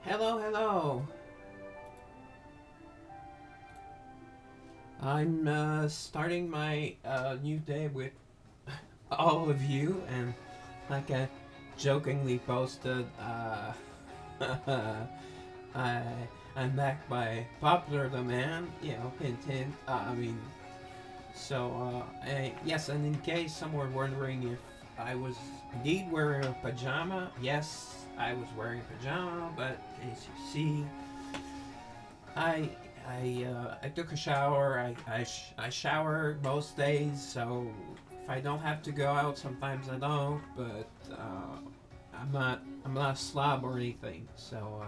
Hello, hello. I'm starting my new day with all of you, and like I jokingly posted, I I'm back by popular demand. Hint hint. Yes, and in case someone were wondering if I was indeed wearing a pajama, yes, I was wearing a pajama, but as you see, I I took a shower. I shower most days, so if I don't have to go out, sometimes I don't. But I'm not a slob or anything. So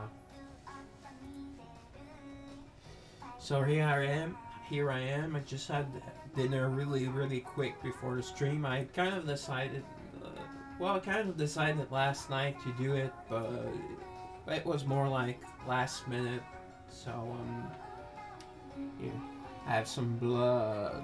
here I am. Here I am. I just had dinner really quick before the stream. I kind of decided. I kind of decided last night to do it, but it was more like last minute. So here, I have some blood.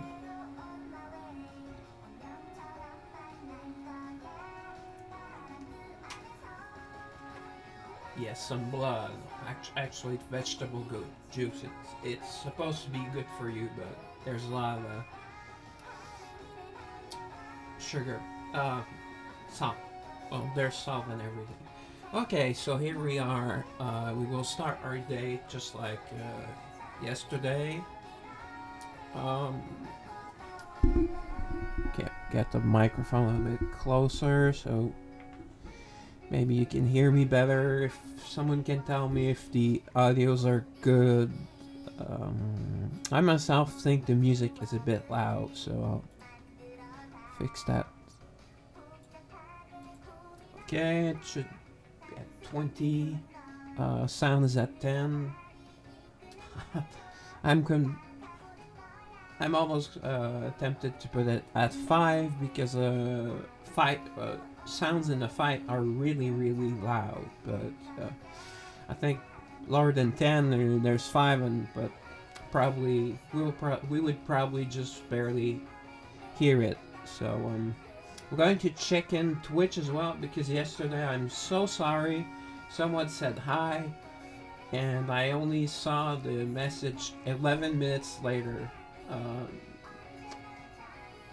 Yes, some blood. Actually, it's vegetable good juice. It's supposed to be good for you, but there's a lot of sugar, salt. Well, there's salt and everything. Okay, so here we are. We will start our day just like yesterday. Um, get the microphone a bit closer so maybe you can hear me better. If someone can tell me if the audios are good. I myself think the music is a bit loud, so I'll fix that. Okay, it should be at 20. Sound is at 10. I'm con- I'm almost tempted to put it at 5 because fight sounds in a fight are really loud. But I think lower than 10 there's 5, but probably we would probably just barely hear it. So we're going to check in Twitch as well because yesterday, I'm so sorry, someone said hi and I only saw the message 11 minutes later.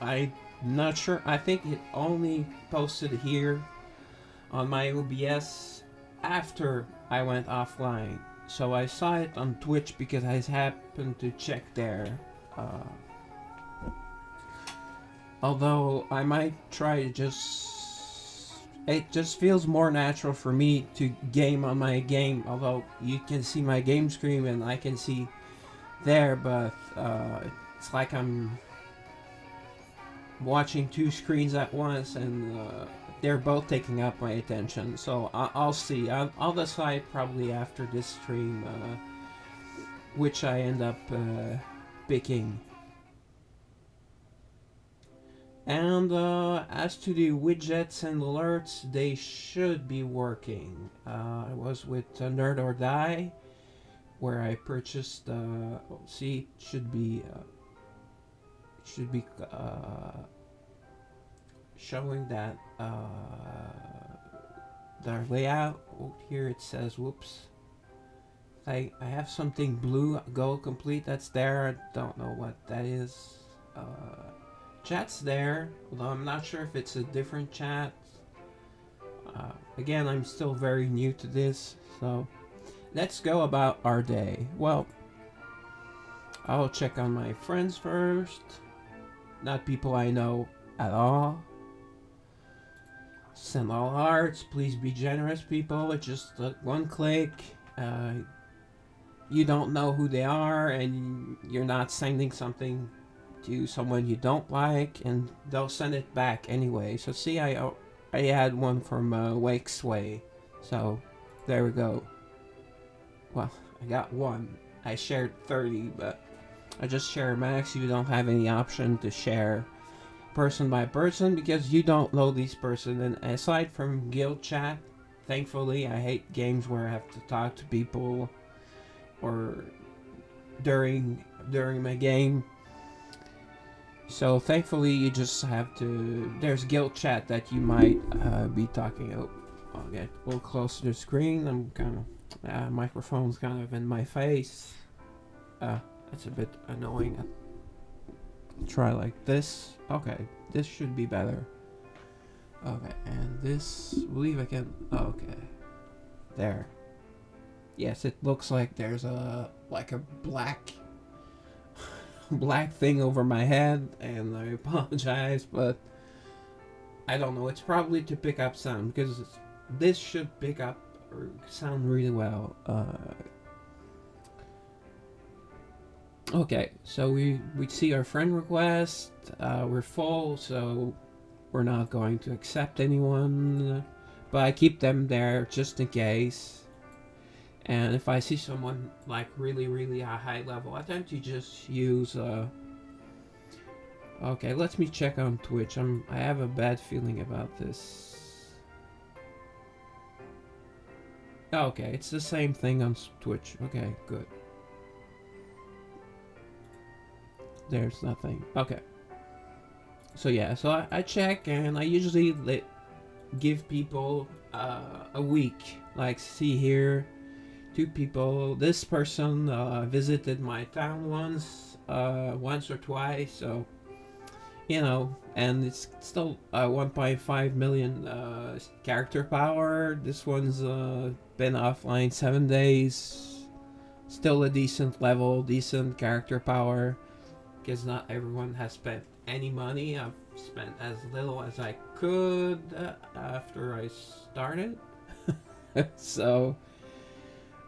I'm not sure. I think it only posted here on my OBS after I went offline. So I saw it on Twitch because I happened to check there. Although I might try to it just feels more natural for me to game on my game. Although you can see my game screen and I can see there, but it's like I'm watching two screens at once and they're both taking up my attention. So I'll see. I'll decide probably after this stream which I end up picking. And as to the widgets and alerts, they should be working. I was with Nerd or Die, where I purchased. See, it should be showing that the layout. Oh, here it says, whoops. I have something blue, gold complete. That's there. I don't know what that is. Chat's there, although I'm not sure if it's a different chat. Again, I'm still very new to this, so let's go about our day. Well, I'll check on my friends first. Not people I know at all. Send all hearts. Please be generous, people. It's just one click. You don't know who they are, and you're not sending something to someone you don't like, and they'll send it back anyway. So see, I had one from Wake Sway. So there we go. Well, I got one. I shared 30, but I just share max. You don't have any option to share person by person because you don't know these person. And aside from guild chat, thankfully, I hate games where I have to talk to people or during my game. So thankfully, you just have to. There's guild chat that you might be talking. Oh, I'll get a little closer to the screen. I'm kind of Microphone's kind of in my face. That's a bit annoying. Try like this. Okay, this should be better. Okay, and this, I believe I can. Okay, there. Yes, it looks like there's a black black thing over my head, and I apologize, but I don't know. It's probably to pick up sound because this should pick up or sound really well. Okay, so we see our friend request. We're full, so we're not going to accept anyone, but I keep them there just in case. And if I see someone like really a high level, I tend to just use. Okay, let me check on Twitch. I have a bad feeling about this. Okay, it's the same thing on Twitch. Okay, good. There's nothing. Okay. So yeah, so I check and I usually give people a week. Like, see here, 2 people. This person visited my town once or twice, so you know, and it's still 1.5 million character power. This one's been offline 7 days. Still a decent level, decent character power. Because not everyone has spent any money. I've spent as little as I could after I started. So,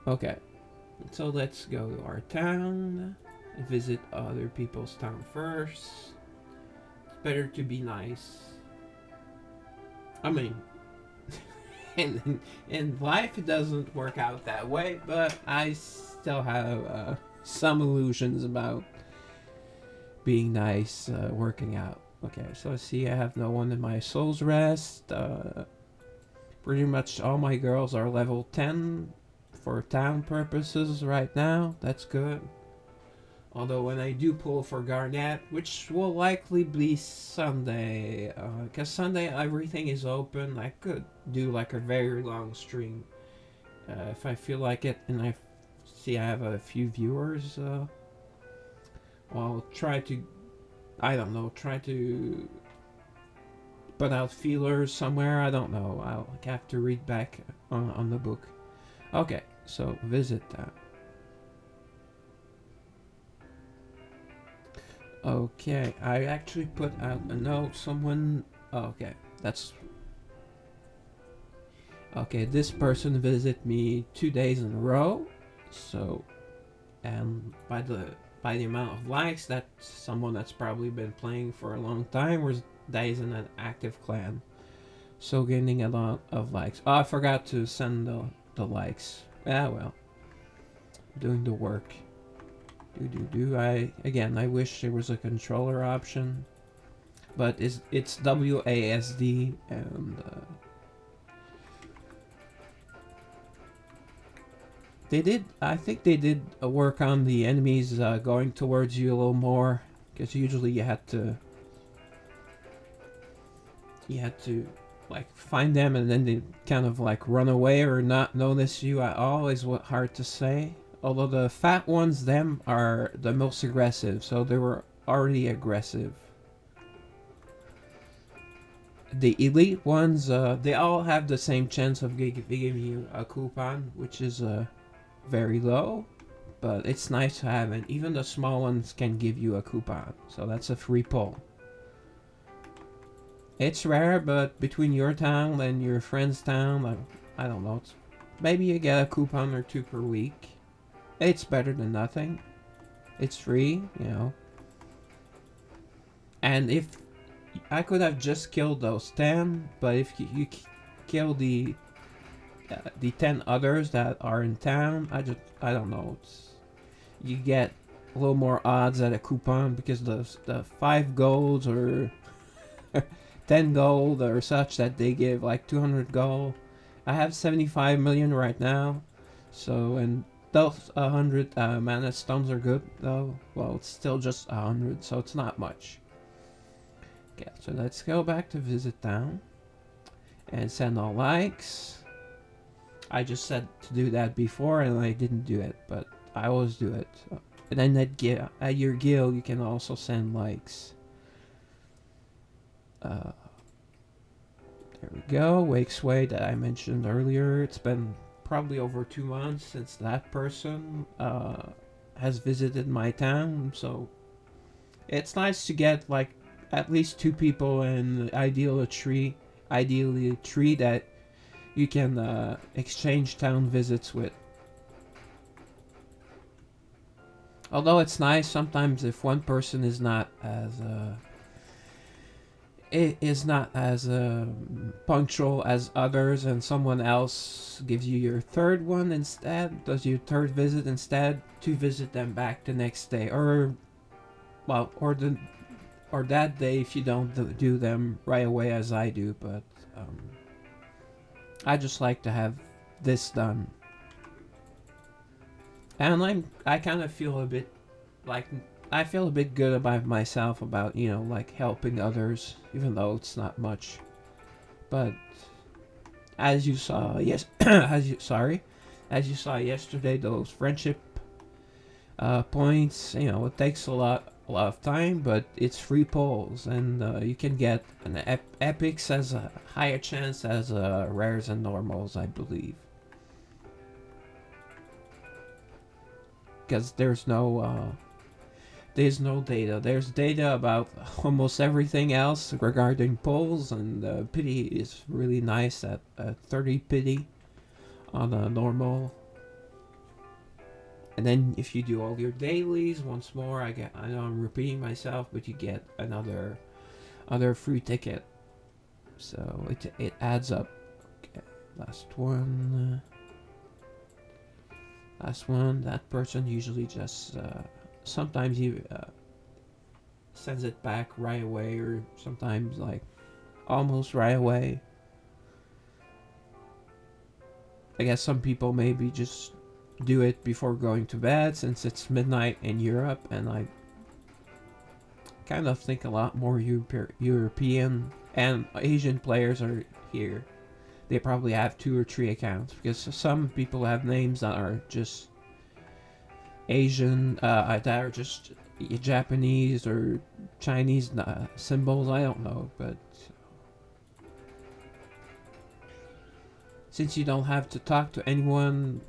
okay. So let's go to our town. Visit other people's town first. It's better to be nice. I mean, in life it doesn't work out that way, but I still have some illusions about being nice, working out. Okay, so see, I have no one in my soul's rest. Pretty much all my girls are level 10 for town purposes right now. That's good. Although when I do pull for Garnet, which will likely be Sunday, because Sunday everything is open, I could do like a very long stream if I feel like it, and I see I have a few viewers. I'll try to, I don't know, try to put out feelers somewhere. I don't know. I'll have to read back on the book. Okay, so visit that. Okay, I actually put out a note. Someone. Okay, that's. Okay, this person visited me 2 days in a row. So, and by the amount of likes, that's someone that's probably been playing for a long time or that is in an active clan. So gaining a lot of likes. Oh, I forgot to send the likes. Ah, well. Doing the work. I wish there was a controller option. But it's WASD and I think they did work on the enemies going towards you a little more, because usually you had to like find them and then they kind of like run away or not notice you at all. Is what hard to say. Although the fat ones, them are the most aggressive, so they were already aggressive. The elite ones, they all have the same chance of giving you a coupon, which is very low, but it's nice to have it. Even the small ones can give you a coupon, so that's a free pull. It's rare, but between your town and your friend's town, I don't know, maybe you get a coupon or 2 per week. It's better than nothing. It's free, you know. And if I could have just killed those 10, but if you kill the 10 others that are in town, I don't know. You get a little more odds at a coupon because the 5 golds or 10 gold or such that they give like 200 gold. I have 75 million right now, so, and those 100 mana stones are good though. Well, it's still just 100, so it's not much. Okay, so let's go back to visit town and send all likes. I just said to do that before and I didn't do it, but I always do it. So, and then at your guild, you can also send likes. Uh, there we go. Wake Sway that I mentioned earlier. It's been probably over 2 months since that person has visited my town, so it's nice to get like at least 2 people and ideally a tree that you can exchange town visits with. Although it's nice sometimes if one person is not as punctual as others, and someone else gives you your third one instead, does your third visit instead, to visit them back the next day, or well, or that day if you don't do them right away as I do. But I just like to have this done, and I kind of feel a bit like I feel a bit good about myself about like helping others, even though it's not much. But as you saw, yes, as you saw yesterday, those friendship points, it takes a lot of time, but it's free polls, and you can get an epics as a higher chance as rares and normals, I believe. Because there's no data. There's data about almost everything else regarding polls, and pity is really nice at 30 pity on a normal. And then if you do all your dailies once more, I know I'm repeating myself, but you get another free ticket. So it adds up. Okay, last one. Last one. That person usually just sometimes he sends it back right away, or sometimes like almost right away. I guess some people maybe just do it before going to bed since it's midnight in Europe, and I kind of think a lot more European and Asian players are here. They probably have 2 or 3 accounts, because some people have names that are just Asian, that are just Japanese or Chinese symbols. I don't know, but since you don't have to talk to anyone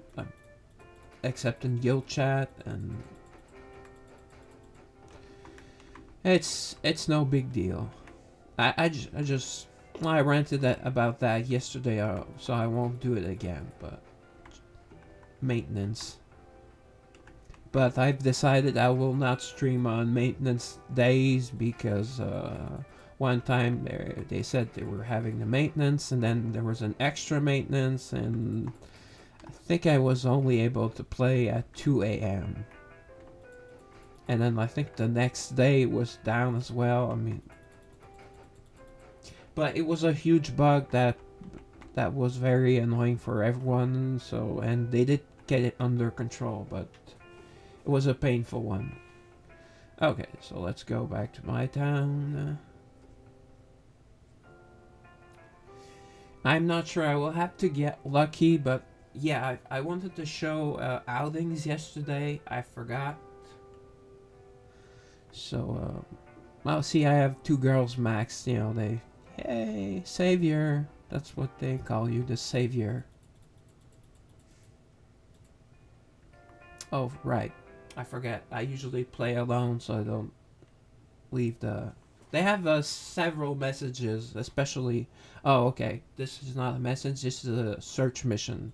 except in guild chat, and it's no big deal. I ranted about that yesterday, so I won't do it again. But maintenance. But I've decided I will not stream on maintenance days, because one time they said they were having the maintenance, and then there was an extra maintenance, and I think I was only able to play at 2 a.m. And then I think the next day was down as well. I mean, but it was a huge bug that was very annoying for everyone. So, and they did get it under control, but it was a painful one. Okay, so let's go back to my town. I'm not sure. I will have to get lucky, but yeah, I wanted to show outings yesterday. I forgot. So, well, see, I have 2 girls max. Hey, savior. That's what they call you, the savior. Oh, right. I forget. I usually play alone, so I don't leave the. They have several messages, especially. Oh, okay. This is not a message. This is a search mission.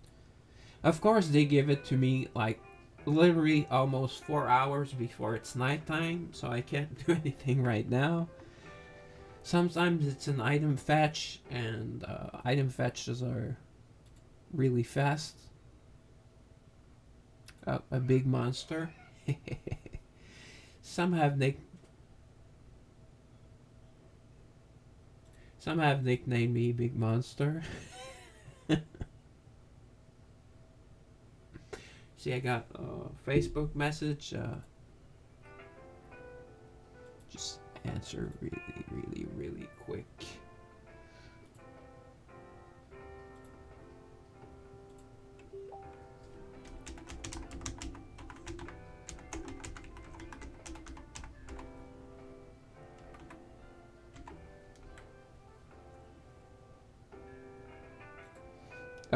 Of course, they give it to me like literally almost 4 hours before it's nighttime, so I can't do anything right now. Sometimes it's an item fetch, and item fetches are really fast. A big monster. Some have nicknamed me Big Monster. See, I got a Facebook message. Just answer really quick.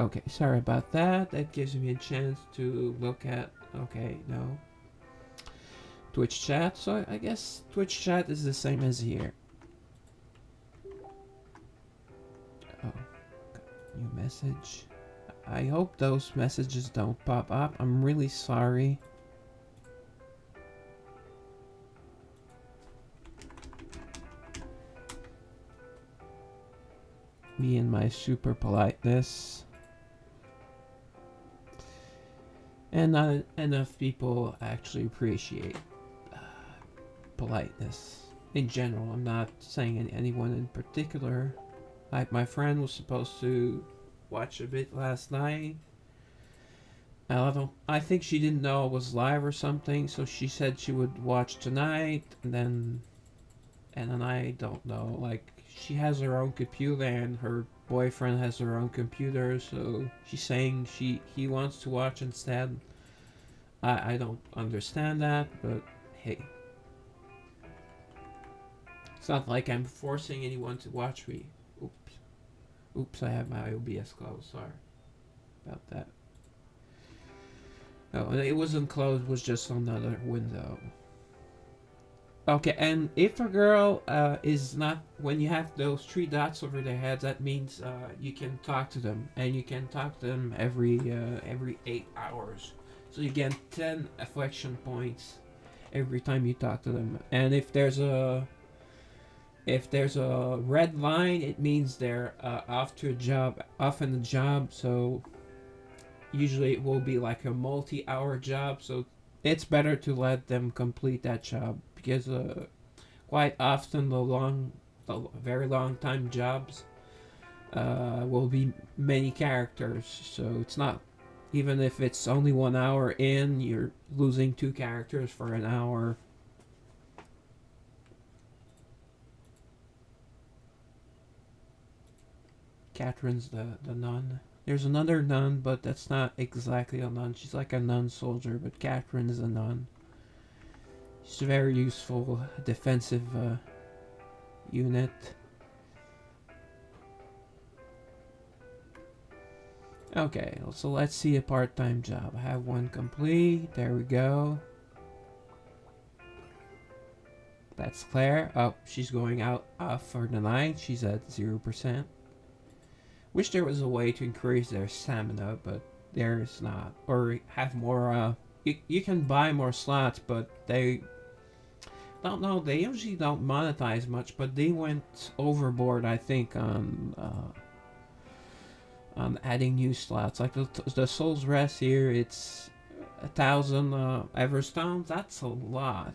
Okay, sorry about that. That gives me a chance to look at. Okay, no. Twitch chat. So I guess Twitch chat is the same as here. Oh, new message. I hope those messages don't pop up. I'm really sorry. Me and my super politeness. And not enough people actually appreciate politeness in general. I'm not saying anyone in particular. Like my friend was supposed to watch a bit last night. I think she didn't know it was live or something, so she said she would watch tonight, and then I don't know. Like she has her own computer and her boyfriend has her own computer, so she's saying he wants to watch instead. I don't understand that, but hey, it's not like I'm forcing anyone to watch me. Oops, oops, I have my OBS closed. Sorry about that. Oh, it wasn't closed. It was just on the other window. Okay, and if a girl is not, when you have those three dots over their heads, that means you can talk to them, and you can talk to them every 8 hours. So you get 10 affection points every time you talk to them. And if there's a red line, it means they're off in the job. So usually it will be like a multi-hour job. So it's better to let them complete that job because quite often the very long time jobs will be many characters. So it's not, even if it's only 1 hour in, you're losing 2 characters for an hour. Catherine's the nun. There's another nun, but that's not exactly a nun. She's like a nun soldier, but Catherine is a nun. She's a very useful defensive unit. Okay, so let's see a part-time job. I have one complete. There we go. That's Claire. Oh, she's going out for the night. She's at 0%. Wish there was a way to increase their stamina, but there's not. Or have more, you can buy more slots, but they don't know. They usually don't monetize much, but they went overboard, I think, on adding new slots. Like the Soul's Rest here, it's 1,000 Everstones. That's a lot.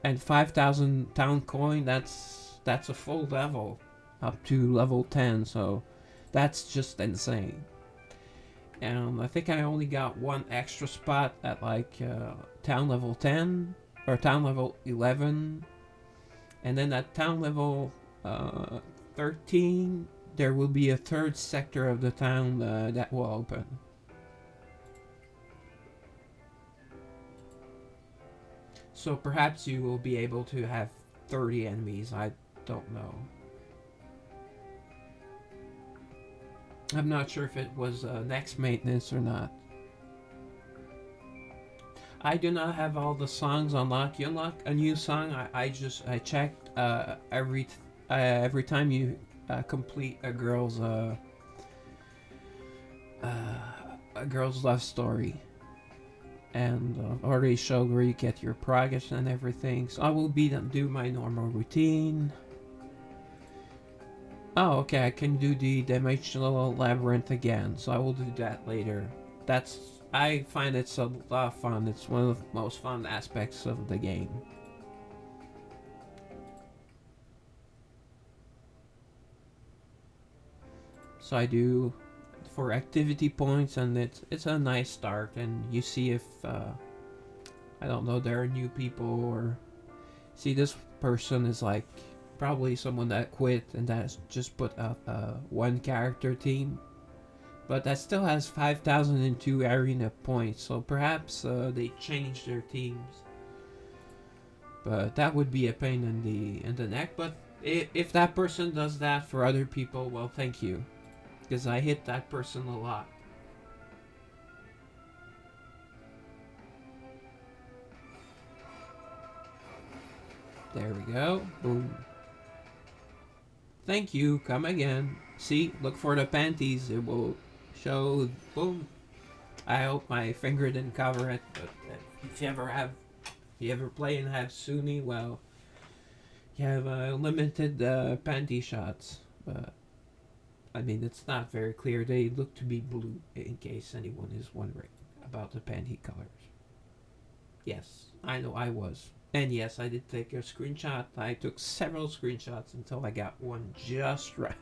And 5,000 town coin. That's a full level up to level 10. So that's just insane. And I think I only got one extra spot at like town level 10 or town level 11, and then at town level 13 there will be a third sector of the town that will open. So perhaps you will be able to have 30 enemies. I don't know. I'm not sure if it was next maintenance or not. I do not have all the songs unlocked. You unlock a new song. I checked every time you complete a girl's love story, and already showed where you get your progress and everything. So I will do my normal routine. Oh, okay, I can do the dimensional labyrinth again, so I will do that later. I find it's a lot of fun. It's one of the most fun aspects of the game. So I do for activity points, and it's a nice start. And you see if I don't know, there are new people, or see, this person is like probably someone that quit and that's just put up a one character team, but that still has 5,002 arena points. So perhaps they changed their teams, but that would be a pain in the neck. But if that person does that for other people, well, thank you. because I hit that person a lot. There we go. Boom. Thank you. Come again. See, look for the panties. It will show. Boom. I hope my finger didn't cover it. But if you ever play and have Sunni, well, you have limited panty shots. But I mean, it's not very clear. They look to be blue, in case anyone is wondering about the panty colors. Yes, I know I was. And yes, I did take a screenshot. I took several screenshots until I got one just right.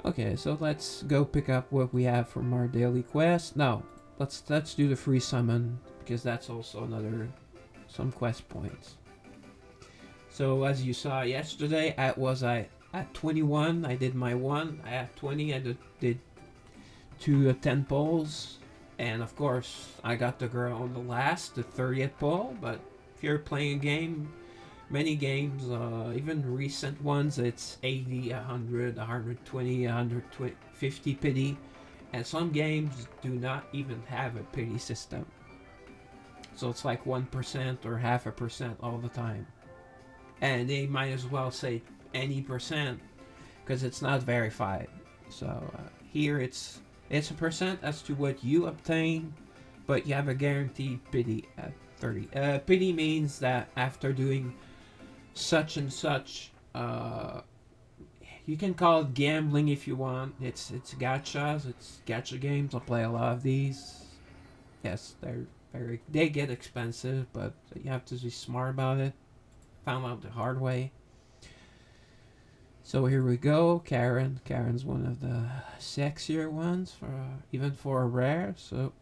Okay, so let's go pick up what we have from our daily quest. No, let's do the free summon, because that's also another some quest points. So as you saw yesterday, I at 21. I did my one. I had 20. I did two 10 polls. And of course, I got the girl on the 30th poll. But if you're playing a game, many games, even recent ones, it's 80, 100, 120, 150 pity. And some games do not even have a pity system. So it's like 1% or half a percent all the time. And they might as well say any percent because it's not verified. So here it's a percent as to what you obtain, but you have a guaranteed pity at 30. Pity means that after doing such and such, you can call it gambling if you want. It's gachas, it's gacha games. I play a lot of these. Yes, they get expensive, but you have to be smart about it. Found out the hard way. So here we go. Karen's one of the sexier ones for even for a rare. So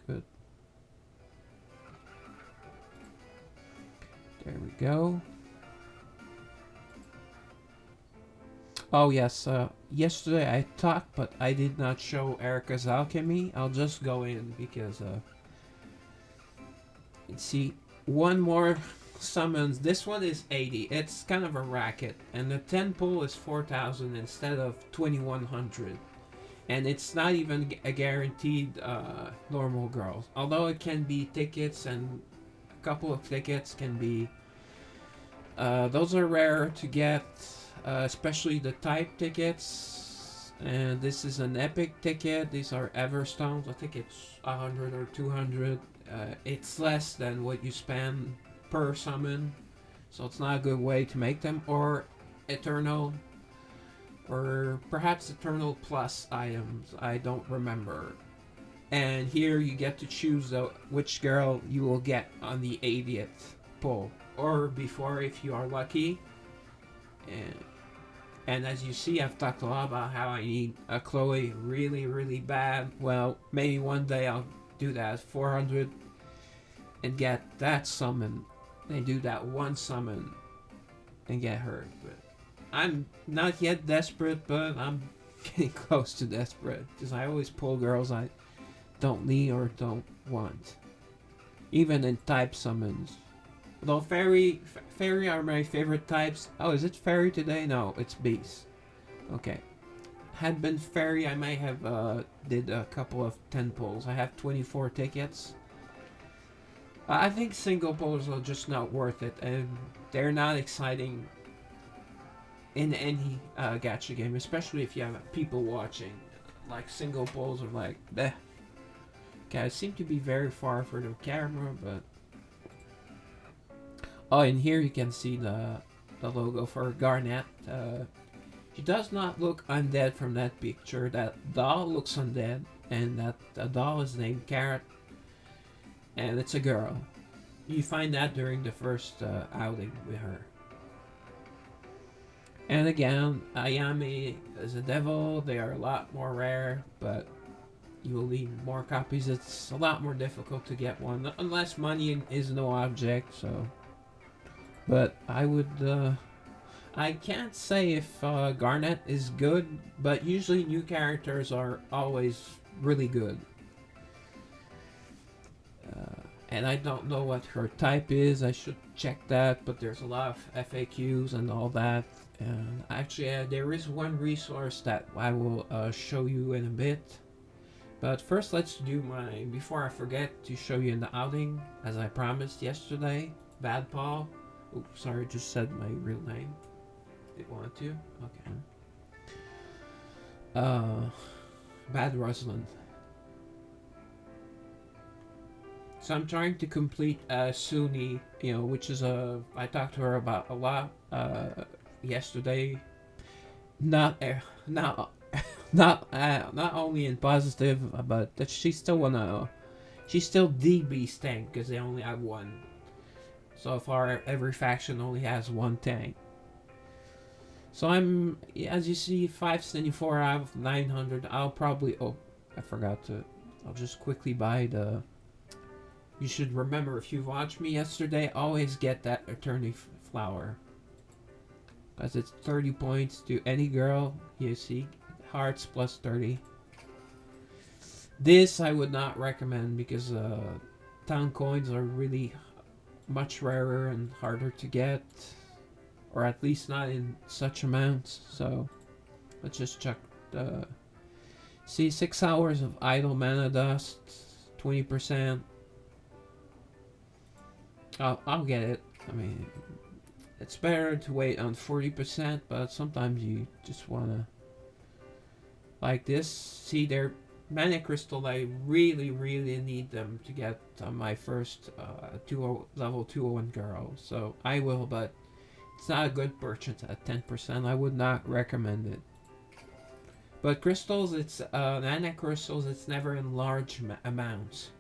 good. There we go. Oh yes. Yesterday I talked, but I did not show Erica's alchemy. I'll just go in because see one more summons. This one is 80. It's kind of a racket, and the 10 pull is 4,000 instead of 2,100, and it's not even a guaranteed normal girl, although it can be tickets, and a couple of tickets can be those are rare to get, especially the type tickets. And this is an epic ticket. These are Everstones. I think it's 100 or 200. It's less than what you spend per summon, so it's not a good way to make them. Or Eternal, or perhaps Eternal plus items, I don't remember. And here you get to choose which girl you will get on the 80th pull, or before if you are lucky. And as you see, I've talked a lot about how I need a Chloe really, really bad. Well, maybe one day I'll do that 400 and get that summon. They do that one summon and get her. But I'm not yet desperate, but I'm getting close to desperate because I always pull girls I don't need or don't want, even in type summons. Although fairy are my favorite types. Oh, is it fairy today? No, it's beast. Okay. Had been fairy, I might have did a couple of 10 pulls. I have 24 tickets. I think single pulls are just not worth it, and they're not exciting in any gacha game, especially if you have people watching. Like single pulls are like, bleh. Okay, I seem to be very far for the camera, but oh, and here you can see the logo for Garnet. She does not look undead from that picture. That doll looks undead, and that doll is named Carrot, and it's a girl. You find that during the first outing with her. And again, Ayami is a devil. They are a lot more rare, but you will need more copies. It's a lot more difficult to get one, unless money is no object, so. But I would, I can't say if Garnet is good, but usually new characters are always really good. And I don't know what her type is. I should check that, but there's a lot of FAQs and all that. And actually, there is one resource that I will show you in a bit. But first, let's do before I forget to show you in the outing, as I promised yesterday. Bad Paul. Oh, sorry, just said my real name. Did want to? Okay. Bad Rosalind. So I'm trying to complete Suni, which is I talked to her about a lot yesterday. Not not not only in positive, but that she's still the beast tank because they only have one. So far, every faction only has one tank. So I'm, as you see, 574 out of 900. I'll probably, I forgot to, I'll just quickly buy the, you should remember if you watched me yesterday, always get that Eternity Flower. Because it's 30 points to any girl you see. Hearts plus 30. This I would not recommend because town coins are really much rarer and harder to get. Or at least not in such amounts. So let's just check the... See, 6 hours of idle mana dust. 20%. I'll get it. I mean, it's better to wait on 40%, but sometimes you just wanna... Like this. See, they're Mana Crystal. I really, really need them to get my first level 201 girl. So I will, but it's not a good purchase at 10%. I would not recommend it. But crystals, it's Mana Crystals, it's never in large amounts.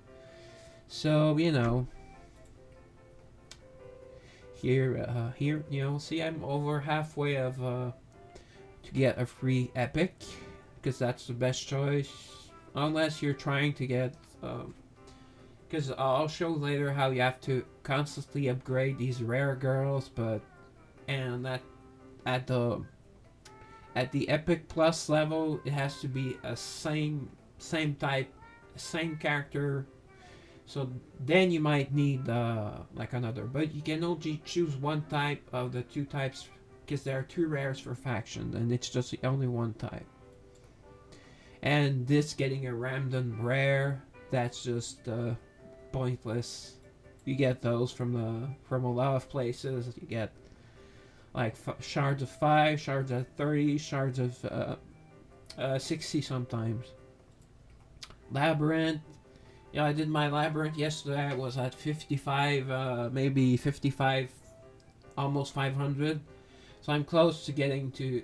So, here, see, I'm over halfway of to get a free epic, because that's the best choice, unless you're trying to get, because I'll show later how you have to constantly upgrade these rare girls, and at the epic plus level, it has to be a same type, same character. So then you might need like another, but you can only choose one type of the two types because there are 2 rares for faction, and it's just only one type. And this getting a random rare, that's just pointless. You get those from a lot of places. You get like shards of 5, shards of 30, shards of 60 sometimes. Labyrinth. Yeah, I did my labyrinth yesterday. I was at 55, maybe 55, almost 500. So I'm close to getting to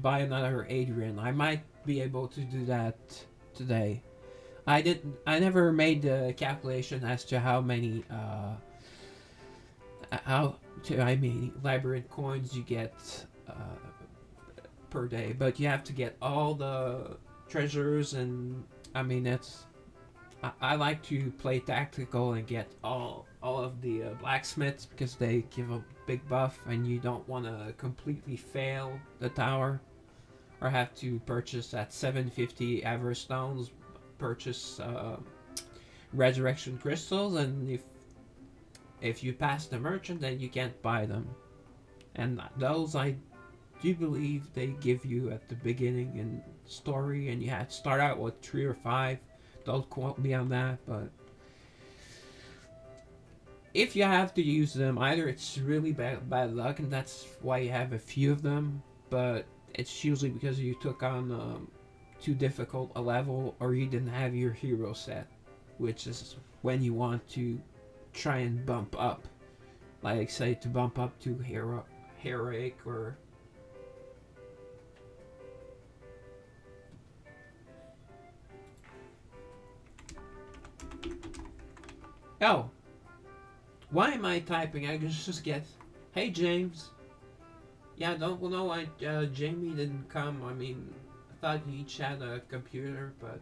buy another Adrian. I might be able to do that today. I never made the calculation as to how many labyrinth coins you get per day, but you have to get all the treasures, and I mean I like to play tactical and get all of the blacksmiths because they give a big buff, and you don't want to completely fail the tower or have to purchase at 750 Everstones, purchase resurrection crystals, and if you pass the merchant, then you can't buy them. And those I do believe they give you at the beginning in story, and you had to start out with 3 or 5. Don't quote me on that, but if you have to use them, either it's really bad luck, and that's why you have a few of them, but it's usually because you took on too difficult a level, or you didn't have your hero set, which is when you want to try and bump up, like say to bump up to heroic or oh, why am I typing? I just get, hey James. Yeah, don't know why Jamie didn't come. I mean, I thought he each had a computer, but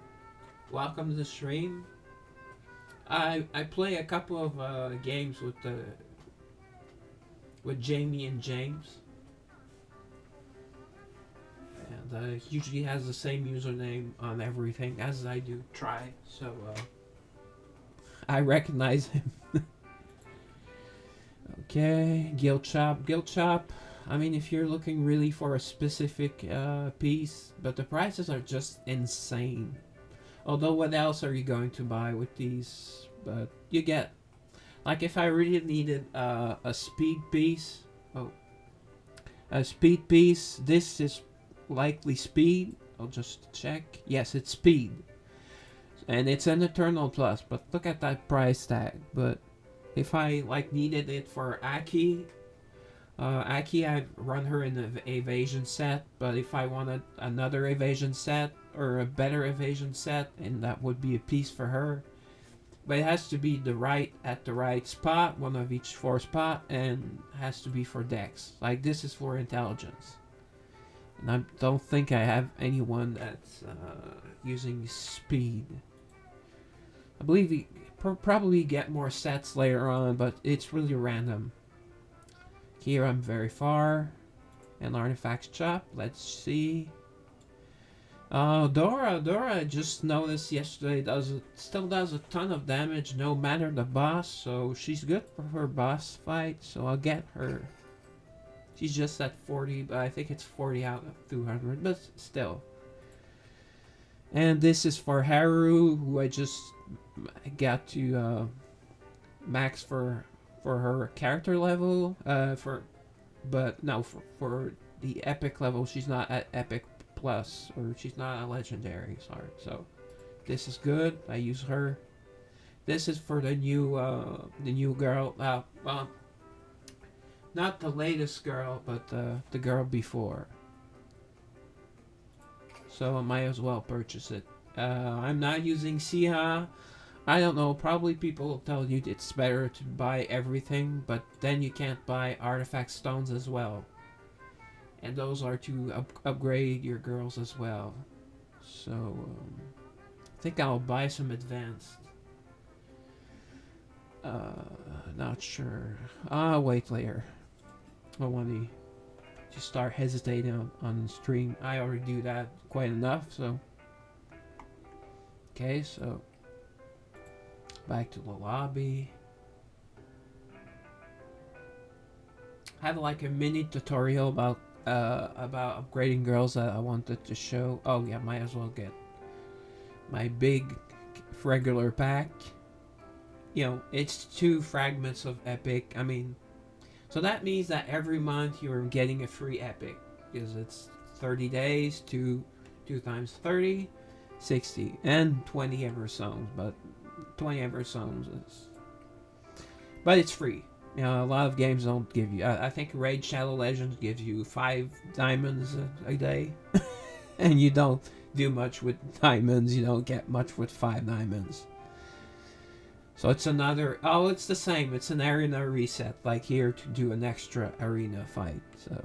welcome to the stream. I play a couple of games with Jamie and James, and usually has the same username on everything as I do. Try, so I recognize him. Okay, Guild Chop. I mean, if you're looking really for a specific piece, but the prices are just insane. Although, what else are you going to buy with these? But you get, like, if I really needed a speed piece, oh, a speed piece, this is likely speed. I'll just check. Yes, it's speed. And it's an Eternal Plus, but look at that price tag. But if I like needed it for Aki, I'd run her in the evasion set, but if I wanted another evasion set or a better evasion set, and that would be a piece for her. But it has to be at the right spot, one of each 4 spot, and has to be for Dex. Like this is for intelligence. And I don't think I have anyone that's using speed. I believe we probably get more sets later on, but it's really random. Here I'm very far. And artifacts shop. Let's see. Dora I just noticed yesterday still does a ton of damage no matter the boss, so she's good for her boss fight, so I'll get her. She's just at 40, but I think it's 40 out of 200, but still. And this is for Haru, who I just got to max for her character level. For the epic level, she's not at epic plus, or she's not a legendary. Sorry. So this is good. I use her. This is for the new girl. Well, not the latest girl, but the girl before. So I might as well purchase it. I'm not using Siha. I don't know, probably people will tell you it's better to buy everything, but then you can't buy artifact stones as well. And those are to upgrade your girls as well. So, I think I'll buy some advanced. Not sure. I'll wait later. I want to start hesitating on stream. I already do that quite enough, so. Okay, so. Back to the lobby. I had like a mini tutorial about upgrading girls that I wanted to show. Oh yeah, might as well get my big regular pack. You know, it's 2 fragments of epic. I mean, so that means that every month you're getting a free epic, because it's 30 days, 2 times 30, 60, and 20 Eversouls, but 20 Eversouls is, but it's free. You know, a lot of games don't give you. I think Raid Shadow Legends gives you 5 diamonds a day, and you don't do much with diamonds. You don't get much with 5 diamonds. So it's another. Oh, it's the same. It's an arena reset, like here to do an extra arena fight. So,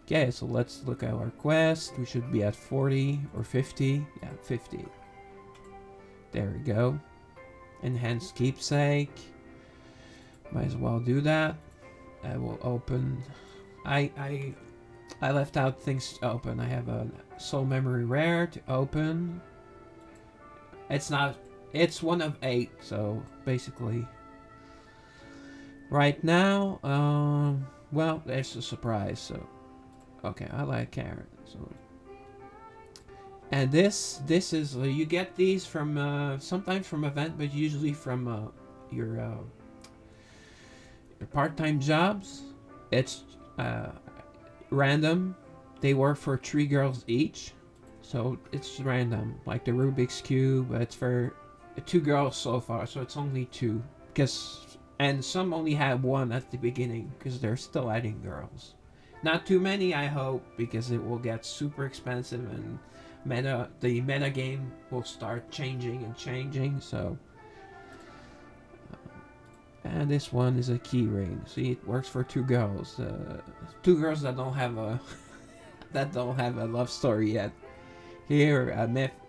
okay, so let's look at our quest. We should be at 40 or 50. Yeah, 50. There we go. Enhanced keepsake. Might as well do that. I will open. I left out things to open. I have a soul memory rare to open. It's not. It's one of 8. So basically, right now, well, there's a surprise. So, okay, I like carrot. So, and this is you get these from sometimes from event, but usually from your part-time jobs. It's random. They work for 3 girls each, so it's random. Like the Rubik's Cube, it's for 2 girls so far, so it's only 2. And some only have 1 at the beginning because they're still adding girls. Not too many, I hope, because it will get super expensive and the meta game will start changing. So. And this one is a key ring. See, it works for 2 girls. 2 girls that don't have a love story yet. Here,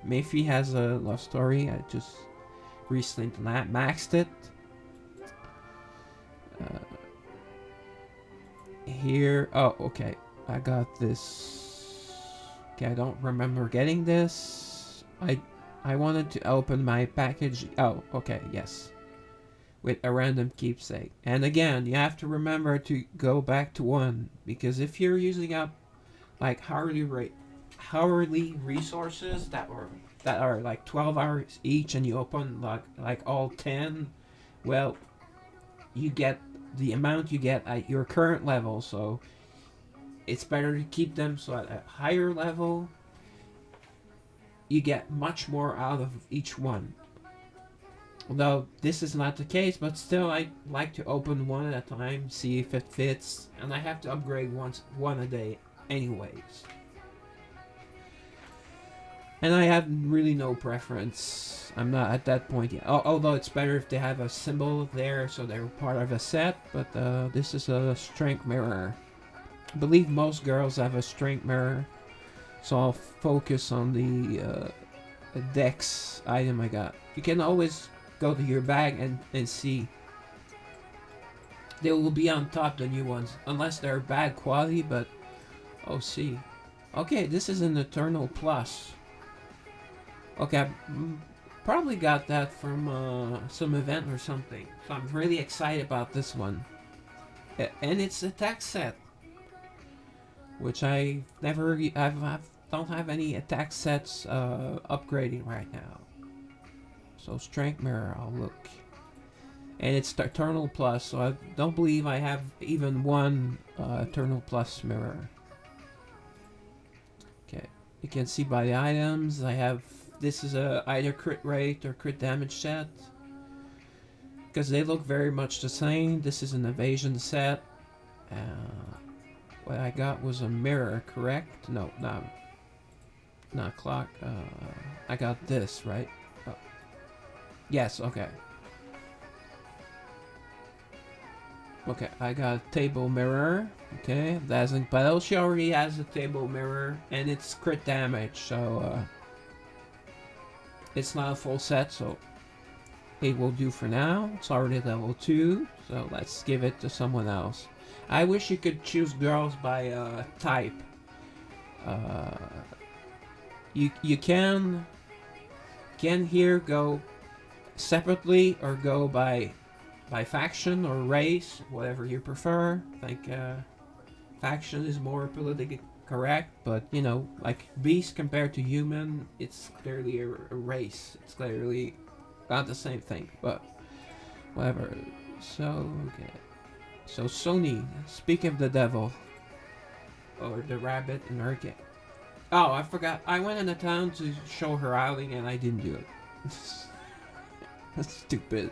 Mayfi has a love story. I just recently maxed it. Here, oh, okay. I got this. Okay, I don't remember getting this. I wanted to open my package. Oh, okay, yes. with a random keepsake. And again, you have to remember to go back to 1, because if you're using up like hourly resources that are like 12 hours each, and you open like all 10, well, you get the amount you get at your current level. So it's better to keep them so at a higher level you get much more out of each one. Although this is not the case, but still I like to open one at a time, see if it fits, and I have to upgrade one a day anyways. And I have really no preference. I'm not at that point yet. Although it's better if they have a symbol there, so they're part of a set. But this is a strength mirror. I believe most girls have a strength mirror. So I'll focus on the dex item I got. You can always go to your bag and see. They will be on top, the new ones. Unless they're bad quality, but... Oh, see. Okay, this is an Eternal Plus. Okay, I probably got that from some event or something. So I'm really excited about this one. And it's a attack set, which I never... I don't have any attack sets upgrading right now. So Strength Mirror, I'll look. And it's Eternal Plus, so I don't believe I have even one Eternal Plus mirror. Okay, you can see by the items, I have... This is a either crit rate or crit damage set, because they look very much the same. This is an evasion set. What I got was a mirror, correct? No, not clock. I got this, right? Oh. Yes, okay. Okay, I got a table mirror. Okay, Dazzling Petal. She already has a table mirror, and it's crit damage, so it's not a full set, so it will do for now. It's already level 2, so let's give it to someone else. I wish you could choose girls by type. You can here go separately or go by faction or race, whatever you prefer. I think faction is more politically correct, but you know, like beast compared to human, it's clearly a race. It's clearly not the same thing, but whatever. So okay. So Sony, speak of the devil, or the rabbit in her game. Oh, I forgot. I went into town to show her outing and I didn't do it. That's stupid.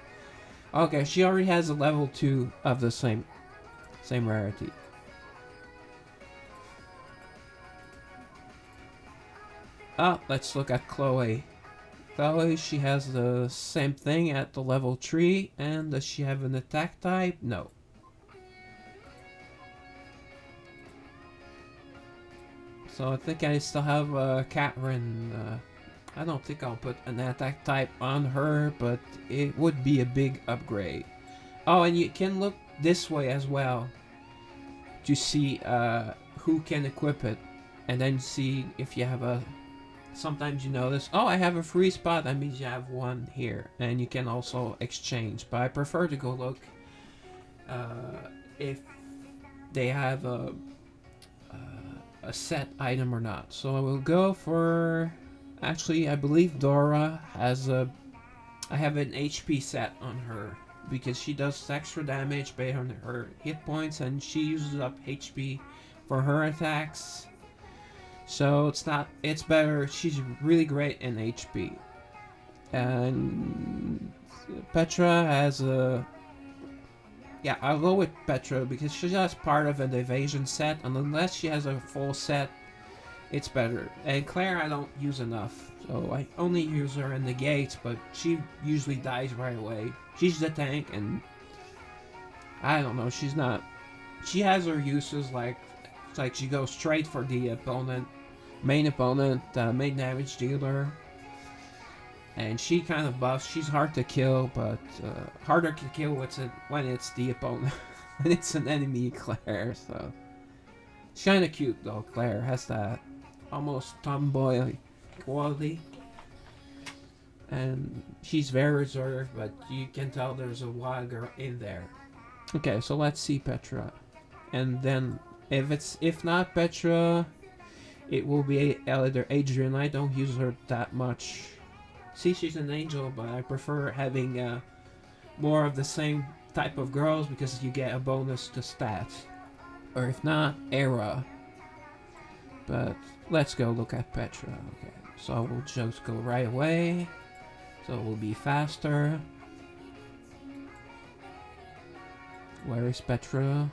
Okay, she already has a level 2 of the same rarity. Let's look at Chloe. Chloe, she has the same thing at the level 3, and does she have an attack type? No. So I think I still have Catherine. I don't think I'll put an attack type on her, but it would be a big upgrade. Oh, and you can look this way as well to see who can equip it, and then see if you have a... Sometimes you notice, oh, I have a free spot, that means you have one here, and you can also exchange. But I prefer to go look if they have a set item or not. So I will go for... Actually, I believe Dora has a... I have an HP set on her, because she does extra damage based on her hit points, and she uses up HP for her attacks. So it's better. She's really great in HP. And Petra has a... Yeah, I'll go with Petra because she's just part of an evasion set, and unless she has a full set, it's better. And Claire I don't use enough, so I only use her in the gates, but she usually dies right away. She's the tank, and I don't know, she's not... She has her uses, like she goes straight for the main opponent, main damage dealer. And she kind of buffs. She's hard to kill, but harder to kill when it's the opponent. When it's an enemy, Claire, so... It's kind of cute, though. Claire has that almost tomboy quality. and she's very reserved, but you can tell there's a wild girl in there. Okay, so let's see Petra, and then if not Petra, it will be either Adrian. I don't use her that much. See, she's an angel, but I prefer having more of the same type of girls because you get a bonus to stats. Or if not, Era. But let's go look at Petra. Okay, so we'll just go right away. So it will be faster. Where is Petra?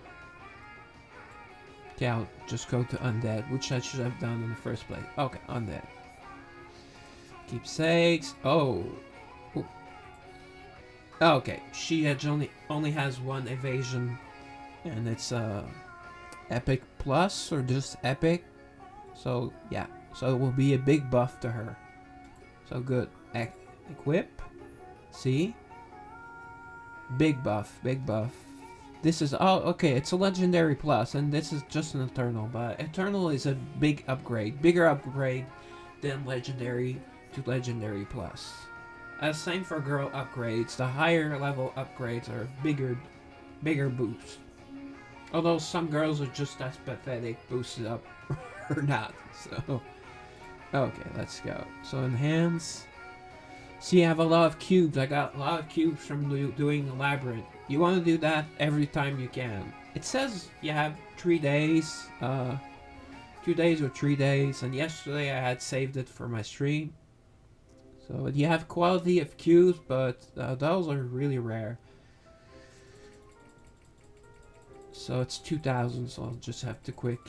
Okay, I'll just go to Undead, which I should have done in the first place. Okay, Undead. Keepsakes. Oh. Ooh. Okay, she only has one evasion, and it's Epic Plus or just Epic. So yeah, so it will be a big buff to her. So good. Equip. See? Big buff, big buff. This is, oh, okay, it's a legendary plus, and this is just an eternal, but eternal is a big upgrade, bigger upgrade than legendary to legendary plus. Same for girl upgrades. The higher level upgrades are bigger boosts. Although some girls are just as pathetic, boosted up or not. So, okay, let's go. So enhance. See, I have a lot of cubes. I got a lot of cubes from doing the labyrinth. You want to do that every time you can. It says you have 3 days, 2 days or 3 days, and yesterday I had saved it for my stream. So you have quality of cubes, but those are really rare. So it's 2,000, so I'll just have to quick.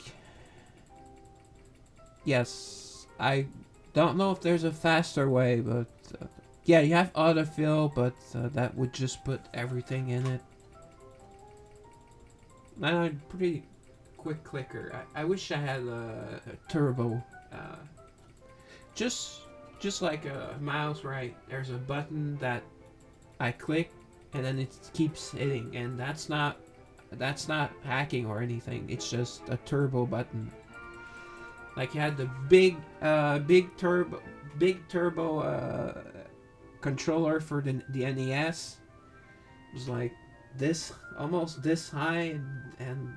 Yes, I don't know if there's a faster way, but yeah, you have autofill, but that would just put everything in it. And I'm pretty quick clicker. I wish I had a turbo. Just like a mouse, right? There's a button that I click, and then it keeps hitting, and that's not hacking or anything. It's just a turbo button. Like you had the big turbo controller for the NES. It was like this, almost this high and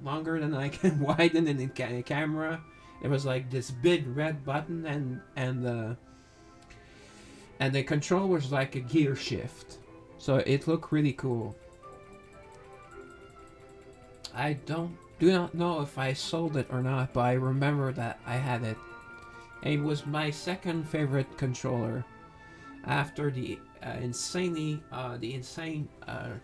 longer than I can widen in the camera. It was like this big red button, and the controller was like a gear shift, so it looked really cool. I do not know if I sold it or not, but I remember that I had it. It was my second favorite controller after the insane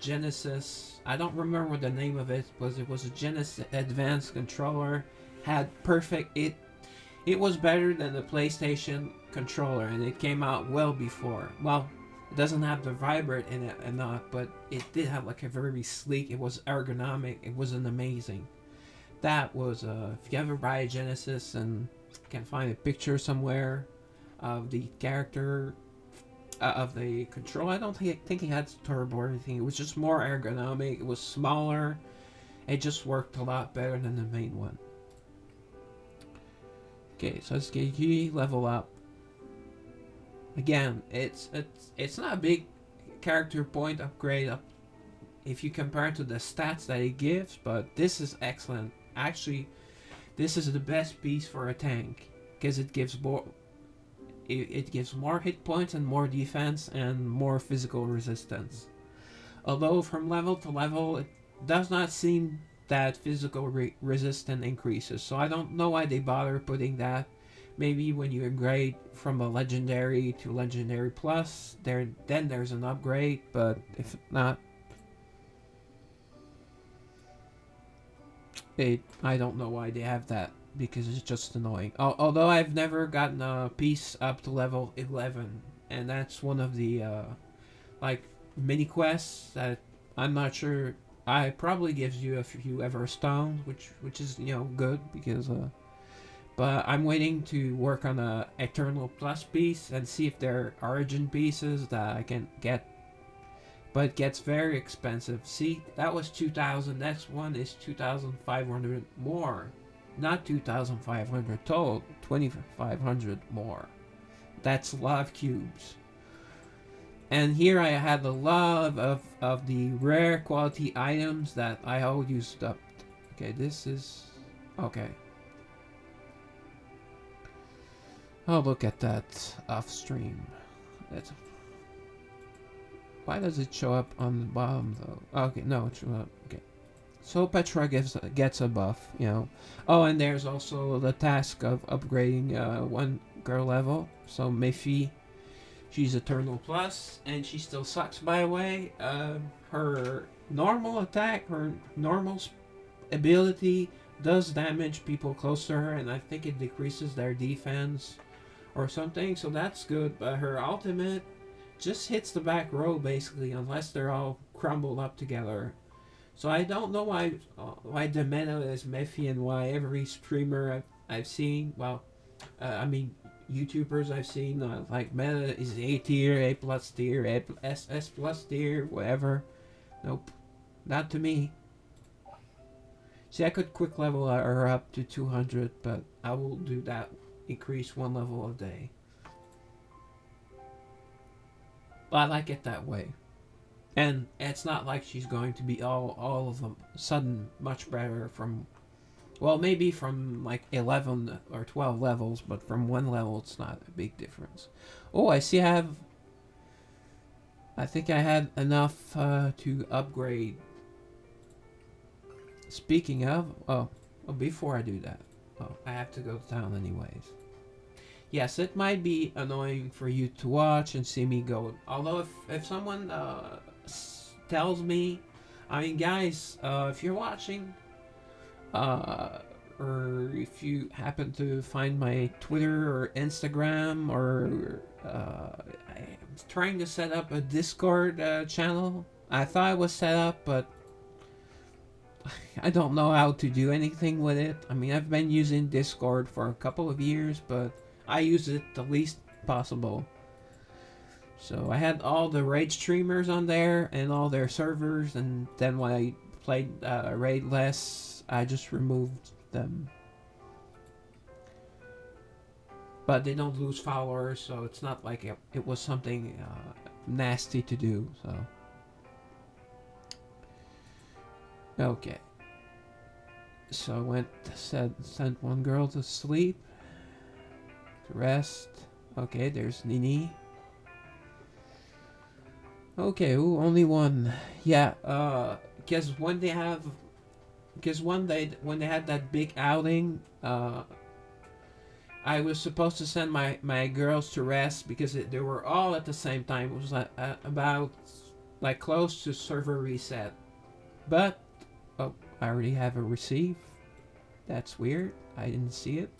Genesis. I don't remember the name of it, but it was a Genesis Advanced controller. Had perfect. It was better than the PlayStation controller, and it came out well before. Well, it doesn't have the vibrate in it and not, but it did have like a very sleek. It was ergonomic. It was an amazing. That was if you ever buy a Genesis and can find a picture somewhere of the character of the controller. I don't think it had turbo or anything. It was just more ergonomic. It was smaller. It just worked a lot better than the main one. Okay, so let's get you level up. Again, it's not a big character point upgrade up if you compare it to the stats that it gives, but this is excellent. Actually, this is the best piece for a tank because it gives more. It gives more hit points and more defense and more physical resistance. Although from level to level, it does not seem that physical resistance increases. So I don't know why they bother putting that. Maybe when you upgrade from a legendary to legendary plus, then there's an upgrade. But if not, I don't know why they have that, because it's just annoying. Although I've never gotten a piece up to level 11, and that's one of the like mini quests that I'm not sure. I probably gives you a few Everstone, which is good because but I'm waiting to work on a Eternal Plus piece and see if there are Origin pieces that I can get. But it gets very expensive. See, that was 2,000. Next one is 2,500 more. Not 2,500 total, 2,500 more. That's a lot of cubes. And here I had a lot of the rare quality items that I all used up. Okay, this is... Okay. Oh, look at that off stream. That's... Why does it show up on the bottom though? Okay, no, it shows up. Okay. So Petra gets a buff, you know. Oh, and there's also the task of upgrading one girl level. So Mephie, she's Eternal Plus, and she still sucks by the way. Her normal attack, her normal ability does damage people close to her, and I think it decreases their defense or something, so that's good. But her ultimate just hits the back row basically, unless they're all crumbled up together. So I don't know why the meta is Mephie and why every streamer I've seen, well, I mean YouTubers I've seen, like meta is A tier, A plus tier, S plus tier, whatever. Nope, not to me. See, I could quick level her up to 200, but I will do that, increase one level a day. But I like it that way. And it's not like she's going to be all of a sudden much better from, well, maybe from like 11 or 12 levels, but from one level it's not a big difference. Oh, I see I think I had enough to upgrade. Speaking of, before I do that, I have to go to town anyways. Yes, it might be annoying for you to watch and see me go. Although if someone tells me, I mean, guys, if you're watching, or if you happen to find my Twitter or Instagram, or I'm trying to set up a Discord channel. I thought it was set up, but I don't know how to do anything with it. I mean, I've been using Discord for a couple of years, but I use it the least possible. So I had all the raid streamers on there and all their servers, and then when I played raid less, I just removed them. But they don't lose followers, so it's not like it was something nasty to do. So okay. So I sent one girl to sleep. To rest. Okay, there's Nini. Okay, ooh, only one. Yeah, because when they had that big outing, I was supposed to send my girls to rest because they were all at the same time. It was like about like close to server reset. But oh, I already have a receive. That's weird. I didn't see it.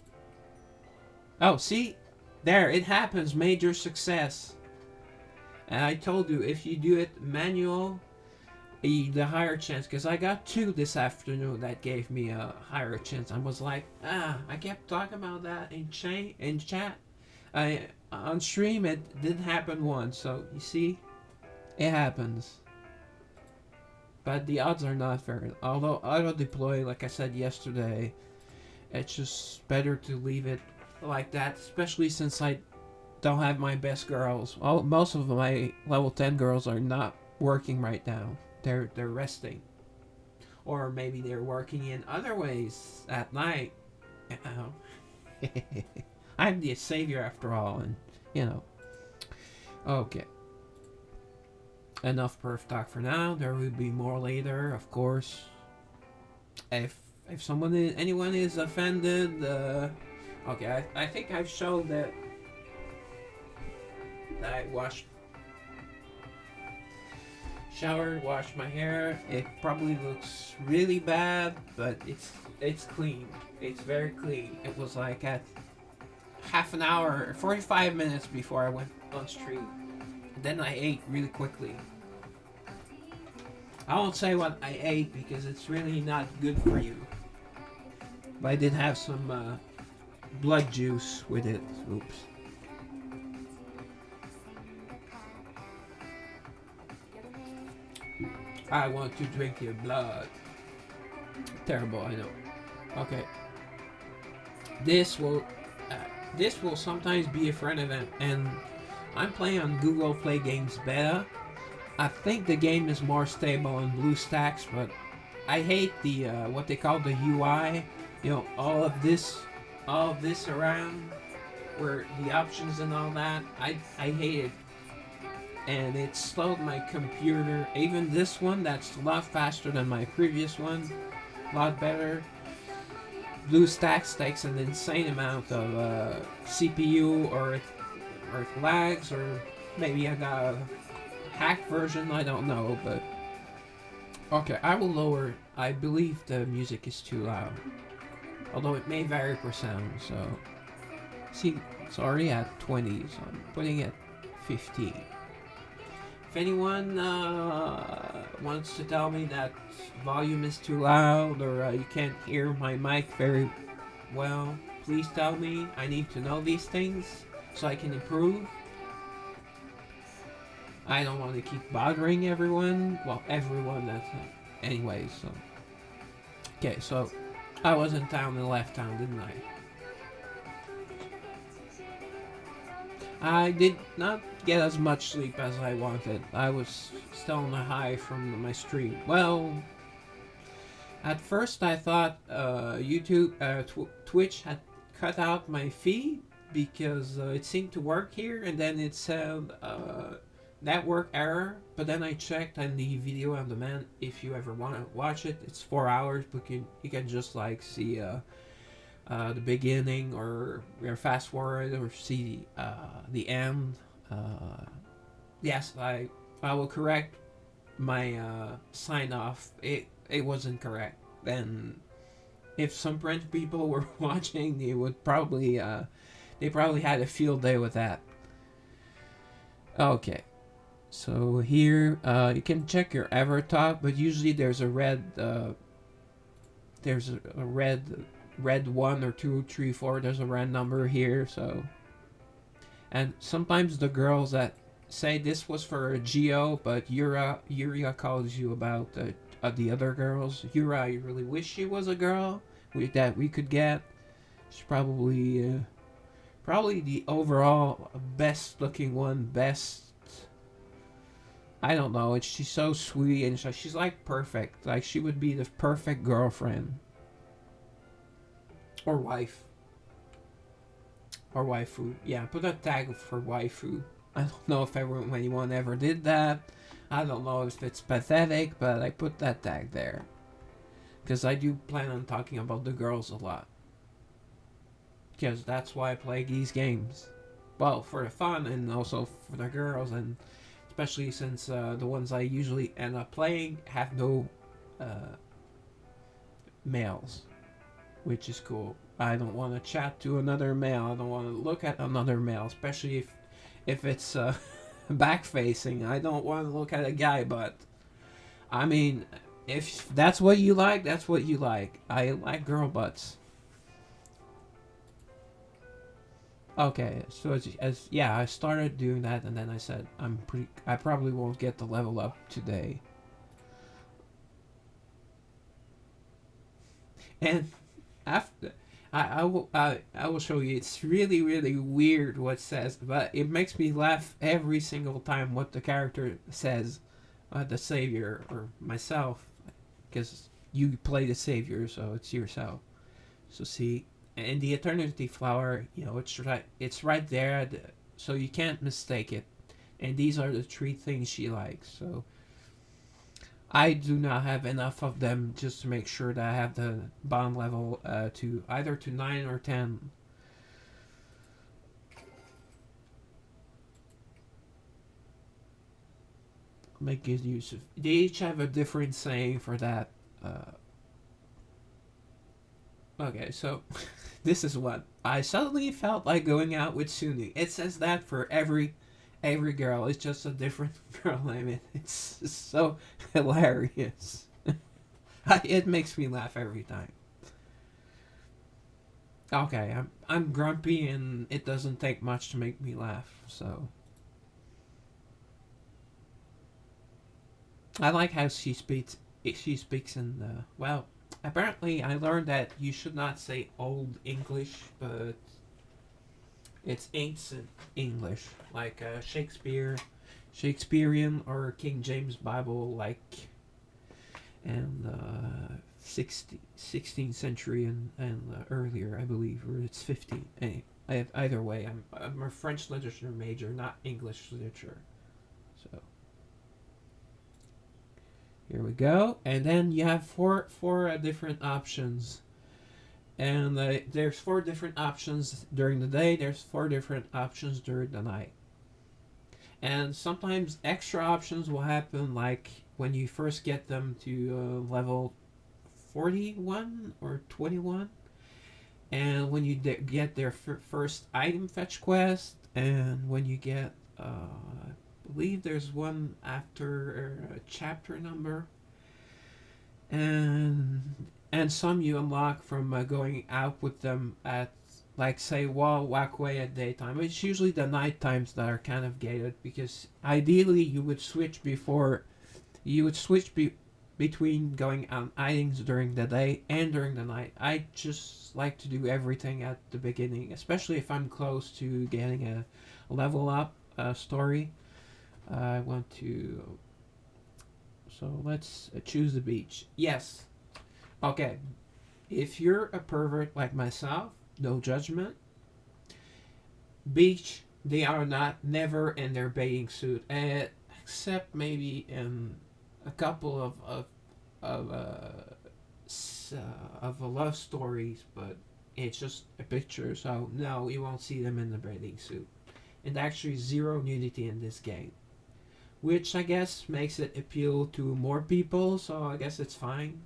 Oh, see? There, it happens. Major success. And I told you, if you do it manual, the higher chance. Because I got 2 this afternoon that gave me a higher chance. I was like, I kept talking about that in chat. On stream, it didn't happen once. So, you see? It happens. But the odds are not very... Although auto-deploy, like I said yesterday, it's just better to leave it like that, especially since I don't have my best girls. Well, most of my level 10 girls are not working right now. They're resting, or maybe they're working in other ways at night. You know, I'm the savior after all, and you know. Okay. Enough perf talk for now. There will be more later, of course. If anyone is offended. Okay, I think I've showed that I showered, washed my hair. It probably looks really bad, but it's clean. It's very clean. It was like at half an hour, 45 minutes before I went on stream. Then I ate really quickly. I won't say what I ate because it's really not good for you. But I did have some blood juice with it. Oops. I want to drink your blood. Terrible, I know. Okay. This will... this will sometimes be a friend event, and I'm playing on Google Play Games Beta. I think the game is more stable on BlueStacks, but I hate the what they call the UI. You know, all of this around where the options and all that. I hate it, and it slowed my computer. Even this one, that's a lot faster than my previous one, a lot better. BlueStacks takes an insane amount of CPU, or it lags, or maybe I got a hacked version. I don't know, but okay, I will lower. I believe the music is too loud, although it may vary per sound. So, see, it's already at 20, so I'm putting it 15. If anyone wants to tell me that volume is too loud or you can't hear my mic very well, please tell me. I need to know these things so I can improve. I don't want to keep bothering everyone. Well, everyone. That's anyway. So okay. So I was in town and left town, didn't I? I did not get as much sleep as I wanted. I was still on a high from my stream. Well, at first I thought Twitch had cut out my feed because it seemed to work here, and then it said network error. But then I checked, and the video on demand, if you ever want to watch it, it's 4 hours. But you can just like see the beginning, or fast forward, or see the end. Yes, I will correct my sign off. It wasn't correct. And if some French people were watching, they probably had a field day with that. Okay, so here you can check your Evertalk, but usually there's a red red 1 or 2, 3, 4. There's a red number here. So, and sometimes the girls that say this was for a Geo, but Yuria calls you about the other girls. Yura, you really wish she was a girl that we could get. She's probably the overall best looking one. Best. I don't know. She's so sweet, and she's like perfect. Like she would be the perfect girlfriend. Or wife. Or waifu. Yeah, put a tag for waifu. I don't know if anyone ever did that. I don't know if it's pathetic, but I put that tag there. Because I do plan on talking about the girls a lot. Because that's why I play these games. Well, for the fun, and also for the girls, and especially since the ones I usually end up playing have no males, which is cool. I don't want to chat to another male. I don't want to look at another male, especially if it's back facing. I don't want to look at a guy, but I mean, if that's what you like, that's what you like. I like girl butts. Okay, so yeah, I started doing that, and then I said I probably won't get the level up today. And after I will show you. It's really weird what it says, but it makes me laugh every single time what the character says, the savior or myself, because you play the savior, so it's yourself. So see, and the eternity flower, it's right there, so you can't mistake it. And these are the 3 things she likes. So I do not have enough of them just to make sure that I have the bond level to either to 9 or 10. Make good use of. They each have a different saying for that. Okay, so this is what I suddenly felt like going out with Suni. It says that for every girl. It's just a different girl. I mean, it's so hilarious. It makes me laugh every time. Okay, I'm grumpy, and it doesn't take much to make me laugh. So I like how she speaks. She speaks in the well. Apparently, I learned that you should not say old English, but It's ancient English, like Shakespearean or King James Bible, like, and 16th century and earlier, I believe, or it's 15. Either way, I'm a French literature major, not English literature. So here we go, and then you have four different options, and there's four different options during the day. There's four different options during the night, and sometimes extra options will happen, like when you first get them to level 41 or 21, and when you get their first item fetch quest, and when you get I believe there's one after a chapter number, and some you unlock from going out with them at, like, say, walkway at daytime. It's usually the night times that are kind of gated, because ideally you would switch between going on outings during the day and during the night. I just like to do everything at the beginning, especially if I'm close to getting a level up story. I want to. So let's choose the beach. Yes. Okay. If you're a pervert like myself, no judgment. Beach, they are not never in their bathing suit, except maybe in a couple of love stories, but it's just a picture, so no, you won't see them in the bathing suit. And actually, zero nudity in this game, which I guess makes it appeal to more people. So I guess it's fine.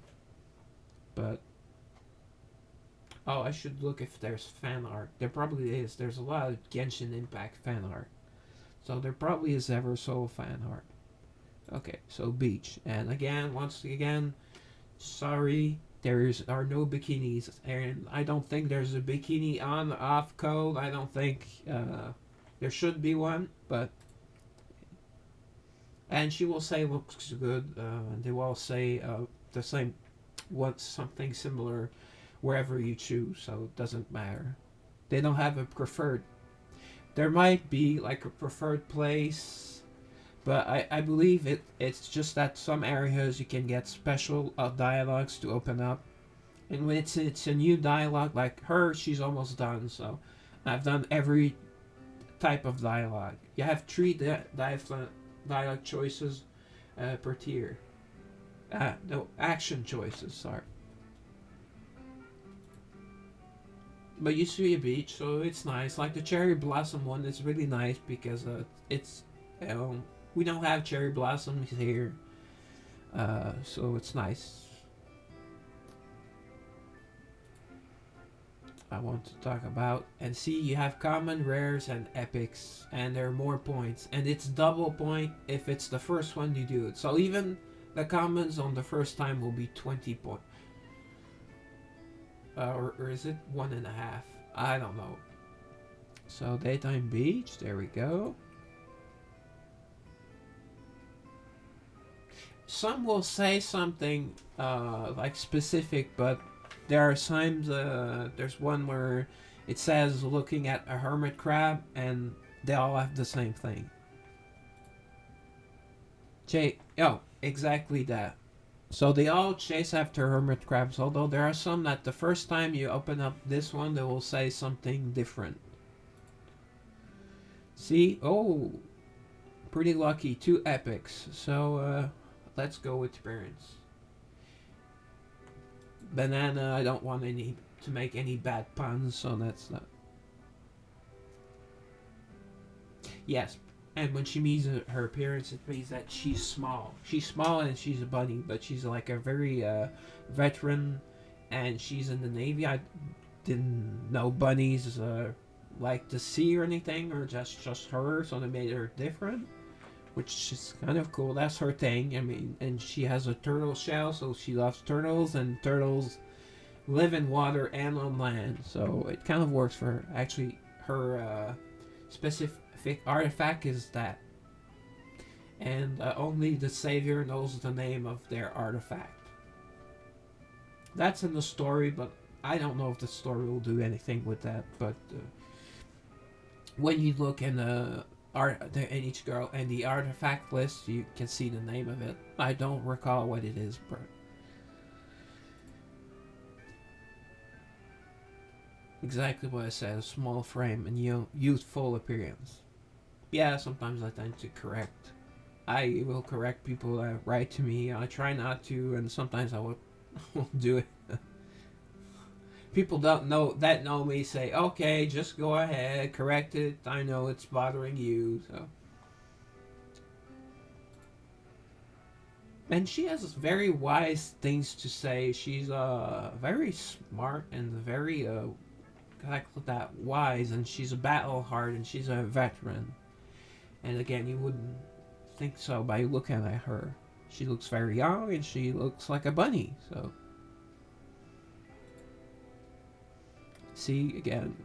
But oh, I should look if there's fan art. There probably is. There's a lot of Genshin Impact fan art, so there probably is Eversoul fan art. Okay, so beach, and again, once again, sorry, are no bikinis, and I don't think there's a bikini on off code. I don't think there should be one, but and she will say looks good, and they will say the same, what something similar, wherever you choose. So it doesn't matter. They don't have a preferred. There might be like a preferred place, but I believe it's just that some areas you can get special dialogues to open up. And when it's a new dialogue, like her, she's almost done. So I've done every type of dialogue. You have three dialogue choices per tier. No, action choices, sorry. But you see a beach, so it's nice. Like the cherry blossom one is really nice because it's we don't have cherry blossoms here, so it's nice. I want to talk about, and see, you have common, rares, and epics, and there are more points, and it's double point if it's the first one you do it. So even the commons on the first time will be 20 points. Or is it 1.5? I don't know. So daytime beach, there we go. Some will say something like specific, but there are times, there's one where it says looking at a hermit crab, and they all have the same thing. Oh, exactly that. So they all chase after hermit crabs, although there are some that the first time you open up this one, they will say something different. See? Oh, pretty lucky. 2 epics. So let's go with experience. Banana, I don't want any to make any bad puns, so that's not. Yes, and when she means her appearance, it means that she's small. She's small and she's a bunny, but she's like a very veteran, and she's in the Navy. I didn't know bunnies like the sea or anything, or just her, so they made her different, which is kind of cool. That's her thing. I mean, and she has a turtle shell, so she loves turtles, and turtles live in water and on land, so it kind of works for her. Actually, her specific artifact is that, and only the savior knows the name of their artifact. That's in the story, but I don't know if the story will do anything with that. But when you look in the art in each girl and the artifact list, you can see the name of it. I don't recall what it is, but exactly what I said: a small frame and youthful appearance. Yeah, sometimes I tend to correct. I will correct people that write to me. I try not to, and sometimes I will won't do it. People don't know me say, okay, just go ahead, correct it. I know it's bothering you, so. And she has very wise things to say. She's very smart and very like that wise, and she's a battle hard, and she's a veteran. And again, you wouldn't think so by looking at her. She looks very young, and she looks like a bunny. So see again,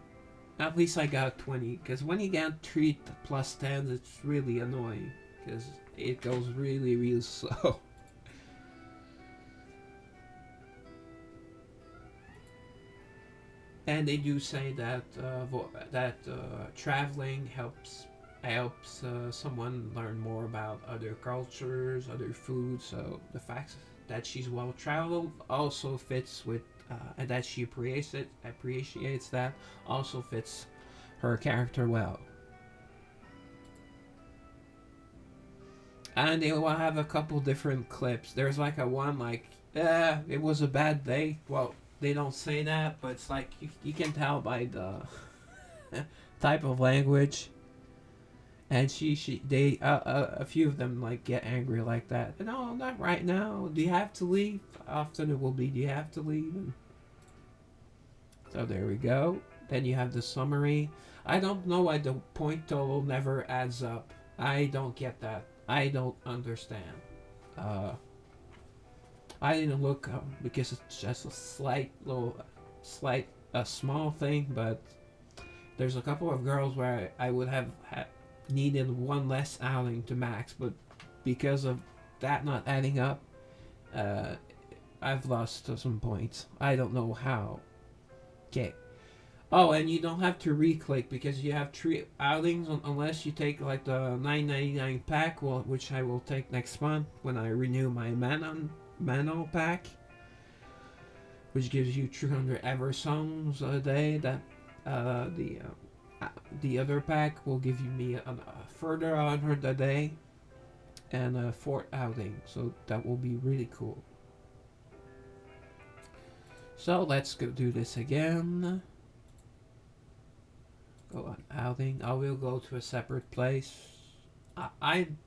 at least I got 20. Because when you get 3+10s, it's really annoying because it goes really really slow. And they do say that traveling helps someone learn more about other cultures, other foods. So the fact that she's well traveled also fits with, and that she appreciates that also fits her character well. And they will have a couple different clips. There's like a one like, it was a bad day. Well, they don't say that, but it's like you can tell by the type of language. And they a few of them like get angry like that. No, not right now. Do you have to leave? Often it will be, do you have to leave? And so there we go. Then you have the summary. I don't know why the point total never adds up. I don't get that. I don't understand. Uh, I didn't look up because it's just a a small thing, but there's a couple of girls where I would have needed one less outing to max, but because of that not adding up, uh, I've lost some points. I don't know how. Okay. Oh, and you don't have to re-click because you have 3 outings unless you take like the 9.99 pack, which I will take next month when I renew my Manon pack, which gives you 300 Eversouls a day. That the other pack will give you me a further 100 a day and a 4th outing, so that will be really cool. So let's go do this again. Go on outing. I will go to a separate place. I'm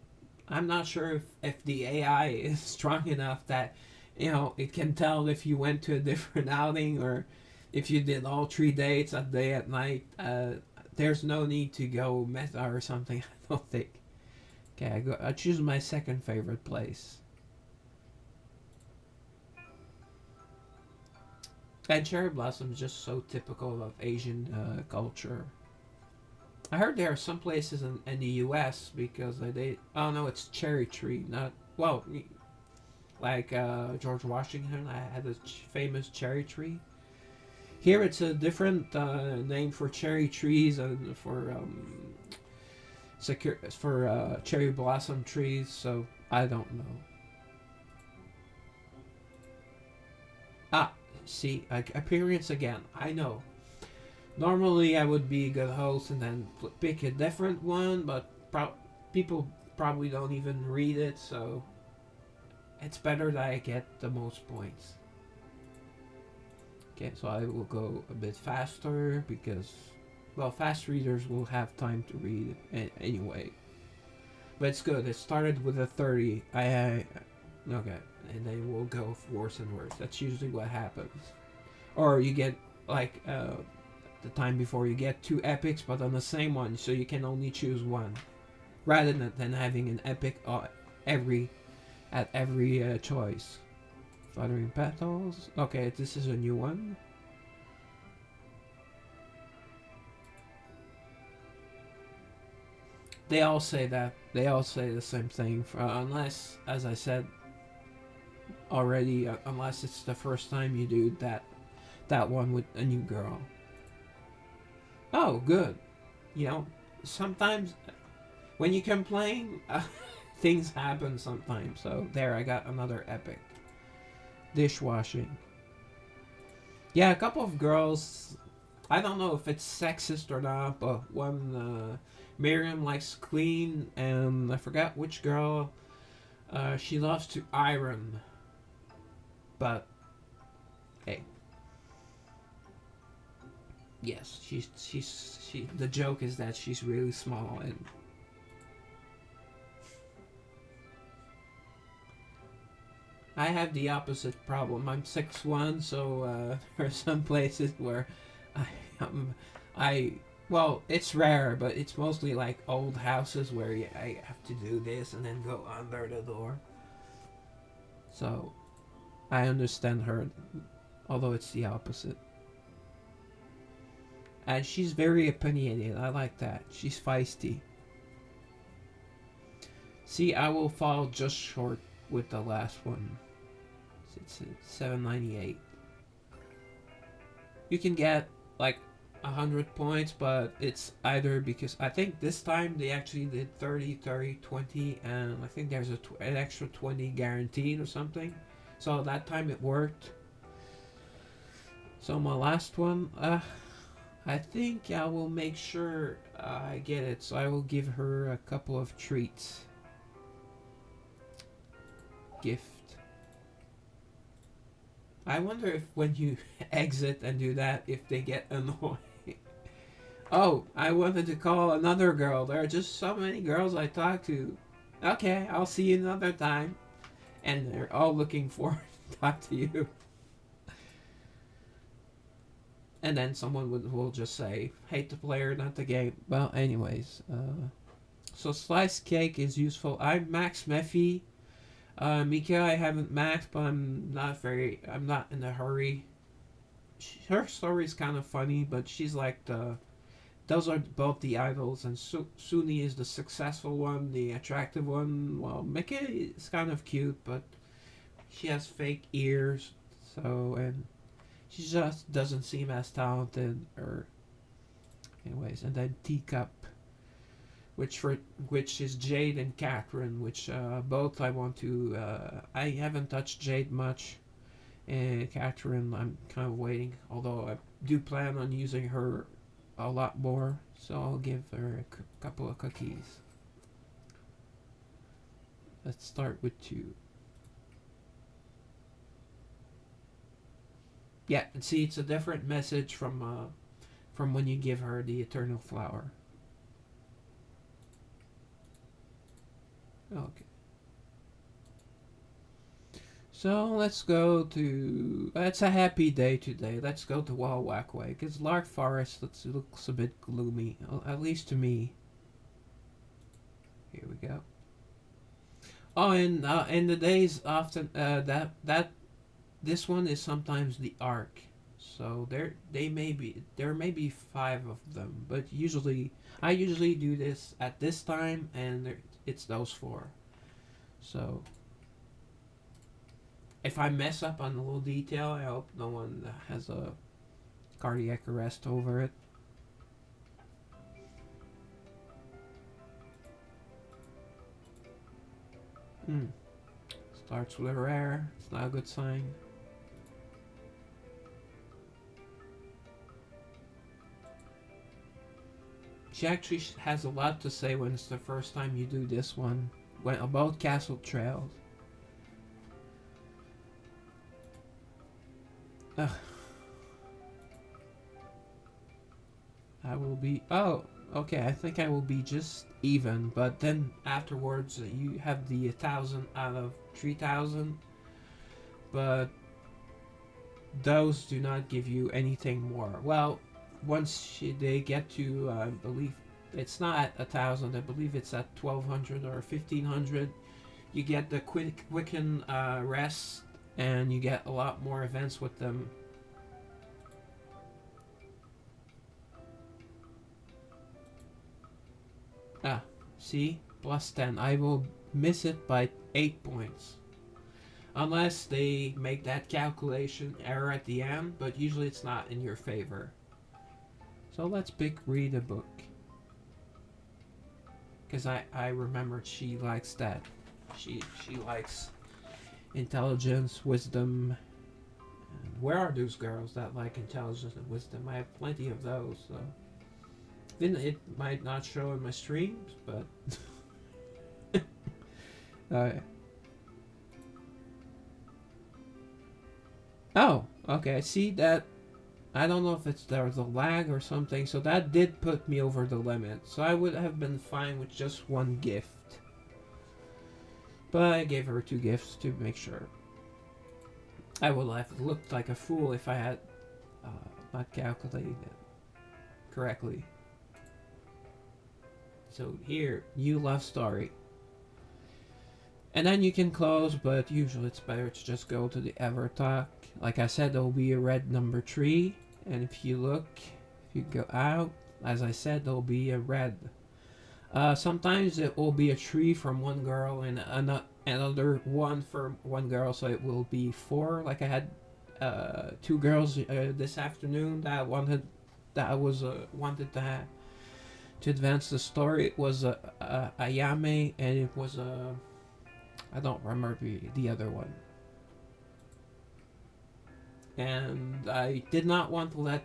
not sure if the AI is strong enough that it can tell if you went to a different outing or if you did all 3 dates a day at night. There's no need to go meta or something. I don't think. Okay, I choose my second favorite place. And cherry blossom is just so typical of Asian culture. I heard there are some places in the U.S. because they oh no, it's cherry tree, not well, like George Washington. I had a famous cherry tree. Here it's a different name for cherry trees and for cherry blossom trees. So I don't know. Ah, see, appearance again. I know. Normally, I would be a good host and then pick a different one, but people probably don't even read it, so it's better that I get the most points. Okay, so I will go a bit faster because, well, fast readers will have time to read anyway. But it's good. It started with a 30. Okay, and then we'll go worse and worse. That's usually what happens. Or you get like the time before you get 2 epics, but on the same one, so you can only choose one, rather than having an epic every choice. Fluttering petals. Okay, this is a new one. They all say that. They all say the same thing. Unless, as I said already, unless it's the first time you do that one with a new girl. Oh, good. You know, sometimes when you complain, things happen sometimes. So there, I got another epic. Dishwashing. Yeah, a couple of girls. I don't know if it's sexist or not, but one Miriam likes to clean, and I forgot which girl. She loves to iron, but hey, yes, she. The joke is that she's really small, and I have the opposite problem. I'm 6'1", so there are some places where I I well, it's rare, but it's mostly like old houses where I have to do this and then go under the door. So I understand her, although it's the opposite. And she's very opinionated. I like that. She's feisty. See, I will fall just short with the last one. It's 798. You can get like 100 points, but it's either because I think this time they actually did 30, 30, 20, and I think there's an extra 20 guaranteed or something. So that time it worked. So my last one, I think I will make sure I get it. So I will give her a couple of treats. Gift. I wonder if when you exit and do that, if they get annoyed. Oh, I wanted to call another girl. There are just so many girls I talk to. Okay, I'll see you another time. And they're all looking forward to talk to you. And then someone will just say, hate the player, not the game. Well, anyways. So sliced cake is useful. I'm Max Mephi. Mika, I haven't maxed, but I'm not in a hurry. Her story is kind of funny, but she's like those are both the idols, and Suni is the successful one, the attractive one. Well, Mika is kind of cute, but she has fake ears, so, and she just doesn't seem as talented, or, anyways, and then Teacup, which is Jade and Catherine, which both I want to. I haven't touched Jade much, and Catherine I'm kind of waiting. Although I do plan on using her a lot more, so I'll give her a couple of cookies. Let's start with 2. Yeah, and see, it's a different message from when you give her the eternal flower. Okay. So let's go to. It's a happy day today. Let's go to Walwackway because Lark Forest looks a bit gloomy, at least to me. Here we go. Oh, and in the days often that this one is sometimes the Ark. So there may be 5 of them, but I usually do this at this time, and it's those 4. So if I mess up on a little detail, I hope no one has a cardiac arrest over it. Hmm. Starts with a rare. It's not a good sign. She actually has a lot to say when it's the first time you do this one. When about Castle Trails. Ugh. I will be. Oh, okay. I think I will be just even. But then afterwards, you have the 1,000 out of 3,000. But those do not give you anything more. Well, once they get to, I believe it's not at 1,000. I believe it's at 1,200 or 1,500. You get the quicken rest, and you get a lot more events with them. Ah, see? Plus 10. I will miss it by 8 points. Unless they make that calculation error at the end, but usually it's not in your favor. So let's pick read a book. because I remembered she likes that. She likes intelligence, wisdom. And where are those girls that like intelligence and wisdom? I have plenty of those. So then it might not show in my streams, but uh, oh, okay. I see that. I don't know if it's there was a lag or something. So that did put me over the limit. So I would have been fine with just one gift. But I gave her 2 gifts to make sure. I would have looked like a fool if I had uh, not calculated it correctly. So here, new love story. And then you can close, but usually it's better to just go to the Ever Talk. Like I said, there will be a red number 3. And if you look, if you go out, as I said, there will be a red. Sometimes it will be a 3 from one girl and another 1 for one girl, so it will be 4. Like I had 2 girls this afternoon that wanted to advance the story. It was Ayame, and it was I don't remember the other one. And I did not want to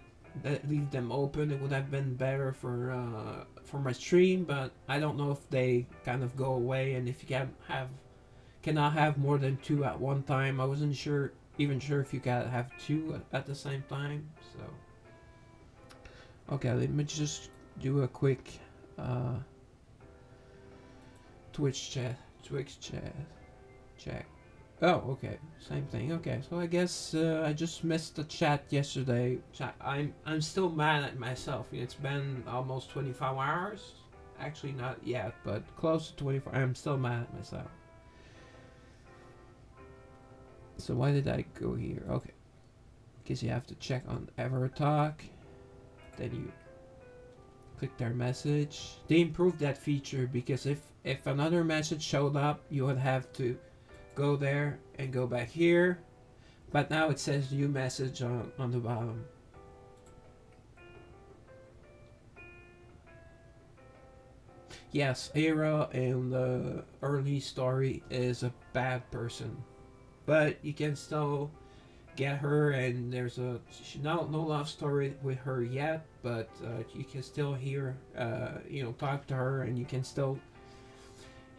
leave them open. It would have been better for my stream, but I don't know if they kind of go away, and if you cannot have more than 2 at one time. I wasn't even sure if you can have 2 at the same time. So okay, let me just do a quick Twitch chat check. Oh, okay, same thing. Okay, so I guess I just missed the chat yesterday. I'm still mad at myself. It's been almost 24 hours. Actually, not yet, but close to 24. I'm still mad at myself. So why did I go here? Okay, because you have to check on Ever Talk. Then you click their message. They improved that feature because if another message showed up, you would have to go there and go back here, but now it says new message on the bottom. Yes, Era in the early story is a bad person, but you can still get her, and there's no love story with her yet, but you can still hear talk to her, and you can still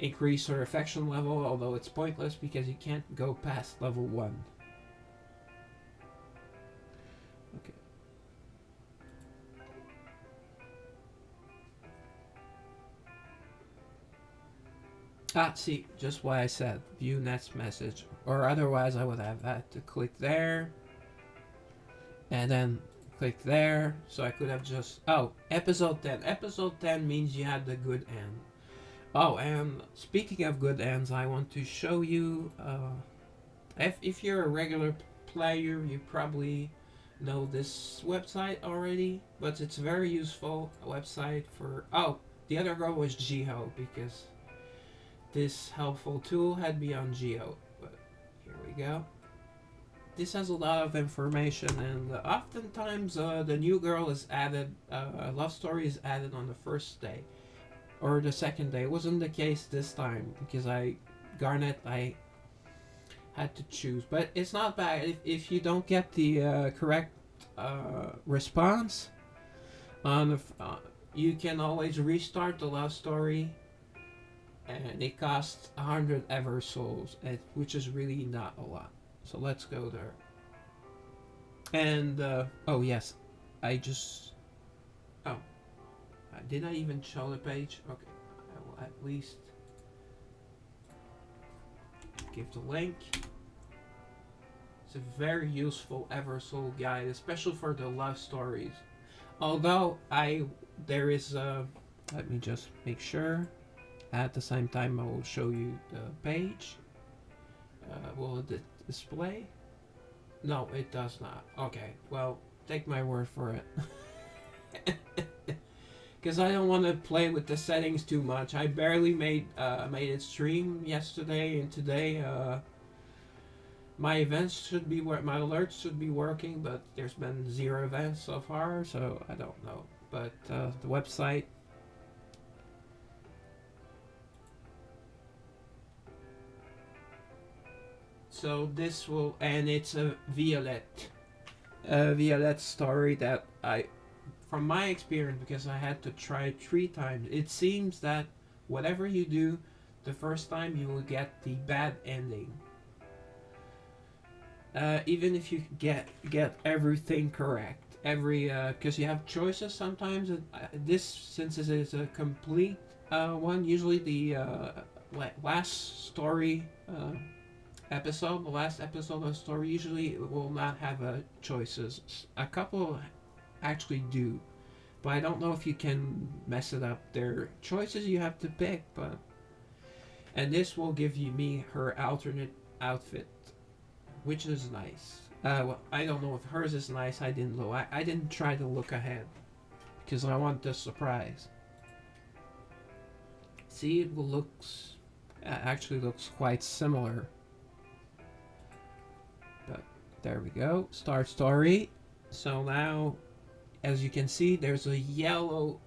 increase her affection level, although it's pointless because you can't go past level 1. Okay. See, just what I said, view next message, or otherwise I would have had to click there, and then click there, so I could have just, episode 10. Episode 10 means you had the good end. Oh, and speaking of good ends, I want to show you, if you're a regular player, you probably know this website already, but it's a very useful website for, the other girl was Jiho, because this helpful tool had me on Geo, but here we go. This has a lot of information, and oftentimes the new girl is added, love story is added on the first day. Or the second day. It wasn't the case this time because Garnet, I had to choose. But it's not bad if you don't get the correct response. You can always restart the love story, and it costs 100 Eversouls, which is really not a lot. So let's go there. And oh yes, did I even show the page? Okay, I will at least give the link. It's a very useful Eversoul guide, especially for the love stories. Although there is let me just make sure. At the same time, I will show you the page. Will it display? No, it does not. Okay, well, take my word for it. Because I don't want to play with the settings too much. I barely made it stream yesterday, and today my events should be my alerts should be working, but there's been 0 events so far, so I don't know. But the website So this will, and it's a Violet story that from my experience, because I had to try it 3 times, it seems that whatever you do, the first time you will get the bad ending. Even if you get everything correct, because you have choices sometimes. This, since it is a complete one, usually the last story episode, the last episode of the story usually will not have choices. A couple actually do, but I don't know if you can mess it up. There are choices you have to pick, but and this will give you me her alternate outfit, which is nice. Well, I don't know if hers is nice. I didn't look. I didn't try to look ahead because I want the surprise. See, it will looks actually looks quite similar. But there we go. Start story. So now, as you can see, uh, there's a yellow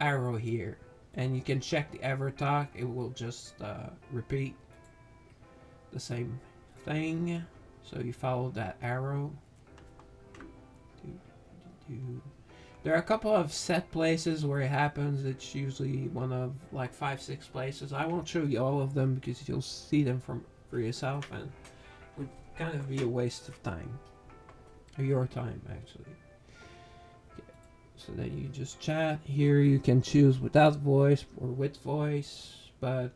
arrow here, and you can check the Evertalk. It will just repeat the same thing. So you follow that arrow. There are a couple of set places where it happens. It's usually one of like 5, 6 places. I won't show you all of them because you'll see them for yourself, and it would kind of be a waste of time, or your time actually. Okay. So then you just chat. Here you can choose without voice or with voice, but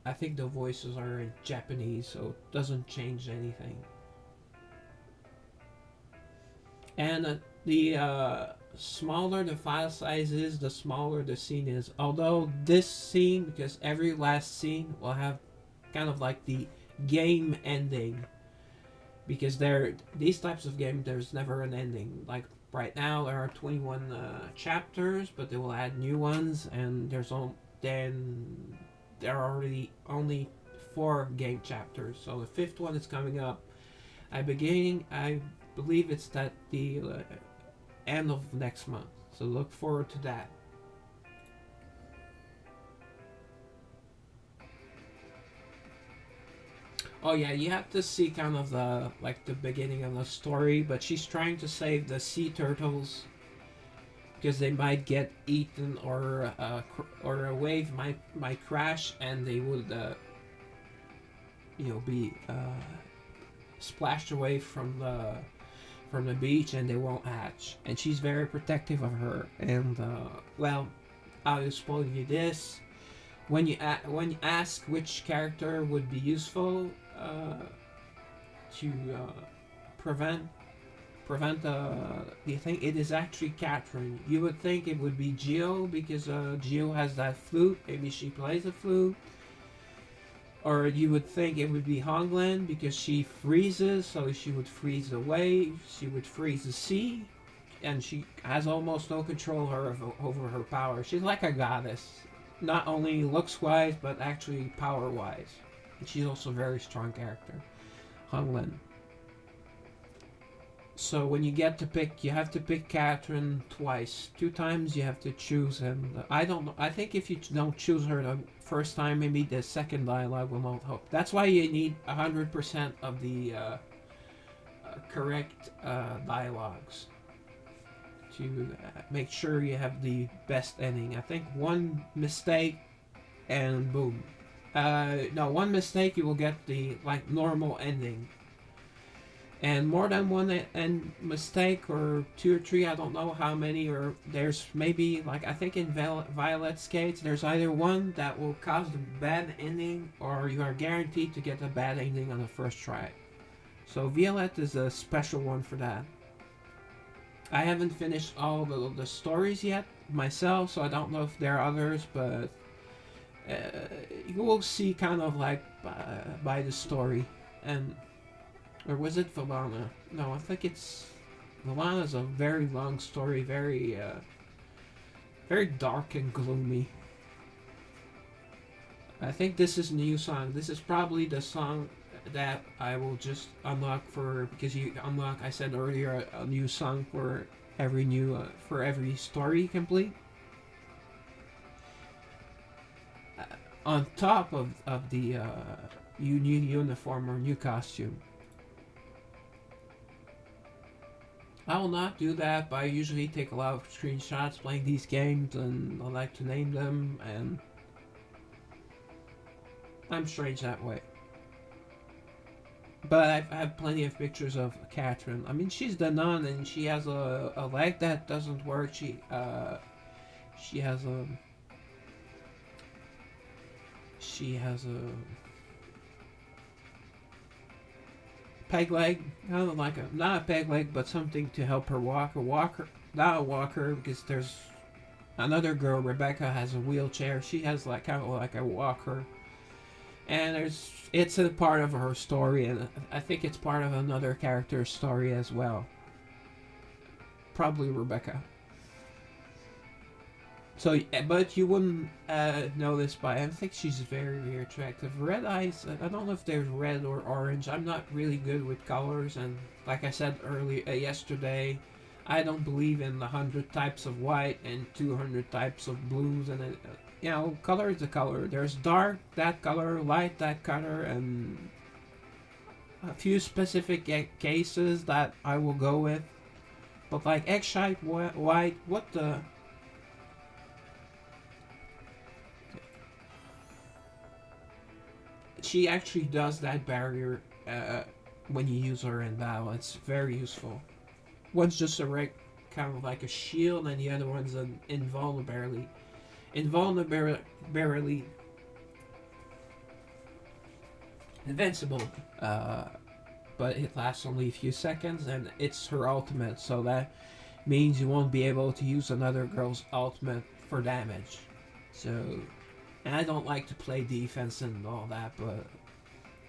I think the voices are in Japanese, so it doesn't change anything. And the smaller the file size is, the smaller the scene is. Although this scene, because every last scene will have kind of like the game ending, because these types of games, there's never an ending. Like right now there are 21 chapters, but they will add new ones, and then there are already only 4 game chapters. So the 5th one is coming up. I believe it's at the end of next month. So look forward to that. Oh yeah, you have to see kind of the beginning of the story, but she's trying to save the sea turtles because they might get eaten, or a wave might crash and they would be splashed away from the beach, and they won't hatch. And she's very protective of her. And well, I'll explain you this. When you ask which character would be useful to prevent the thing, it is actually Catherine. You would think it would be Geo because Geo has that flute. Maybe she plays a flute. Or you would think it would be Honglen because she freezes, so she would freeze the wave, she would freeze the sea, and she has almost no control over her power. She's like a goddess, not only looks wise, but actually power wise. And she's also a very strong character, Honglen. So when you get to pick, you have to pick Catherine twice. 2 times you have to choose, and I don't know. I think if you don't choose her the first time, maybe the second dialogue will not help. That's why you need 100% of the correct dialogues to make sure you have the best ending. I think one mistake and boom. No, one mistake you will get the normal ending. And more than one mistake, or 2 or 3, I don't know how many, or there's maybe, I think in Violet's case, there's either one that will cause the bad ending, or you are guaranteed to get a bad ending on the first try. So Violet is a special one for that. I haven't finished all the stories yet myself, so I don't know if there are others, but you will see kind of by the story. And or was it Valana? No, I think it's Valana's a very long story, very very dark and gloomy. I think this is a new song. This is probably the song that I will just unlock because you unlock. I said earlier a new song for every story you complete. on top of the new uniform or new costume. I will not do that, but I usually take a lot of screenshots playing these games, and I like to name them, and I'm strange that way. But I have plenty of pictures of Catherine. I mean, she's the nun, and she has a leg that doesn't work. She has a she has a peg leg, kind of like a not a peg leg, but something to help her walk. A walker, not a walker, because there's another girl. Rebecca has a wheelchair. She has like kind of like a walker, and it's a part of her story, and I think it's part of another character's story as well. Probably Rebecca. So, but you wouldn't know this by. I think she's very, very attractive. Red eyes. I don't know if they're red or orange. I'm not really good with colors, and like I said earlier yesterday, I don't believe in 100 types of white and 200 types of blues. And color is a color. There's dark that color, light that color, and a few specific cases that I will go with. But like egg-shite white, what the she actually does that barrier when you use her in battle. It's very useful. One's just a kind of like a shield, and the other one's an invulnerability, invincible. But it lasts only a few seconds, and it's her ultimate. So that means you won't be able to use another girl's ultimate for damage. So and I don't like to play defense and all that, but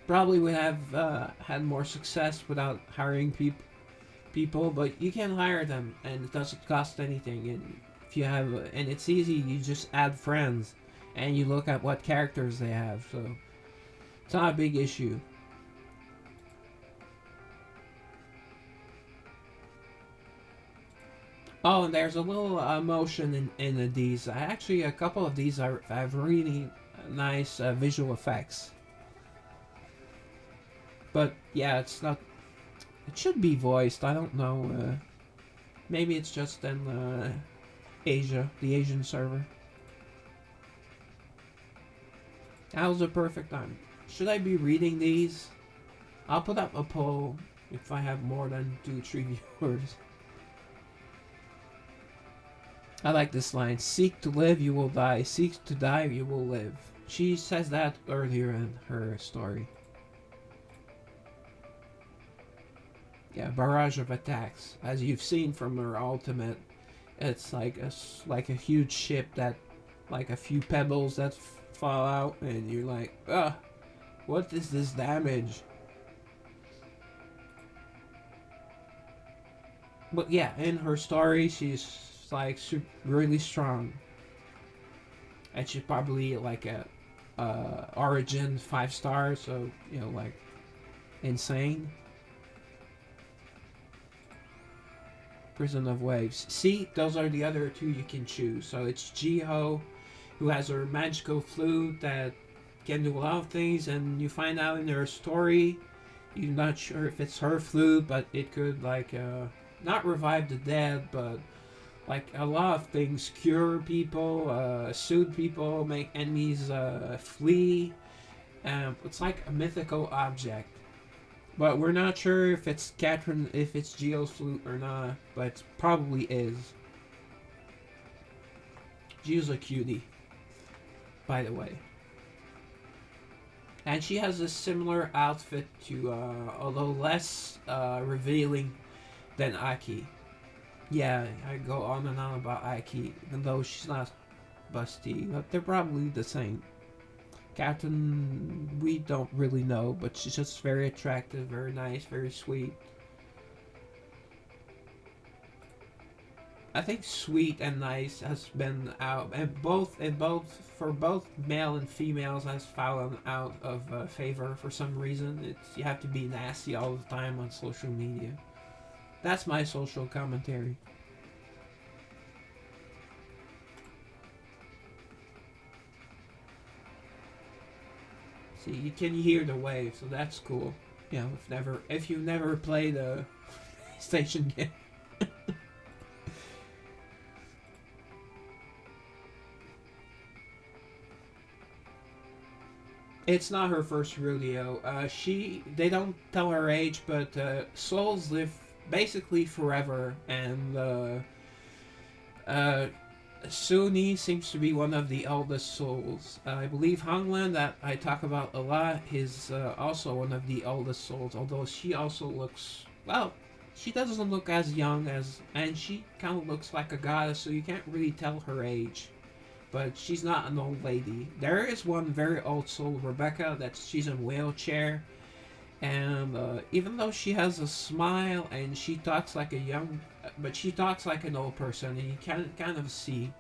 probably would have had more success without hiring people. But you can hire them, and it doesn't cost anything. And if you have, and it's easy, you just add friends, and you look at what characters they have. So it's not a big issue. Oh, and there's a little motion in these. Actually, a couple of these have really nice visual effects. But yeah, it's not. It should be voiced. I don't know. Maybe it's just in Asia, the Asian server. Now's the perfect time. Should I be reading these? I'll put up a poll if I have more than 2-3 viewers. I like this line. Seek to live, you will die. Seek to die, you will live. She says that earlier in her story. Yeah, barrage of attacks. As you've seen from her ultimate, it's like a huge ship that, like a few pebbles that fall out, and you're like, ugh, what is this damage? But yeah, in her story, she's like really strong, and she's probably like a origin 5 stars, so like insane. Prison of Waves. See, those are the other two you can choose. So it's Jiho, who has her magical flute that can do a lot of things, and you find out in her story, you're not sure if it's her flute, but it could like not revive the dead, but like a lot of things, cure people, soothe people, make enemies flee. It's like a mythical object. But we're not sure if it's Catherine, if it's Geo's flute or not, but it probably is. Geo's a cutie, by the way. And she has a similar outfit to, although less revealing than Aki. Yeah, I go on and on about Aki, even though she's not busty, but they're probably the same. Captain, we don't really know, but she's just very attractive, very nice, very sweet. I think sweet and nice has been out, and both for both male and females has fallen out of favor for some reason. It's you have to be nasty all the time on social media. That's my social commentary. See, you can hear the wave, so that's cool. If you've never played a station game. It's not her first rodeo. They don't tell her age, but souls live basically forever, and uh, Suni seems to be one of the eldest souls. I believe Honglan, that I talk about a lot, is also one of the eldest souls, although she also looks, well, she doesn't look as young as, and she kind of looks like a goddess, so you can't really tell her age. But she's not an old lady. There is one very old soul, Rebecca, that she's in a wheelchair, and even though she has a smile and she talks like a young, but she talks like an old person, and you can kind of see.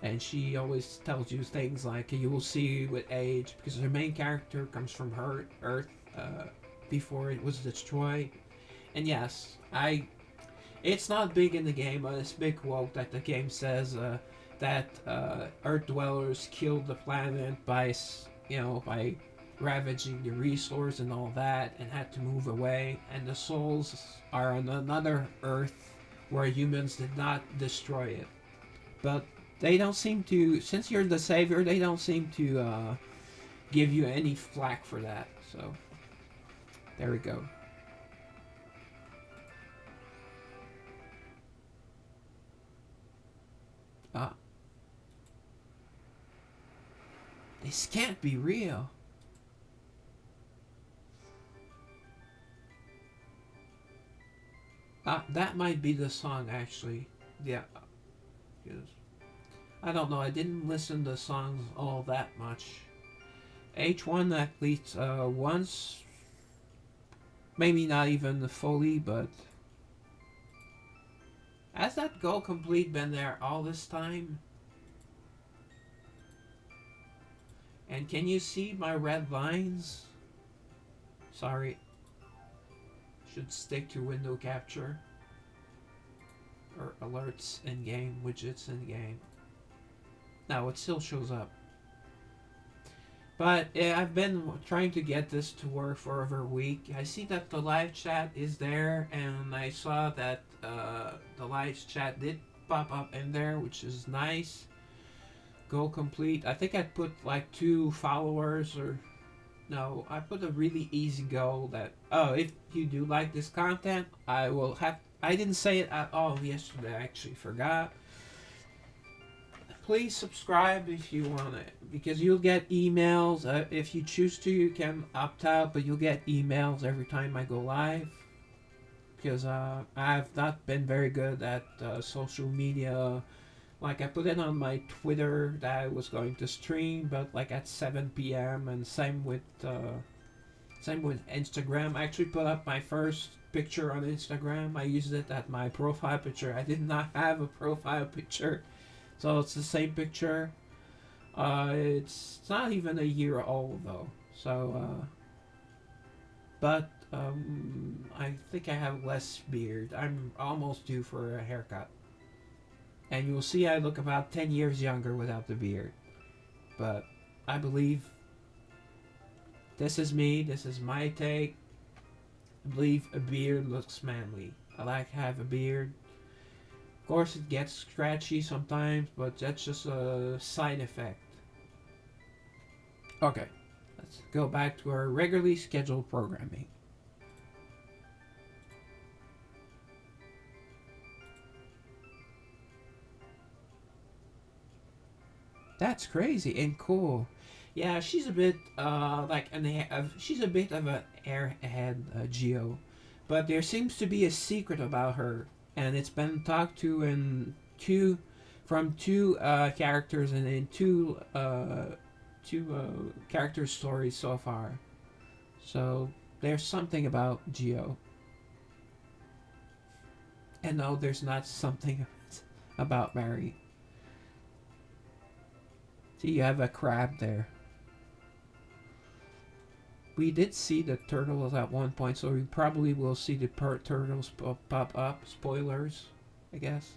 And she always tells you things like you will see with age, because her main character comes from her Earth before it was destroyed. And yes, it's not big in the game, but it's big quote that the game says that Earth dwellers killed the planet by ravaging the resource and all that, and had to move away. And the souls are on another Earth where humans did not destroy it. But they don't seem to, since you're the savior, they don't seem to give you any flack for that. So, there we go. Ah. This can't be real. That might be the song, actually. Yeah. Yes. I don't know. I didn't listen to songs all that much. H1 at least once. Maybe not even fully, but... Has that goal complete been there all this time? And can you see my red lines? Sorry. Should stick to window capture. Or alerts in game, widgets in game. No, it still shows up. But I've been trying to get this to work for over a week. I see that the live chat is there, and I saw that the live chat did pop up in there, which is nice. Goal complete. I think I put like 2 followers, or no, I put a really easy goal that, if you do like this content, I will have. I didn't say it at all yesterday. I actually forgot. Please subscribe if you want it, because you'll get emails. If you choose to, you can opt out, but you'll get emails every time I go live. Because I've not been very good at social media. Like, I put it on my Twitter that I was going to stream, but like at 7 p.m. and same with Instagram. I actually put up my first picture on Instagram. I used it as my profile picture. I did not have a profile picture. So it's the same picture. It's not even a year old though. So, but I think I have less beard. I'm almost due for a haircut. And you'll see I look about 10 years younger without the beard. But I believe this is me. This is my take. I believe a beard looks manly. I like to have a beard. Of course, it gets scratchy sometimes, but that's just a side effect. Okay, let's go back to our regularly scheduled programming. That's crazy and cool. Yeah, she's a bit she's a bit of an airhead, Geo, but there seems to be a secret about her, and it's been talked to in two characters and in two character stories so far. So there's something about Geo. And no, there's not something about Mary. See, you have a crab there. We did see the turtles at one point, so we probably will see the turtles pop up. Spoilers, I guess.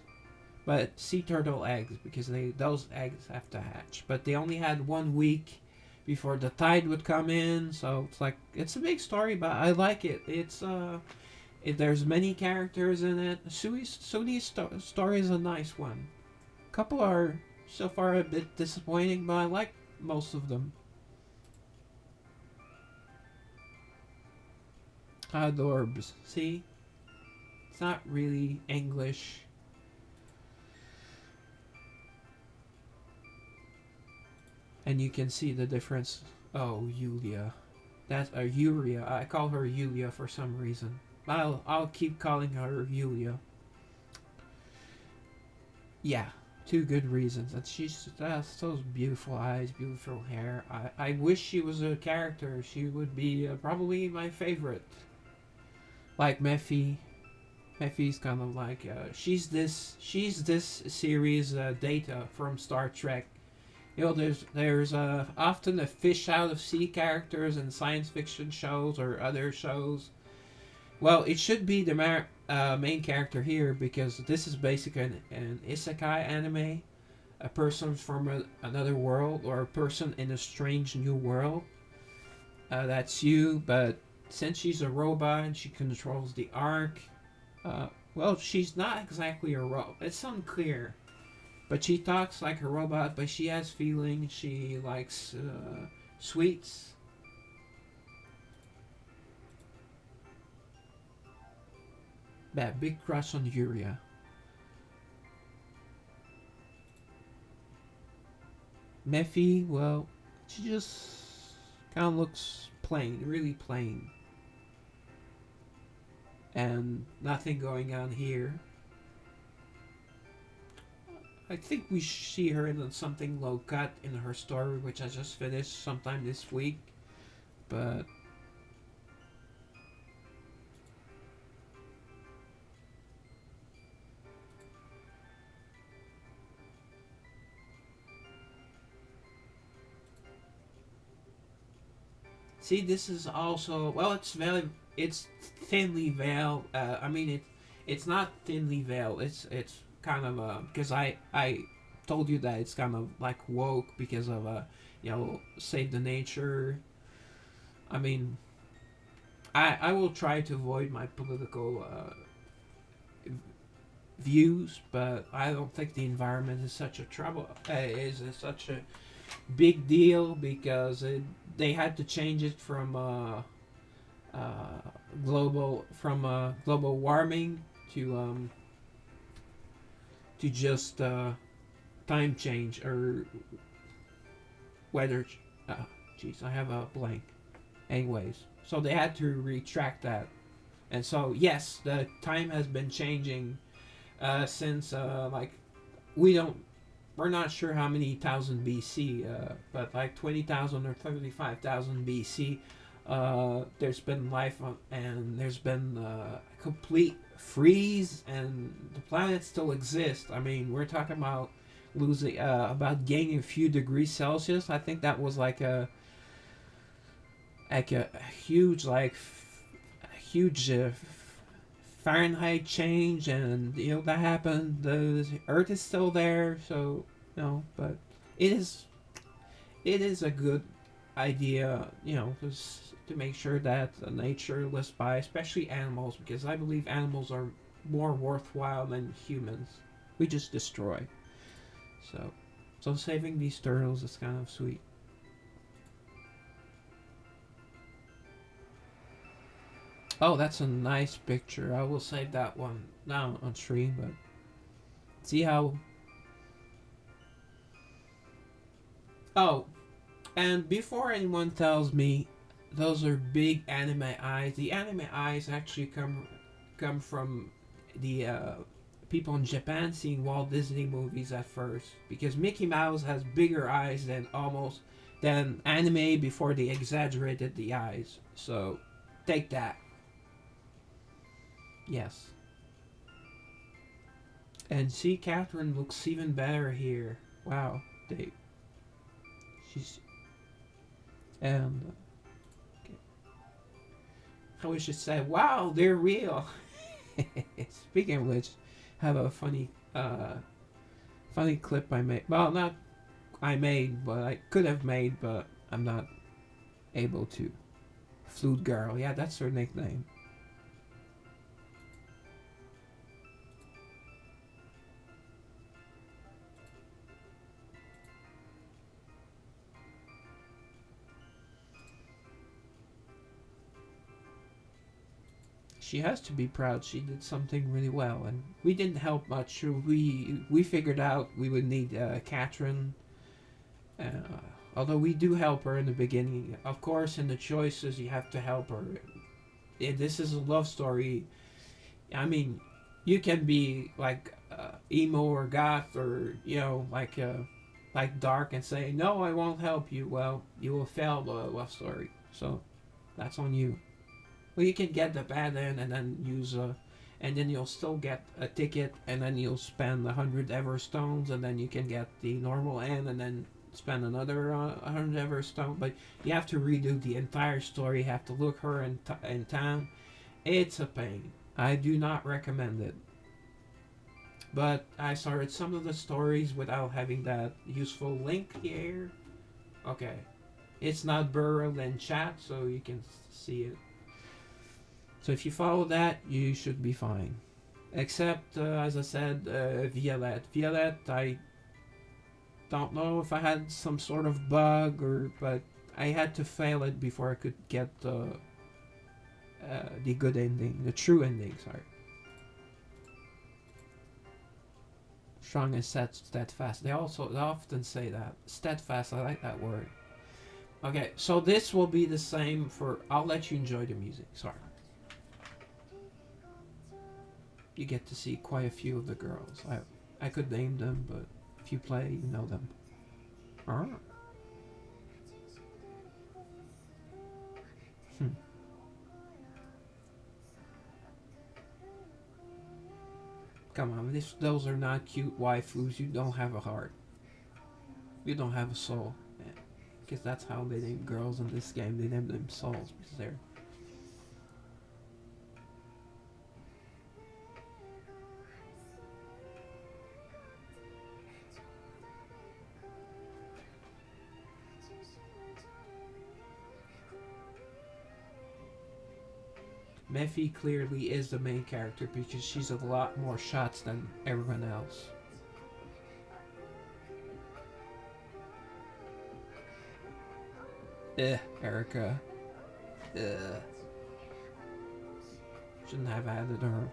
But sea turtle eggs, because those eggs have to hatch. But they only had 1 week before the tide would come in. So it's like it's a big story, but I like it. There's many characters in it. Sui's story is a nice one. A couple are so far a bit disappointing, but I like most of them. Adorbs. See, it's not really English. And you can see the difference. Oh, Yulia. That's Yuria. I call her Yulia for some reason. I'll keep calling her Yulia. Yeah, two good reasons. And she's has those beautiful eyes, beautiful hair. I wish she was a character. She would be probably my favorite. Like Mephi. Mephi's kind of like she's this series Data from Star Trek. You know, there's often a fish out of sea characters in science fiction shows or other shows. Well, it should be the main character here because this is basically an isekai anime, a person from another world or a person in a strange new world. That's you, but since she's a robot and she controls the arc, well, she's not exactly a robot. It's unclear. But she talks like a robot, but she has feelings. She likes sweets. That big crush on Yuria. Mephi, well, she just kind of looks plain, really plain. And nothing going on here. I think we see her in something low cut in her story, which I just finished sometime this week. But see, this is also well. It's thinly veiled. I mean, it's not thinly veiled. It's kind of because I told you that it's kind of like woke because of save the nature. I mean, I will try to avoid my political views, but I don't think the environment is such a trouble. Is such a big deal because they had to change it from uh, global warming to just time change or weather. Jeez, I have a blank. Anyways, so they had to retract that, and so yes, the time has been changing since like we don't we're not sure how many thousand BC, but like 20,000 or 35,000 BC, there's been life and there's been complete freeze, and the planet still exists. I mean, we're talking about losing, about gaining a few degrees Celsius. I think that was a huge a huge Fahrenheit change, and that happened. The Earth is still there, so but it is it is a good idea, just to make sure that nature lives by, especially animals, because I believe animals are more worthwhile than humans. We just destroy. So, so saving these turtles is kind of sweet. Oh, that's a nice picture. I will save that one now on stream, but see how. Oh, and before anyone tells me those are big anime eyes, the anime eyes actually come from the people in Japan seeing Walt Disney movies at first, because Mickey Mouse has bigger eyes than anime before they exaggerated the eyes. So take that. Yes. And see, Catherine looks even better here. Wow, they she's and okay. I wish it said, "Wow, they're real." Speaking of which, I have a funny clip I made. Well, not I made, but I could have made, but I'm not able to. Flute Girl, yeah, that's her nickname. She has to be proud. She did something really well, and we didn't help much. We figured out we would need Catherine. Uh, Although we do help her in the beginning, of course, in the choices you have to help her. This is a love story. I mean, you can be like emo or goth or like dark and say no, I won't help you. Well, you will fail the love story. So that's on you. Well, you can get the bad end and then use and then you'll still get a ticket, and then you'll spend 100 Everstones, and then you can get the normal end, and then spend another 100 Everstone. But you have to redo the entire story. You have to look her in town. It's a pain. I do not recommend it. But I started some of the stories without having that useful link here. Okay. It's not buried in chat, so you can see it. So if you follow that, you should be fine. Except, as I said, Violette. Violette, I don't know if I had some sort of bug, but I had to fail it before I could get the good ending, the true ending. Sorry. Strong and steadfast. They often say that. Steadfast. I like that word. Okay, so this will be the same for. I'll let you enjoy the music. Sorry. You get to see quite a few of the girls. I could name them, but if you play, you know them. Ah. Come on, those are not cute waifus. You don't have a heart. You don't have a soul. Because that's how they name girls in this game. They name them souls because they're. Mephi clearly is the main character because she's a lot more shots than everyone else. Erica. Shouldn't have added her.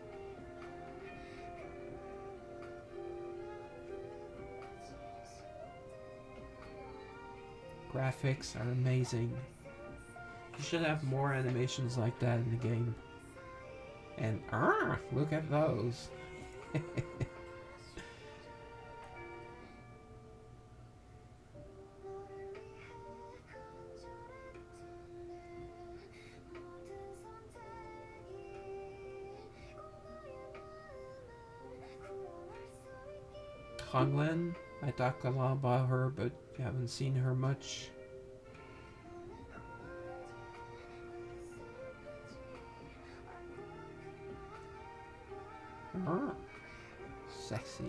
Graphics are amazing. You should have more animations like that in the game. And look at those. Honglen, I talked a lot about her, but you haven't seen her much. Sexy.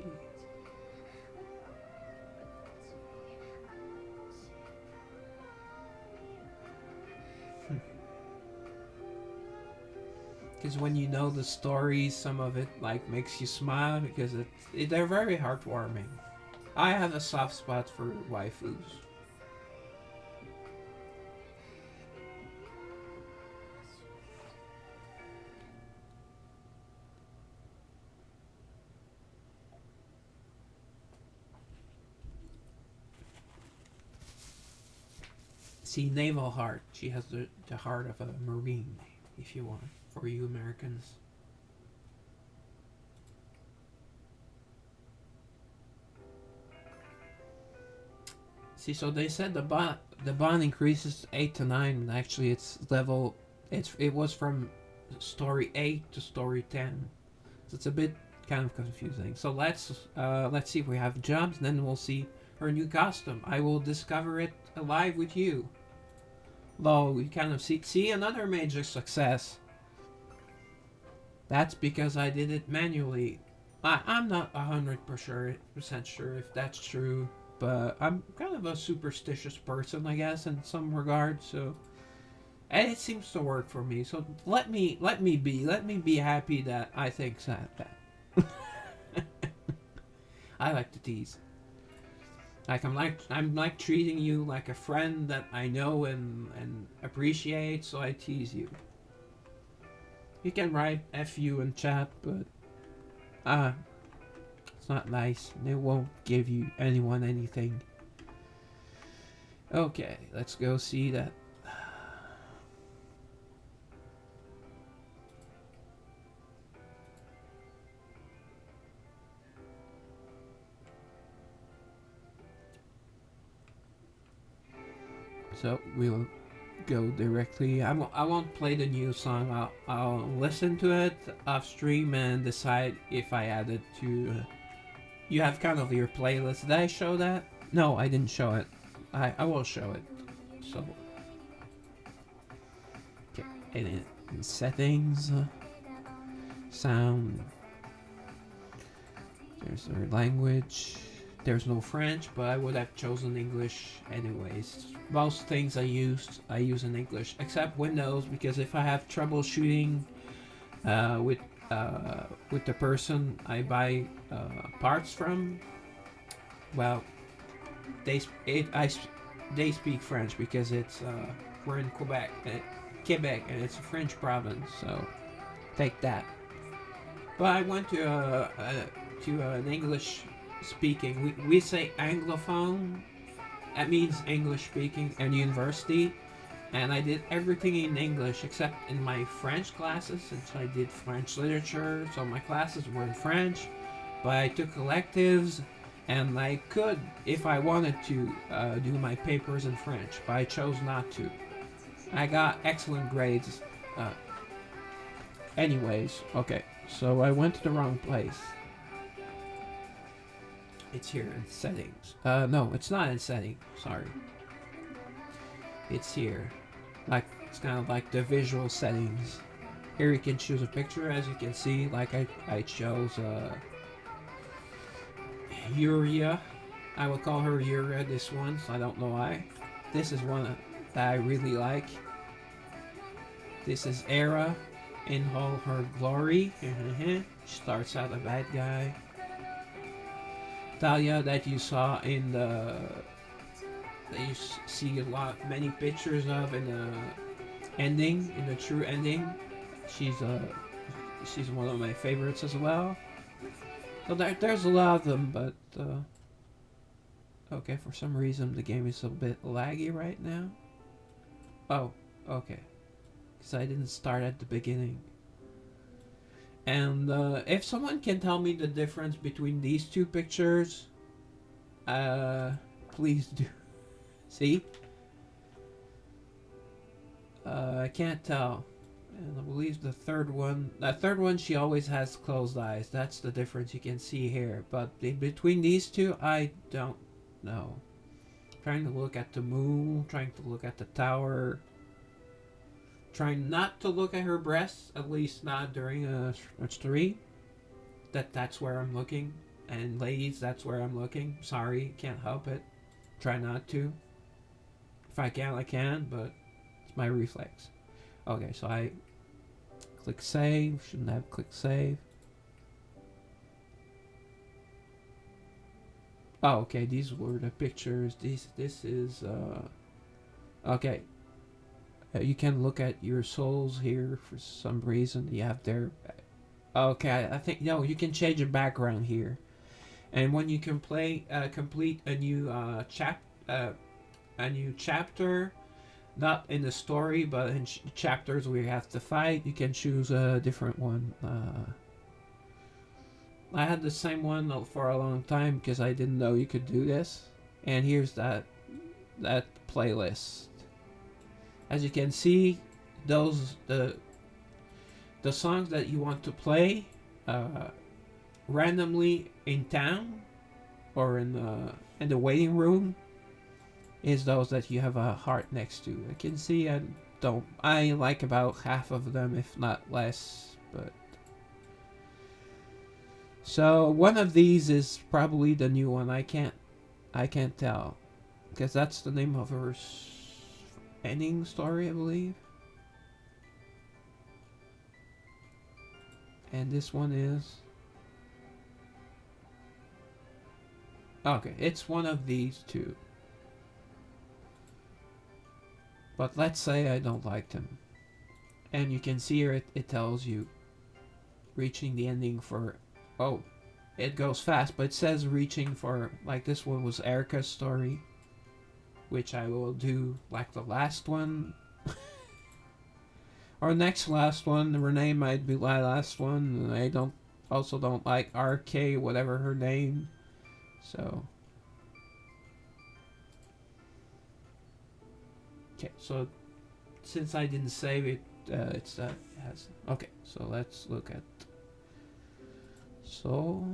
Because when you know the story, some of it like makes you smile because they're very heartwarming. I have a soft spot for waifus. See, Naval Heart. She has the heart of a Marine, if you want, for you Americans. See, so they said the bond increases 8 to 9, and actually it was from story 8 to story 10. So it's a bit kind of confusing. So let's see if we have jumps, and then we'll see her new costume. I will discover it alive with you. Though we kind of see another major success. That's because I did it manually. I'm not 100% sure if that's true. but I'm kind of a superstitious person, I guess, in some regards. So, and it seems to work for me. So let me be happy that I think that. I like to tease. I'm like treating you like a friend that I know and appreciate, so I tease you. You can write F you in chat, but it's not nice. It won't give you anyone anything. Okay, let's go see that. So we'll go directly. I won't play the new song. I'll listen to it off stream and decide if I add it to. You have kind of your playlist. Did I show that? No, I didn't show it. I will show it. So, okay, in settings, sound. There's our language. There's no French, but I would have chosen English anyways. Most things I use in English, except Windows, because if I have troubleshooting with the person I buy parts from, well, they speak French because it's we're in Quebec, and it's a French province, so take that. But I went to an English speaking. We say Anglophone. That means English speaking and university. And I did everything in English except in my French classes, since I did French literature. So my classes were in French, but I took electives, and I could, if I wanted to, do my papers in French, but I chose not to. I got excellent grades. Anyways, okay, so I went to the wrong place. It's here in settings. No, it's not in settings. Sorry. It's here. Like, it's kind of like the visual settings. Here you can choose a picture, as you can see. Like I chose Yuria. I will call her Yuria, this one, so I don't know why. This is one that I really like. This is Era in all her glory. She starts out a bad guy. Talia, that you saw in the, that you see many pictures of in the ending, in the true ending. She's one of my favorites as well. So there's a lot of them, but okay, for some reason the game is a bit laggy right now. Oh, okay, because I didn't start at the beginning. And if someone can tell me the difference between these two pictures, please do. See? I can't tell. And I believe the third one, she always has closed eyes. That's the difference you can see here. But between these two, I don't know. Trying to look at the moon, trying to look at the tower. Trying not to look at her breasts, at least not during a stream. That's where I'm looking. And ladies, that's where I'm looking. Sorry, can't help it. Try not to. If I can, I can, but it's my reflex. Okay, so I click save. Shouldn't have click save. Oh, okay, these were the pictures. This is okay. You can look at your souls here for some reason. You have their. Okay, I think no. You can change the background here, and when you can complete a new chapter, not in the story, but in chapters where you have to fight, you can choose a different one. I had the same one for a long time because I didn't know you could do this, and here's that playlist. As you can see, the songs that you want to play randomly in town or in the waiting room is those that you have a heart next to. I can see I like about half of them, if not less. But so one of these is probably the new one. I can't I can't tell. Because that's the name of her ending story, I believe. And this one is... Okay, it's one of these two. But let's say I don't like them. And you can see here it tells you reaching the ending for... Oh, it goes fast, but it says reaching for... Like this one was Erica's story. Which I will do like the last one. Or next last one. Renee might be my last one. And I don't like RK, whatever her name. So... Okay, so since I didn't save it, it's it has. Okay, so let's look at. So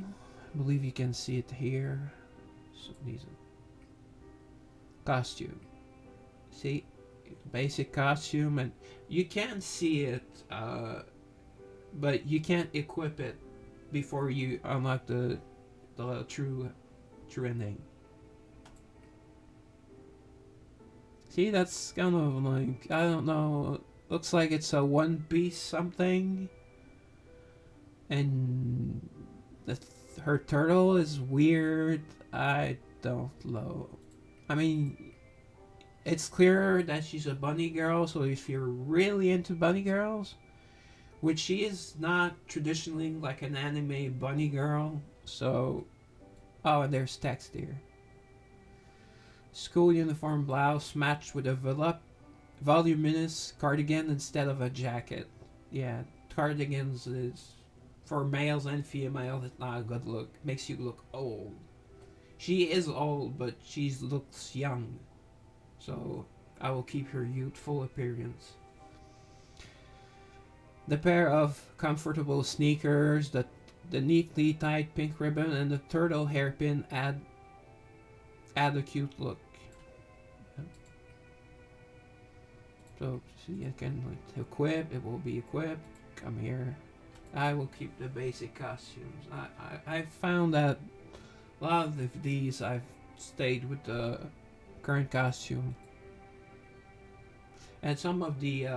I believe you can see it here. So these costume. See, basic costume, and you can see it, but you can't equip it before you unlock the true ending. See, that's kind of like, I don't know, looks like it's a One Piece something. And her turtle is weird. I don't know. I mean, it's clear that she's a bunny girl, so if you're really into bunny girls, which she is not traditionally like an anime bunny girl, so... Oh, and there's text here. School uniform blouse matched with a voluminous cardigan instead of a jacket. Yeah, cardigans is for males and females. It's not a good look. Makes you look old. She is old, but she looks young. So I will keep her youthful appearance. The pair of comfortable sneakers, the neatly tied pink ribbon, and the turtle hairpin add a cute look. So, see, I can equip. It will be equipped. Come here. I will keep the basic costumes. I found that a lot of these I've stayed with the current costume. And some of the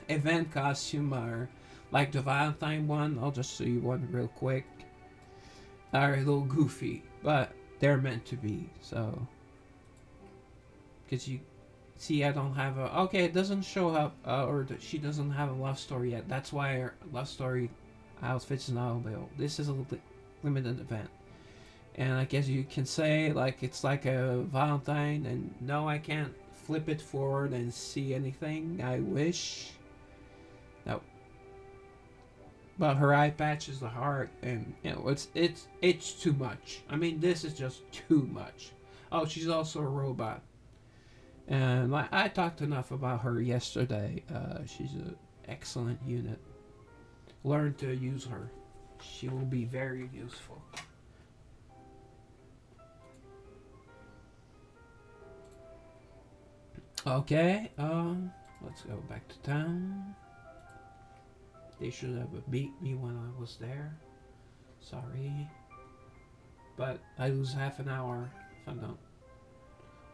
event costume are like the Valentine one. I'll just show you one real quick. Are a little goofy, but they're meant to be. So, because you see, I don't have a... Okay, it doesn't show up, she doesn't have a love story yet. That's why her love story outfits is not available. This is a limited event. And I guess you can say, like, it's like a Valentine, and no, I can't flip it forward and see anything. I wish. No. But her eye patch is the heart, and, you know, it's too much. I mean, this is just too much. Oh, she's also a robot. And like, I talked enough about her yesterday. She's an excellent unit. Learn to use her. She will be very useful. Okay, let's go back to town. They should have beat me when I was there. Sorry. But I lose half an hour if I don't.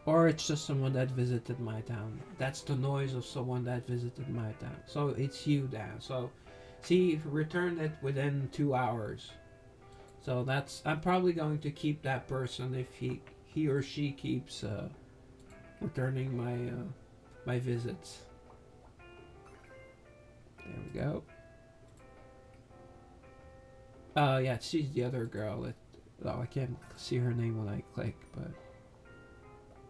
Or it's just someone that visited my town. That's the noise of someone that visited my town. So it's you, Dan. So, see, return it within 2 hours. So that's... I'm probably going to keep that person if he or she keeps returning my visits. There we go. Yeah, she's the other girl. I can't see her name when I click, but...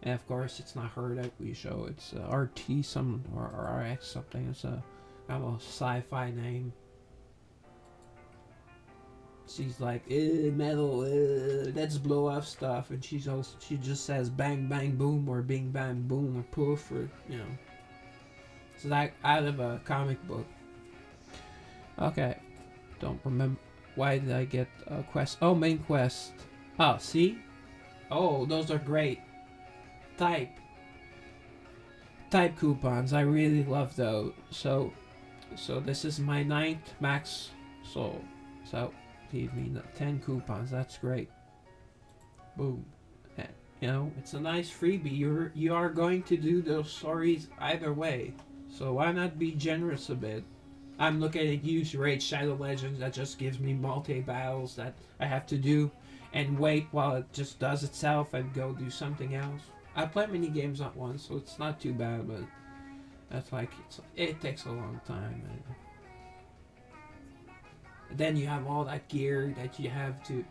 And of course, it's not her that we show. It's RT some or RX something. It's a kind of a sci-fi name. She's like, metal, let's blow off stuff, and she just says bang bang boom or bing bang boom or poof or you know. It's like out of a comic book. Okay, don't remember why did I get a quest? Oh, main quest. Oh, see? Oh, those are great. Type coupons. I really love those. So this is my 9th max soul. So give me 10 coupons. That's great. Boom. You know, it's a nice freebie. You are going to do those stories either way. So why not be generous a bit? I'm looking at use Raid Shadow Legends that just gives me multi battles that I have to do and wait while it just does itself and go do something else. I play many games at once, so it's not too bad, but that's like it takes a long time. And then you have all that gear that you have to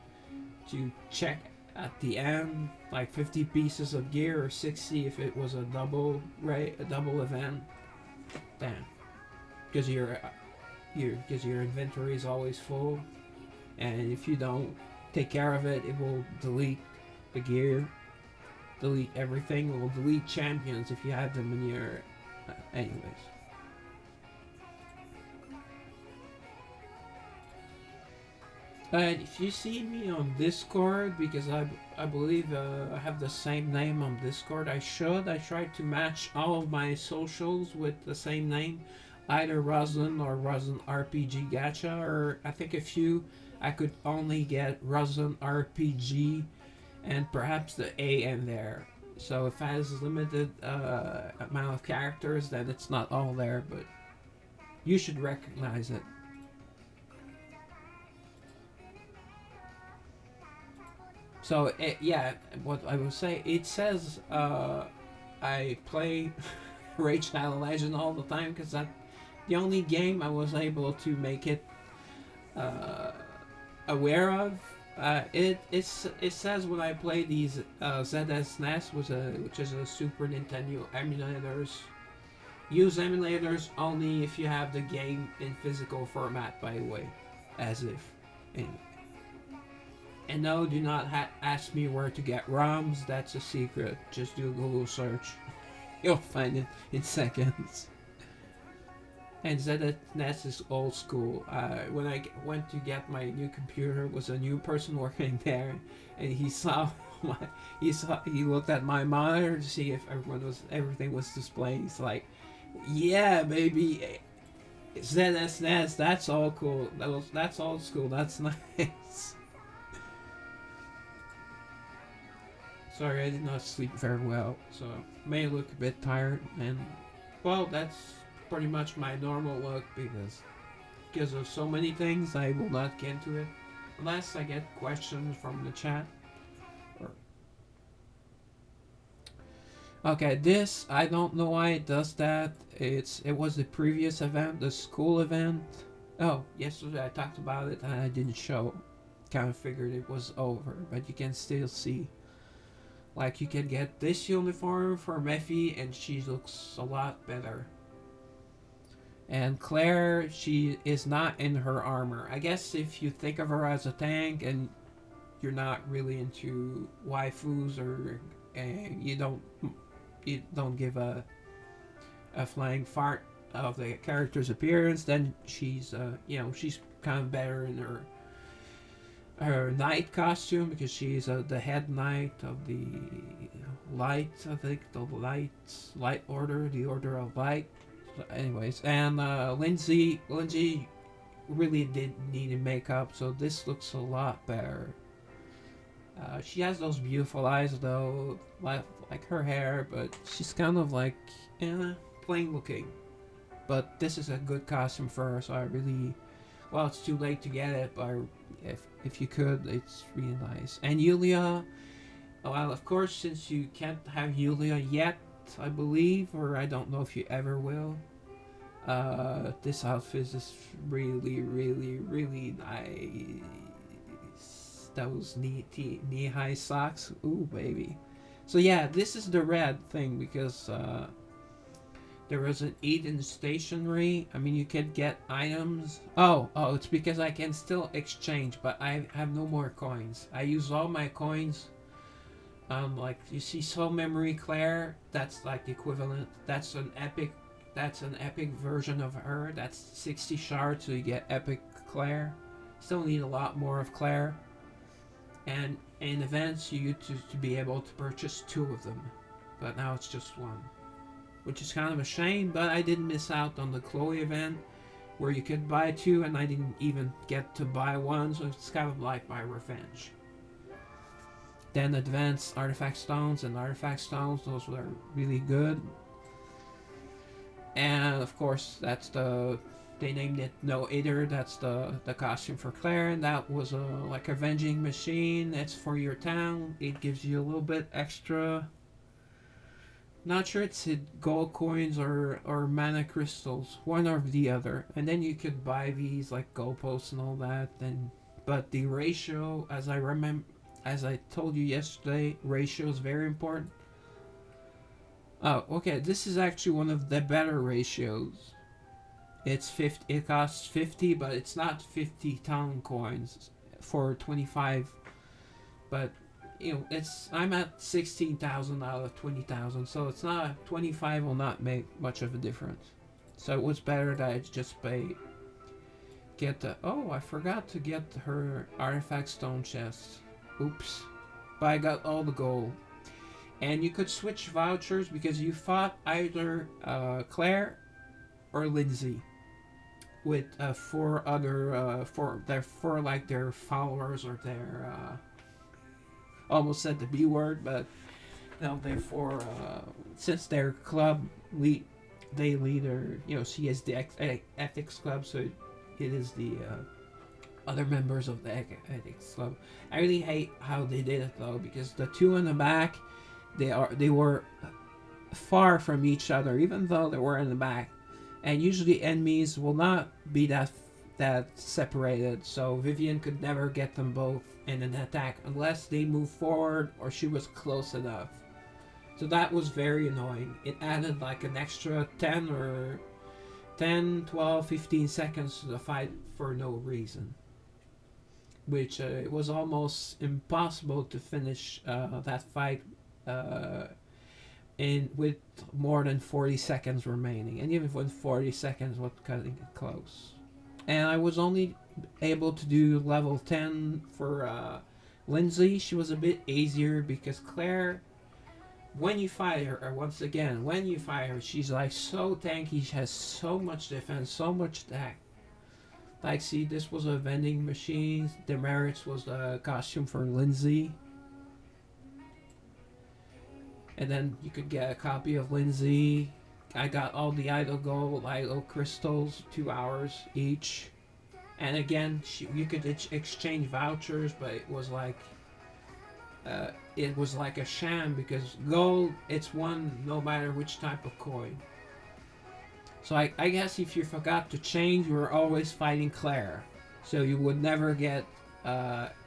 check at the end, like 50 pieces of gear or 60 if it was a double a double event. Damn, because your inventory is always full, and if you don't take care of it, it will delete the gear, delete everything. It will delete champions if you have them in your. Anyways. And if you see me on Discord, because I believe I have the same name on Discord, I try to match all of my socials with the same name, either Roslyn or Roslyn RPG Gacha, or I think a few I could only get Roslyn RPG and perhaps the A in there. So if it has limited amount of characters, then it's not all there, but you should recognize it. So yeah, what I will say, it says I play Raid Shadow Legend all the time because that the only game I was able to make it aware of. It says when I play these ZSNES, which is a Super Nintendo emulators. Use emulators only if you have the game in physical format, by the way, as if. Anyway. And no, do not ask me where to get ROMs. That's a secret. Just do a Google search. You'll find it in seconds. And ZNES is old school. When I went to get my new computer, was a new person working there, and he saw he looked at my monitor to see if everything was displayed. He's like, "Yeah, baby, ZSNES. That's all cool. That's old school. That's nice." Sorry, I did not sleep very well, so may look a bit tired, and well, that's pretty much my normal look because of so many things. I will not get into it unless I get questions from the chat. Okay, this I don't know why it does that. It was the previous event, the school event. Oh, yesterday I talked about it and I didn't show. Kind of figured it was over, but you can still see. Like, you can get this uniform for Mephi, and she looks a lot better. And Claire, she is not in her armor. I guess if you think of her as a tank, and you're not really into waifus, or you don't give a flying fart of the character's appearance, then she's she's kind of better in her knight costume, because she's the head knight of the light, I think, the light order, the order of light. So anyways, and Lindsay really did need makeup, so this looks a lot better. She has those beautiful eyes though, like her hair, but she's kind of like plain looking. But this is a good costume for her, so I really, well, it's too late to get it, but if you could, it's really nice. And Yulia, well, of course, since you can't have Yulia yet, I believe, or I don't know if you ever will, this outfit is really, really, really nice. Those knee-high socks, ooh, baby. So yeah, this is the red thing, because there was an 8-inch stationery. I mean, you could get items. Oh, it's because I can still exchange, but I have no more coins. I use all my coins. Like, you see Soul Memory Claire, that's like the equivalent. That's an epic version of her. That's 60 shards, so you get epic Claire. Still need a lot more of Claire. And in events, you used to be able to purchase 2 of them, but now it's just 1. Which is kind of a shame, but I didn't miss out on the Chloe event where you could buy 2 and I didn't even get to buy 1, so it's kind of like my revenge. Then advanced artifact stones and artifact stones, those were really good. And of course, that's they named it No Eater. That's the costume for Claire, and that was like a vending machine. It's for your town. It gives you a little bit extra. Not sure it's gold coins or mana crystals, one or the other. And then you could buy these like goalposts and all that. But the ratio, as I told you yesterday, ratio is very important. Oh, okay. This is actually one of the better ratios. It's 50. It costs 50, but it's not 50 town coins for 25. But I'm at 16,000 out of 20,000, so it's not 25 will not make much of a difference. So it was better that I just get the. Oh, I forgot to get her artifact stone chest. Oops, but I got all the gold. And you could switch vouchers because you fought either Claire or Lindsay with four other for like their followers or their almost said the B word, but no, they're for since their club they leader, she is the ethics club, so it is the other members of the ethics club. I really hate how they did it though, because the two in the back, they were far from each other, even though they were in the back. And usually enemies will not be that separated, so Vivian could never get them both in an attack unless they move forward or she was close enough. So that was very annoying. It added like an extra 10, 12, 15 seconds to the fight for no reason. Which it was almost impossible to finish that fight with more than 40 seconds remaining, and even with 40 seconds was cutting it close. And I was only able to do level 10 for Lindsay. She was a bit easier because Claire, when you fight her, when you fight her, she's like so tanky. She has so much defense, so much attack. Like, see, this was a vending machine. Demerits was the costume for Lindsay. And then you could get a copy of Lindsay. I got all the idle gold, idle crystals, 2 hours each. And again, you could exchange vouchers, but it was like a sham because gold, it's one no matter which type of coin. So I guess if you forgot to change, you were always fighting Claire, so you would never get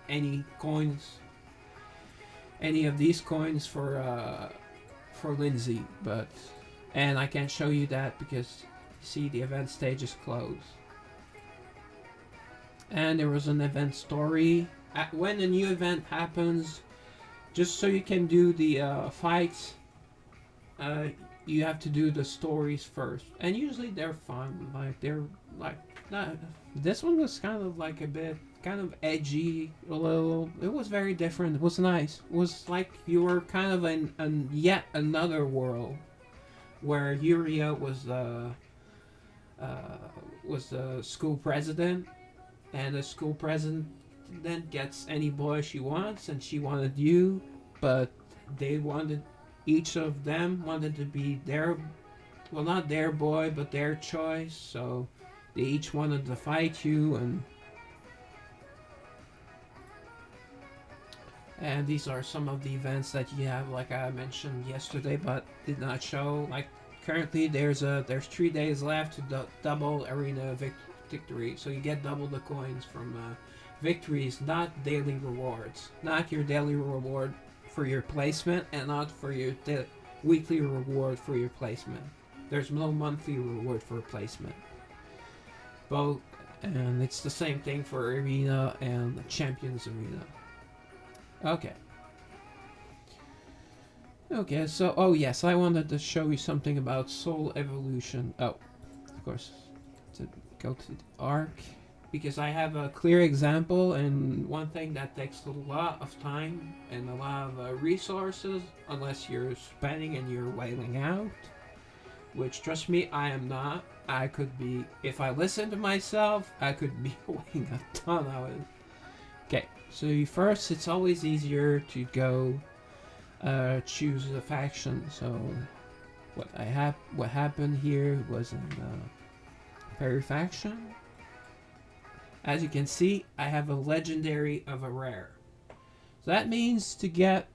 any coins, any of these coins for Lindsay, and I can't show you that because you see the event stage is closed. And there was an event story. When a new event happens, just so you can do the fights, you have to do the stories first. And usually they're fun. This one was kind of like a bit kind of edgy, a little. It was very different. It was nice. It was like you were kind of in yet another world where Yuria was the school president, and the school president gets any boy she wants, and she wanted you, but each of them wanted to be not their boy, but their choice, so they each wanted to fight you, and these are some of the events that you have, like I mentioned yesterday, but did not show. Like currently, there's 3 days left to double arena victory, so you get double the coins from victories, not daily rewards, not your daily reward for your placement, and not for your weekly reward for your placement. There's no monthly reward for placement. Both, and it's the same thing for arena and Champions Arena. Okay, so, oh yes, I wanted to show you something about Soul Evolution. Oh, of course, to go to the arc, because I have a clear example, and one thing that takes a lot of time and a lot of resources, unless you're spending and you're wailing out, which, trust me, I am not. I could be, if I listen to myself, I could be wailing a ton of it. Okay, so first it's always easier to go choose a faction. So what happened here was in Perry faction. As you can see, I have a legendary of a rare. So that means to get.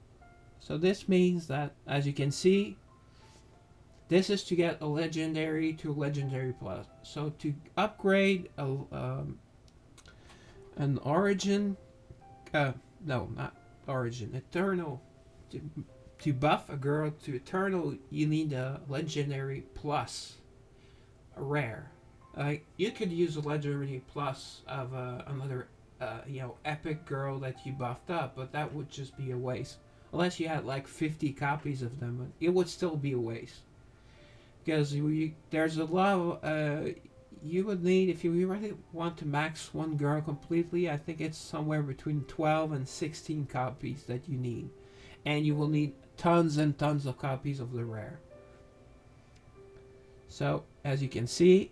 So this means that, as you can see, this is to get a legendary to legendary plus. So to upgrade an origin, no, not origin, eternal. To, to buff a girl to eternal, you need a legendary plus a rare. You could use a legendary plus of another, epic girl that you buffed up, but that would just be a waste. Unless you had like 50 copies of them, it would still be a waste. Because there's a lot of, you would need, if you really want to max one girl completely, I think it's somewhere between 12 and 16 copies that you need. And you will need tons and tons of copies of the rare. So, as you can see,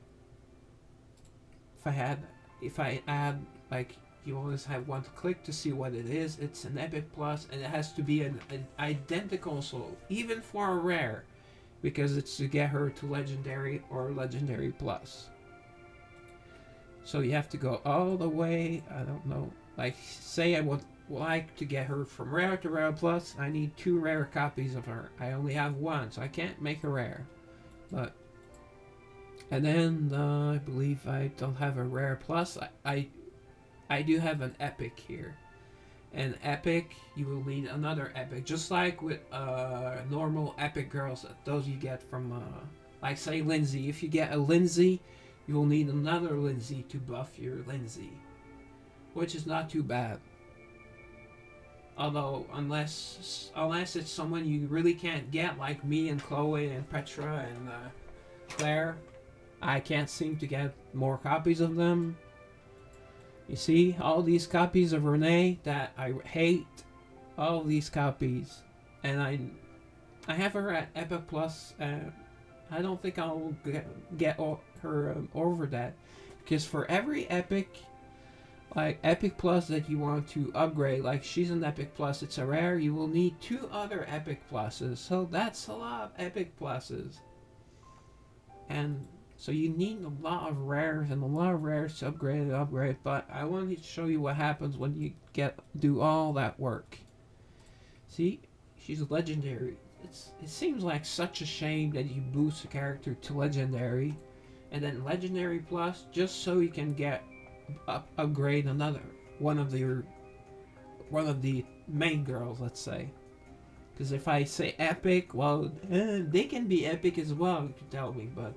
if I add, like, you always have one to click to see what it is. It's an epic plus, and it has to be an identical soul, even for a rare, because it's to get her to legendary or legendary plus. So you have to go all the way. I don't know. Like, say I would like to get her from rare to rare plus. I need 2 rare copies of her. I only have 1, so I can't make a rare. But and then I believe I don't have a rare plus. I do have an epic here. And epic, you will need another epic. Just like with normal epic girls, those you get from, like say Lindsay. If you get a Lindsay, you will need another Lindsay to buff your Lindsay. Which is not too bad. Although, unless it's someone you really can't get, like me and Chloe and Petra and Claire, I can't seem to get more copies of them. You see, all these copies of Renee that I hate, all these copies, and I have her at Epic Plus. I don't think I'll get her over that, because for every Epic, like Epic Plus that you want to upgrade, like she's an Epic Plus, it's a rare, you will need 2 other Epic Pluses. So that's a lot of Epic Pluses, and so you need a lot of rares and a lot of rares to upgrade. But I wanted to show you what happens when you do all that work. See, she's a legendary. It seems like such a shame that you boost a character to legendary, and then legendary plus just so you can upgrade another one of the main girls, let's say. Because if I say epic, well, they can be epic as well. You can tell me, but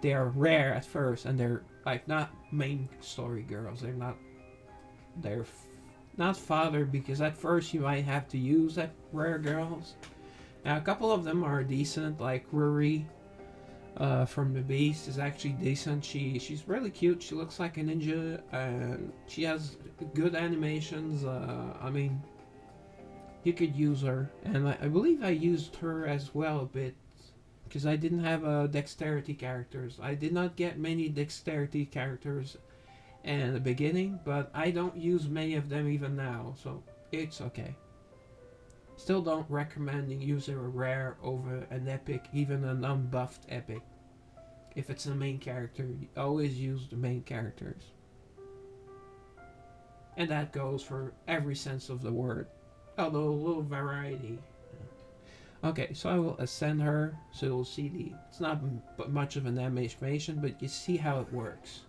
they are rare at first, and they're like not main story girls. They're not father, because at first you might have to use that rare girls. Now a couple of them are decent, like Ruri from the Beast is actually decent. She's really cute. She looks like a ninja, and she has good animations. I mean, you could use her, and I believe I used her as well a bit, because I didn't have dexterity characters. I did not get many dexterity characters in the beginning, but I don't use many of them even now, so it's okay. Still don't recommend using a rare over an epic, even an unbuffed epic. If it's a main character, you always use the main characters. And that goes for every sense of the word, although a little variety. Okay, so I will ascend her, so you'll see it's not much of an animation, but you see how it works.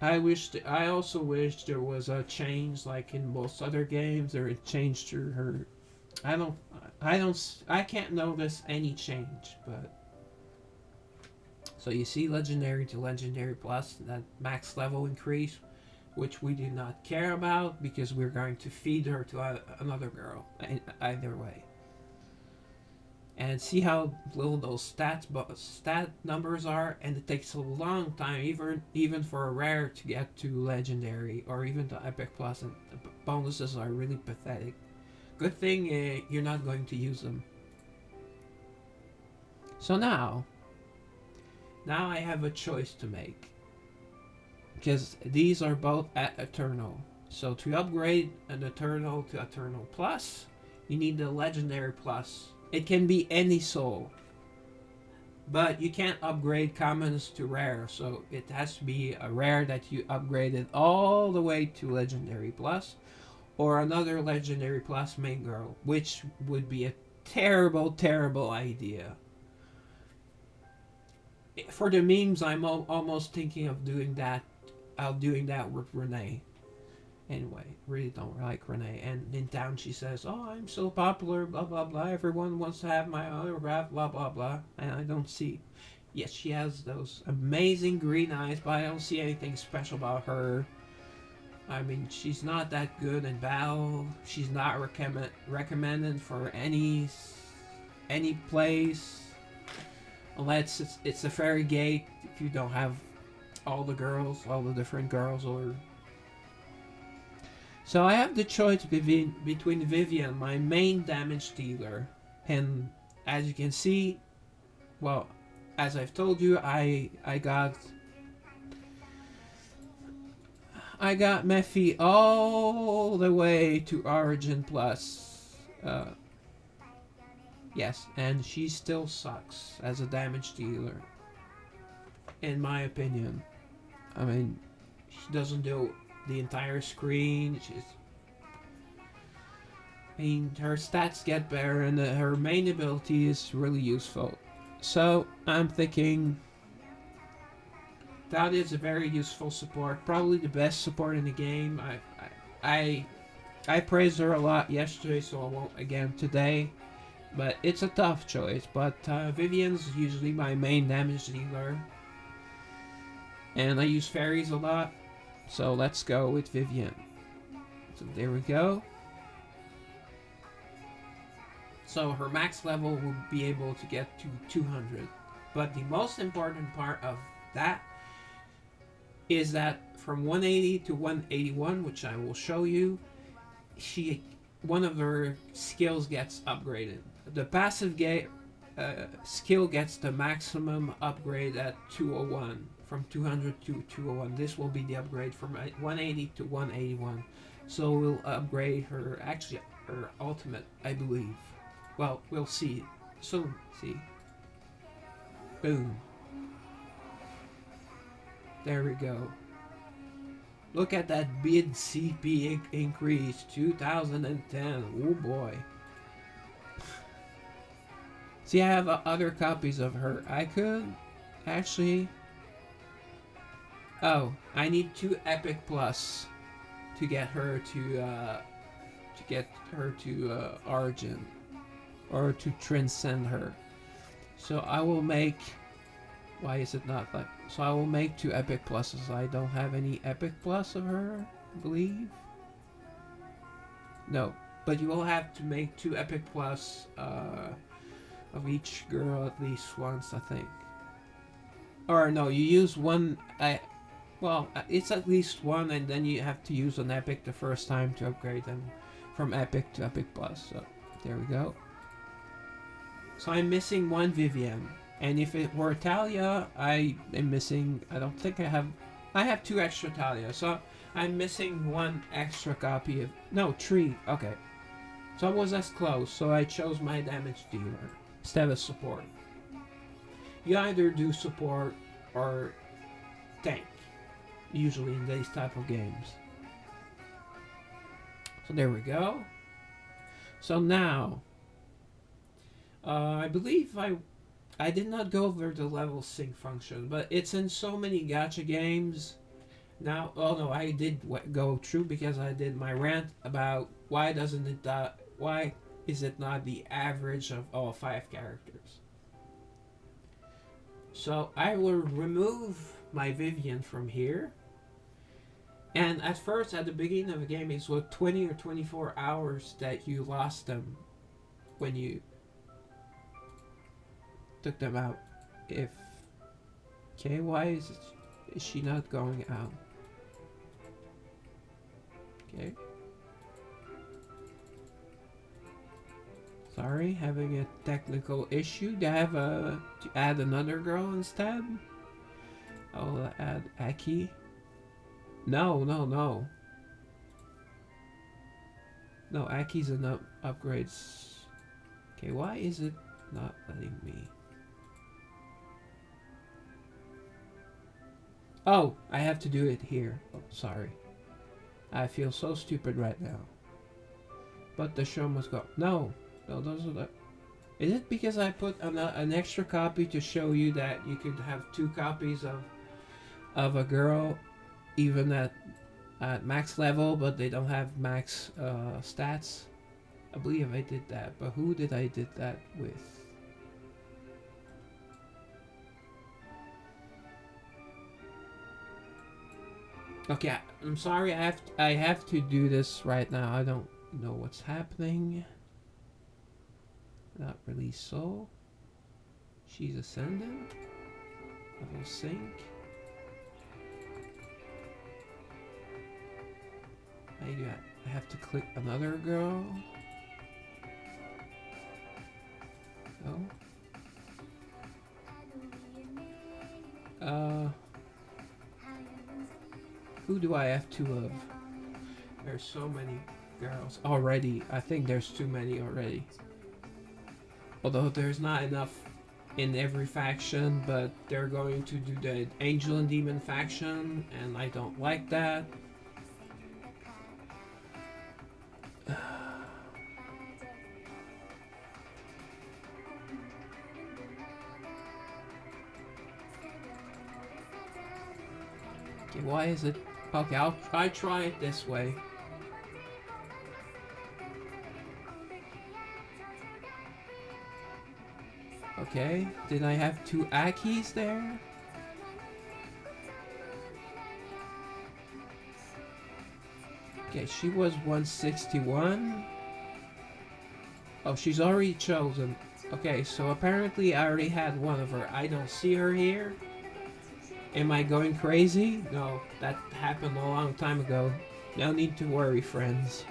I also wish there was a change, like in most other games, there a change to her. I can't notice any change, but. So you see legendary to legendary plus, that max level increase, which we do not care about because we're going to feed her to another girl either way. And see how little those stat numbers are, and it takes a long time, even for a rare, to get to legendary or even to epic plus, and the bonuses are really pathetic. Good thing you're not going to use them. So now I have a choice to make. because these are both at Eternal. So to upgrade an Eternal to Eternal Plus, you need the Legendary Plus. It can be any soul, but you can't upgrade commons to rare, so it has to be a rare that you upgraded all the way to Legendary Plus, or another Legendary Plus main girl, which would be a terrible, terrible idea. For the memes, I'm almost thinking of doing that. Doing that with Renee. Anyway, really don't like Renee. And in town she says, "Oh, I'm so popular, blah blah blah. Everyone wants to have my autograph, blah blah blah." And I don't see. Yes, she has those amazing green eyes, but I don't see anything special about her. I mean, she's not that good in battle. She's not recommended for any place, unless it's a fairy gate. If you don't have all the different girls, or so I have the choice between Vivian, my main damage dealer, and as you can see, well, as I've told you, I got Mephi all the way to Origin Plus. Yes, and she still sucks as a damage dealer, in my opinion. I mean, she doesn't do the entire screen. Her stats get better, and her main ability is really useful. So I'm thinking that is a very useful support, probably the best support in the game. I praised her a lot yesterday, so I won't again today. But it's a tough choice. But Vivian's usually my main damage dealer, and I use fairies a lot. So let's go with Vivian. So there we go. So her max level will be able to get to 200. But the most important part of that is that from 180 to 181, which I will show you, one of her skills gets upgraded. The passive skill gets the maximum upgrade at 201. From 200 to 201. This will be the upgrade from 180 to 181. So we'll upgrade her, actually her ultimate, I believe. Well, we'll see. Soon, see. Boom. There we go. Look at that bid CP increase, 2010. Oh boy. See, I have other copies of her. I could actually... Oh, I need 2 Epic Plus to get her to Origin, or to transcend her. So I will make. Why is it not like? So I will make 2 Epic Pluses. I don't have any Epic Plus of her, I believe. No, but you will have to make 2 Epic Plus of each girl at least once, I think. Or no, you use one. Well, it's at least one, and then you have to use an Epic the first time to upgrade them from Epic to Epic Plus. So, there we go. So I'm missing 1 Vivian. And if it were Talia, I am missing... I don't think I have... I have 2 extra Talia. So I'm missing 1 extra copy of... No, 3. Okay. So I was as close. So I chose my damage dealer instead of support. You either do support or tank, usually in these type of games. So there we go. So now, I believe I did not go over the level sync function, but it's in so many gacha games. Now, oh no, I did go through because I did my rant about why is it not the average of all 5 characters. So I will remove my Vivian from here. And at first, at the beginning of the game, it's what 20 or 24 hours that you lost them when you took them out. Okay, why is she not going out? Okay. Sorry, having a technical issue. Do I have to add another girl instead? I'll add Aki. No, no, no. No, Aki's and upgrades. Okay, why is it not letting me? Oh, I have to do it here. Oh, sorry. I feel so stupid right now. But the show must go. No, no, those are the. Is it because I put an extra copy to show you that you could have two copies of a girl, even at max level, but they don't have max stats? I believe I did that, but who did I did that with? Okay, I'm sorry. I have to do this right now. I don't know what's happening. Not really so. She's ascending. Level sync. I have to click another girl. Oh. Who do I have two of? There's so many girls already. I think there's too many already. Although there's not enough in every faction, but they're going to do the Angel and Demon faction, and I don't like that. Okay, why is it? Okay, I'll try it this way. Okay, did I have two Akis there? Okay, she was 161. Oh, she's already chosen. Okay, so apparently I already had one of her. I don't see her here. Am I going crazy? No, that happened a long time ago. No need to worry, friends.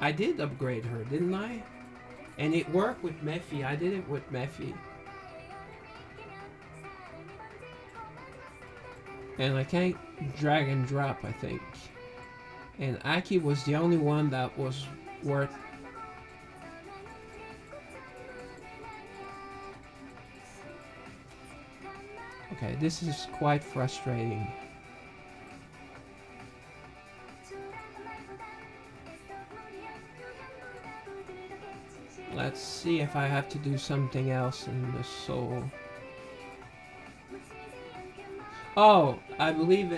I did upgrade her, didn't I? And it worked with Mephi. I did it with Mephi. And I can't drag and drop, I think. And Aki was the only one that was worth. Okay, this is quite frustrating. Let's see if I have to do something else in the soul. Oh, I believe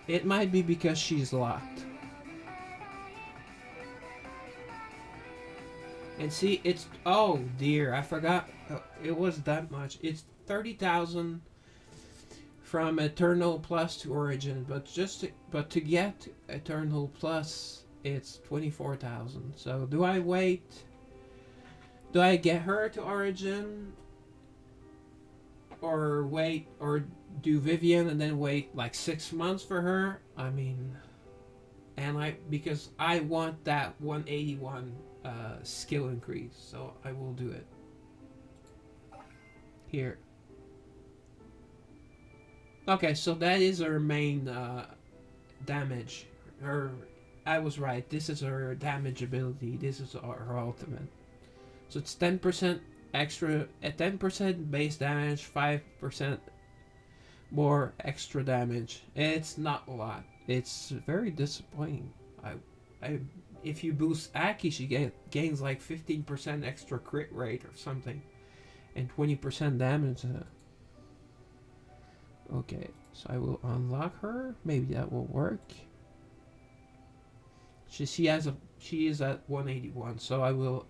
it might be because she's locked. And see, it's oh dear, I forgot it was that much. It's 30,000 from Eternal Plus to Origin, but to get Eternal Plus, it's 24,000. So do I wait? Do I get her to Origin, or wait, or do Vivian and then wait like 6 months for her? I mean, and because I want that 181 skill increase, so I will do it here. Okay, so that is her main damage. I was right. This is her damage ability. This is her ultimate. So it's 10% extra, at 10% base damage, 5% more extra damage. It's not a lot. It's very disappointing. If you boost Aki, she gains like 15% extra crit rate or something, and 20% damage. Okay, so I will unlock her. Maybe that will work. She is at 181, so I will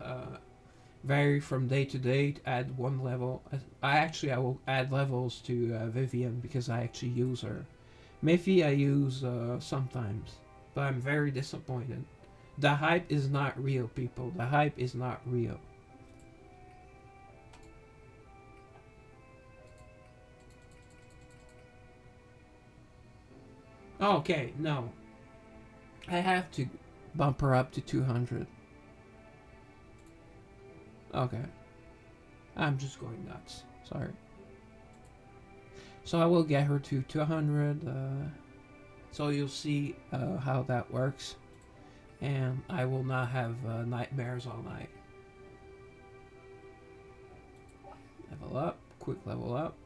vary from day to day to add one level. I will add levels to Vivian because I actually use her. Mephi I use sometimes, but I'm very disappointed. The hype is not real, people. The hype is not real. Okay, no. I have to bump her up to 200. Okay. I'm just going nuts. Sorry. So I will get her to 200. So you'll see how that works. And I will not have nightmares all night. Level up. Quick level up.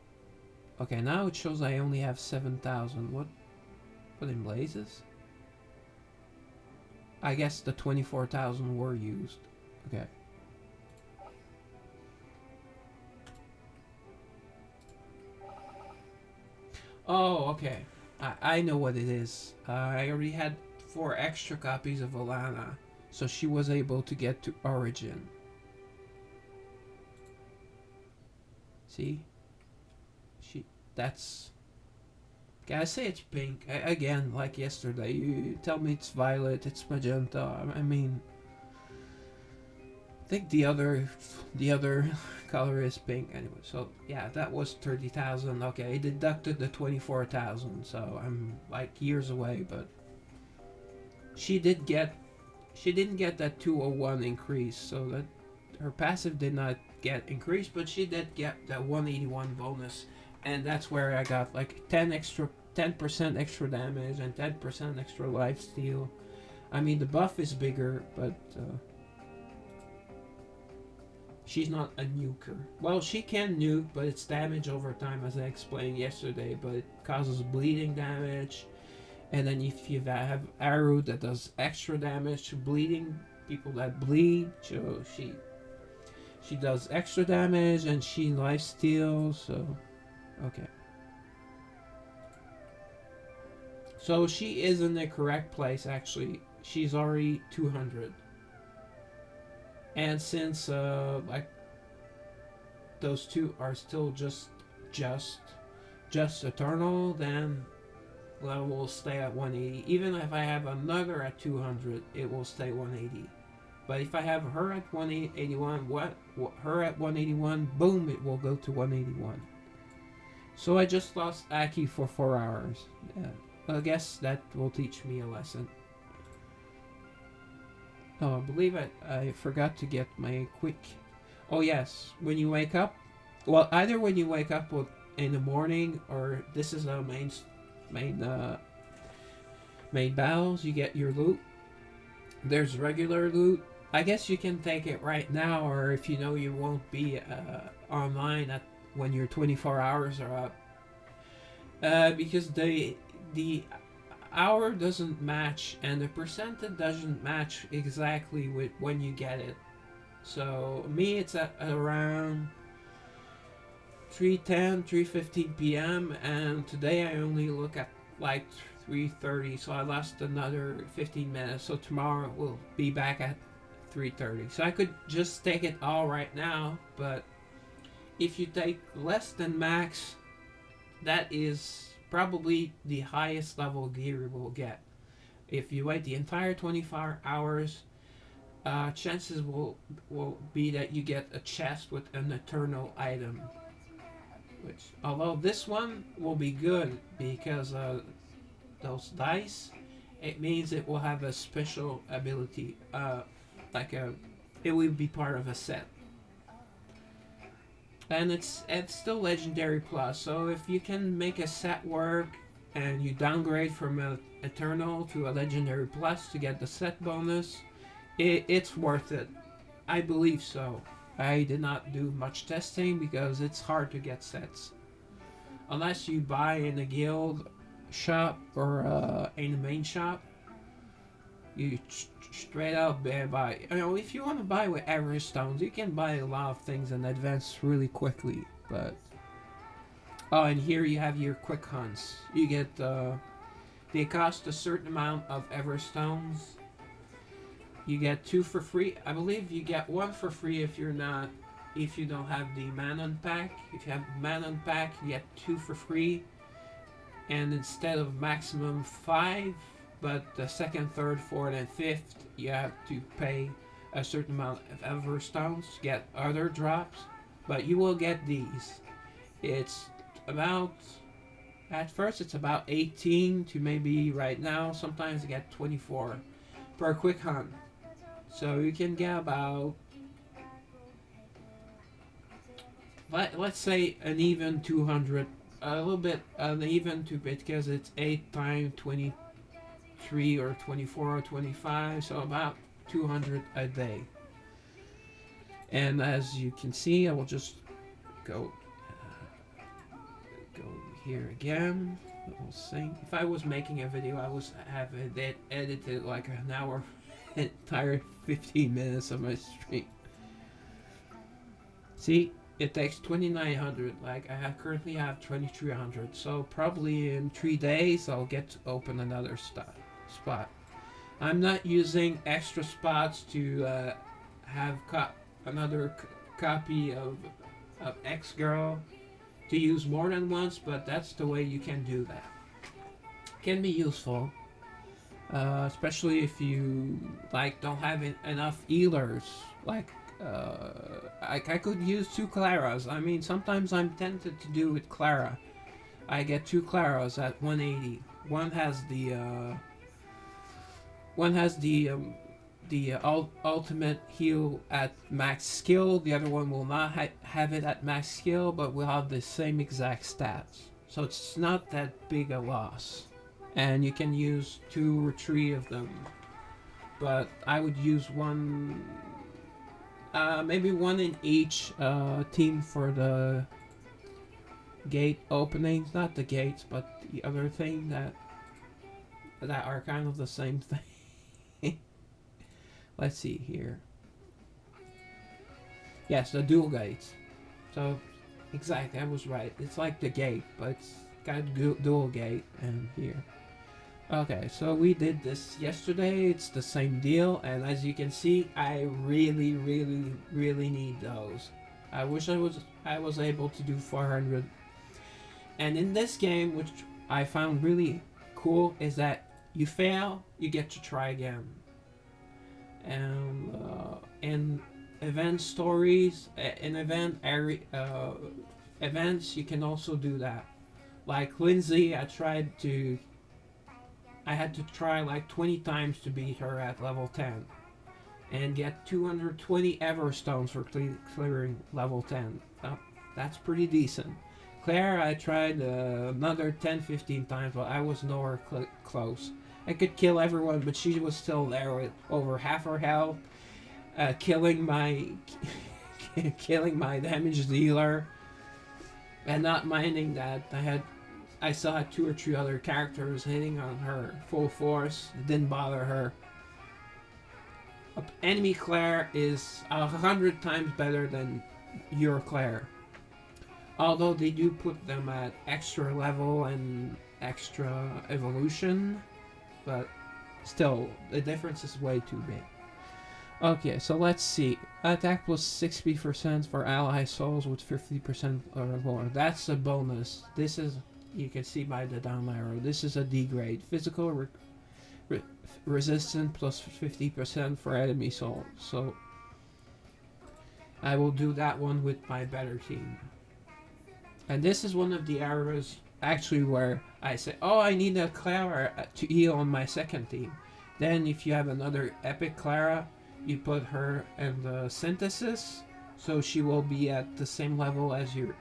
Okay, now it shows I only have 7,000. What in blazes? I guess the 24,000 were used. Okay. Oh, okay. I know what it is. I already had 4 extra copies of Alana, so she was able to get to Origin. See? That's... Gotta say it's pink. Again, like yesterday, you tell me it's violet, it's magenta. I mean... I think the other color is pink anyway. So yeah, that was 30,000. Okay, I deducted the 24,000, so I'm like years away. But she didn't get that 201 increase, so that her passive did not get increased, but she did get that 181 bonus, and that's where I got like 10% extra damage and 10% extra lifesteal. I mean the buff is bigger, but. She's not a nuker. Well, she can nuke, but it's damage over time, as I explained yesterday. But it causes bleeding damage, and then if you have arrow that does extra damage to bleeding people that bleed, so she does extra damage and she life steals. So okay. So she is in the correct place actually. She's already 200. And since like those two are still just eternal, then well, we'll stay at 180. Even if I have another at 200, it will stay 180. But if I have her at 181, her at 181, boom, it will go to 181. So I just lost Aki for 4 hours. Yeah. I guess that will teach me a lesson. Oh, I believe I forgot to get my quick... Oh yes, when you wake up... Well, either when you wake up in the morning, or this is a main battles, you get your loot. There's regular loot. I guess you can take it right now, or if you know you won't be online when your 24 hours are up. Because the hour doesn't match and the percentage doesn't match exactly with when you get it. So me, it's at around 3:15 p.m. and today I only look at like 3:30, so I lost another 15 minutes. So tomorrow we'll be back at 3:30. So I could just take it all right now, but if you take less than max, that is probably the highest level gear you will get. If you wait the entire 24 hours, chances will be that you get a chest with an eternal item. Which, although this one will be good because those dice, it means it will have a special ability, it will be part of a set. And it's still legendary plus. So if you can make a set work and you downgrade from a eternal to a legendary plus to get the set bonus, it's worth it. I believe so. I did not do much testing because it's hard to get sets unless you buy in a guild shop or in the main shop. You straight up buy. You know, if you want to buy with Everstones, you can buy a lot of things and advance really quickly. But oh, and here you have your quick hunts. You get they cost a certain amount of Everstones. You get 2 for free. I believe you get 1 for free if you don't have the Manon pack. If you have Manon pack, you get 2 for free. And instead of maximum 5, but the second, third, fourth, and fifth, you have to pay a certain amount of Everstones to get other drops. But you will get these. It's about, at first it's about 18 to maybe right now, sometimes you get 24 per quick hunt. So you can get about let's say an even 200, a little bit uneven to bit because it's 8 times 23 or 24 or 25, so about 200 a day. And as you can see, I will just go go here again. We'll see. If I was making a video, I would have it edited like an hour, entire 15 minutes of my stream. See, it takes 2,900. Like I currently have 2,300. So probably in 3 days I'll get to open another spot. I'm not using extra spots to have another copy of X Girl to use more than once, but that's the way you can do that. Can be useful, especially if you like don't have enough healers. Like I could use 2 Claras. I mean, sometimes I'm tempted to do with Clara. I get 2 Claras at 180. One has the ultimate heal at max skill. The other one will not have it at max skill, but will have the same exact stats. So it's not that big a loss. And you can use 2 or 3 of them. But I would use one, maybe one in each team for the gate openings. Not the gates, but the other thing that are kind of the same thing. Let's see here. Yes, the dual gates. So, exactly, I was right. It's like the gate, but it's got dual gate and here. Okay, so we did this yesterday. It's the same deal, and as you can see, I really need those. I wish I was able to do 400. And in this game, which I found really cool, is that you fail, you get to try again. And in event stories, in events, you can also do that. Like Lindsay, I had to try like 20 times to beat her at level 10 and get 220 Everstones for clearing level 10. That's pretty decent. Claire, I tried another 10-15 times, but I was nowhere close. I could kill everyone, but she was still there with over half her health, killing my damage dealer, and not minding that I still had 2 or 3 other characters hitting on her full force. It didn't bother her. Enemy Claire is 100 times better than your Claire. Although they do put them at extra level and extra evolution, but still, the difference is way too big. Okay, so let's see. Attack plus 60% for ally souls with 50% or more. That's a bonus. This is, you can see by the down arrow, this is a D grade. Physical resistance plus 50% for enemy souls. So I will do that one with my better team. And this is one of the areas actually where I say, oh, I need a Clara to heal on my second team. Then if you have another epic Clara, you put her in the synthesis, so she will be at the same level as your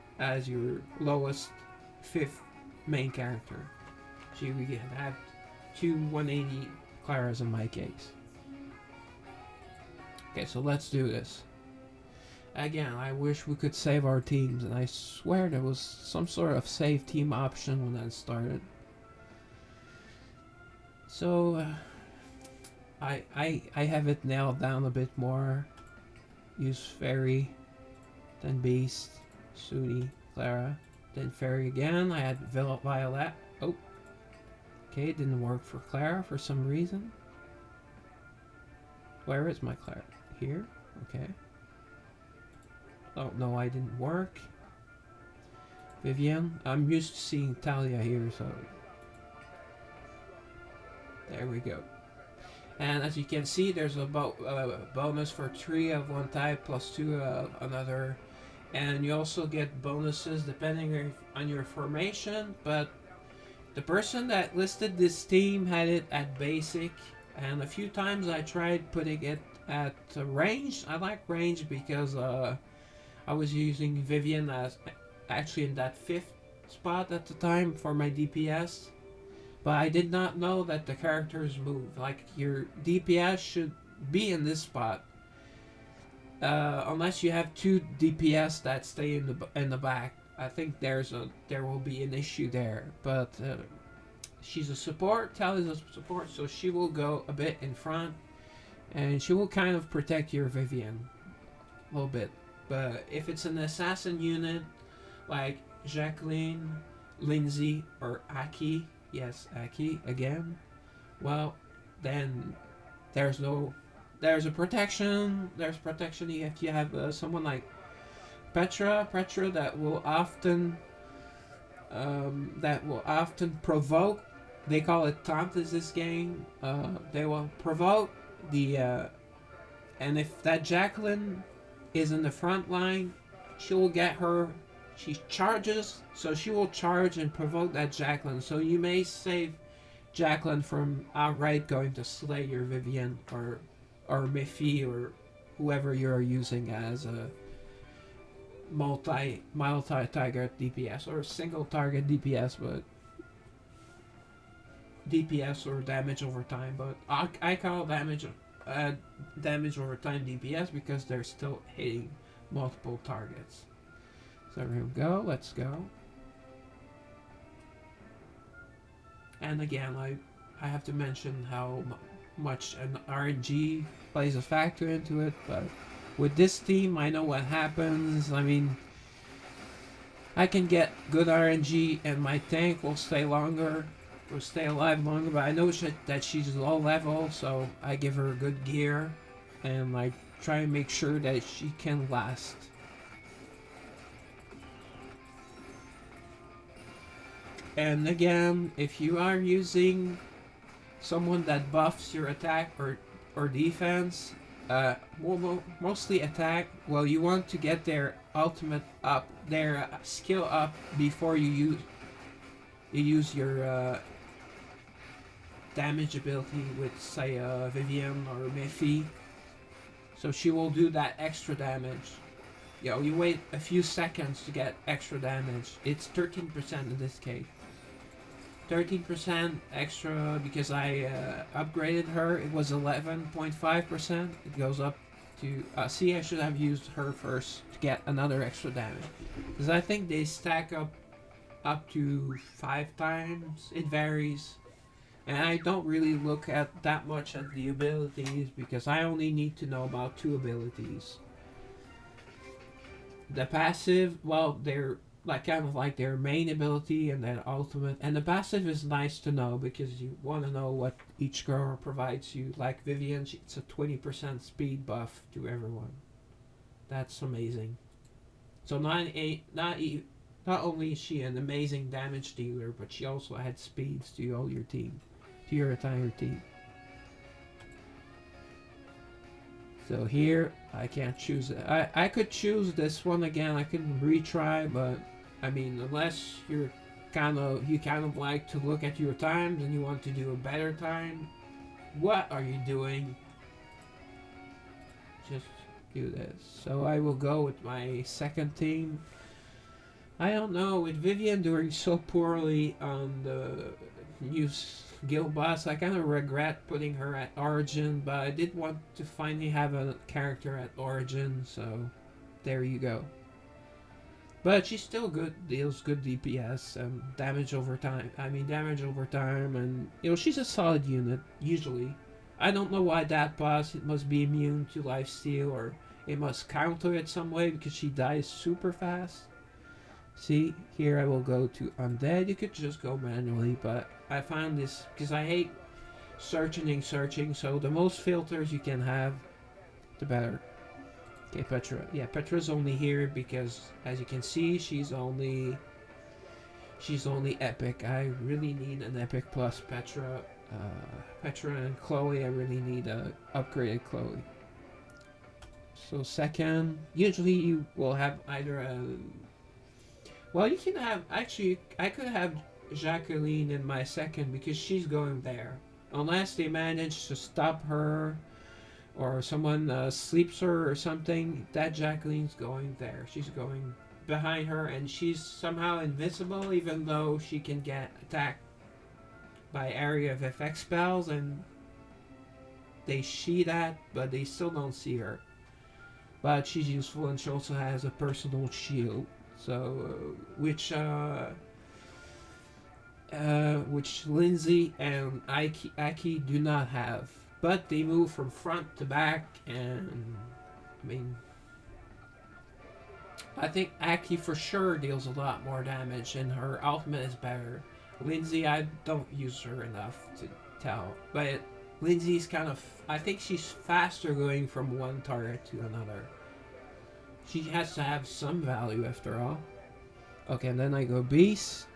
lowest 5th main character. So we have 2 180 Claras in my case. Okay, so let's do this. Again, I wish we could save our teams, and I swear there was some sort of save team option when that started. So, I have it nailed down a bit more. Use Fairy, then Beast, Sudi, Clara, then Fairy again. I had Violet. Oh, okay, it didn't work for Clara for some reason. Where is my Clara? Here? Okay. Oh, no, I didn't work. Vivian. I'm used to seeing Talia here, so... There we go. And as you can see, there's a bonus for 3 of one type plus 2 of another. And you also get bonuses depending on your formation, but the person that listed this team had it at basic, and a few times I tried putting it at range. I like range because I was using Vivian as actually in that fifth spot at the time for my DPS, but I did not know that the characters move. Like your DPS should be in this spot, unless you have two DPS that stay in the back. I think there will be an issue there. But she's a support. Tal is a support, so she will go a bit in front, and she will kind of protect your Vivian a little bit. But if it's an assassin unit like Jacqueline, Lindsay, or Aki, yes, Aki again, well, then there's no, there's a protection. There's protection if you have someone like Petra that will often provoke. They call it taunt is this game. They will provoke and if that Jacqueline is in the front line, she will get her. She charges, so she will charge and provoke that Jacqueline. So you may save Jacqueline from outright going to slay your Vivian or Miffy or whoever you're using as a multi-target DPS or single target DPS, but DPS or damage over time. But I call damage over time DPS because they're still hitting multiple targets. So here we go. Let's go. And again, I have to mention how much an RNG plays a factor into it, but with this team, I know what happens. I mean, I can get good RNG and my tank will stay longer, will stay alive longer, but I know that she's low level, so I give her good gear and I try and make sure that she can last. And again, if you are using someone that buffs your attack or defense, mostly attack, well, you want to get their ultimate up, their skill up before you use your damage ability with, say, Vivian or Miffy. So she will do that extra damage. You wait a few seconds to get extra damage. It's 13% in this case. 13% extra because I upgraded her. It was 11.5%. It goes up to... see, I should have used her first to get another extra damage. Because I think they stack up to 5 times. It varies. And I don't really look at that much at the abilities because I only need to know about 2 abilities. The passive, well, they're kind of like their main ability and their ultimate. And the passive is nice to know because you want to know what each girl provides you. Like Vivian, it's a 20% speed buff to everyone. That's amazing. So not only is she an amazing damage dealer, but she also adds speeds to all your team, to your entire team. So here, I can't choose it. I could choose this one again. I can retry, but I mean, unless you kind of like to look at your times and you want to do a better time, what are you doing? Just do this. So I will go with my second team. I don't know, with Vivian doing so poorly on the new guild boss, I kind of regret putting her at Origin, but I did want to finally have a character at Origin, so there you go. But she's still good, deals good DPS and damage over time. And she's a solid unit, usually. I don't know why that boss, it must be immune to lifesteal, or it must counter it some way because she dies super fast. See, here I will go to Undead. You could just go manually, but I found this, because I hate searching, so the most filters you can have, the better. Okay, Petra. Yeah, Petra's only here because, as you can see, she's only epic. I really need an epic plus Petra. Petra and Chloe, I really need a upgraded Chloe. So second, usually you will have either a... Well, you can have... Actually, I could have Jacqueline in my second because she's going there. Unless they manage to stop her or someone sleeps her or something, that Jacqueline's going there. She's going behind her, and she's somehow invisible, even though she can get attacked by area of effect spells, and they see that, but they still don't see her. But she's useful, and she also has a personal shield, so which Lindsay and Aki do not have. But they move from front to back, and I mean, I think Aki for sure deals a lot more damage, and her ultimate is better. Lindsay, I don't use her enough to tell, but Lindsay's kind of. I think she's faster going from one target to another. She has to have some value after all. Okay, and then I go Beast,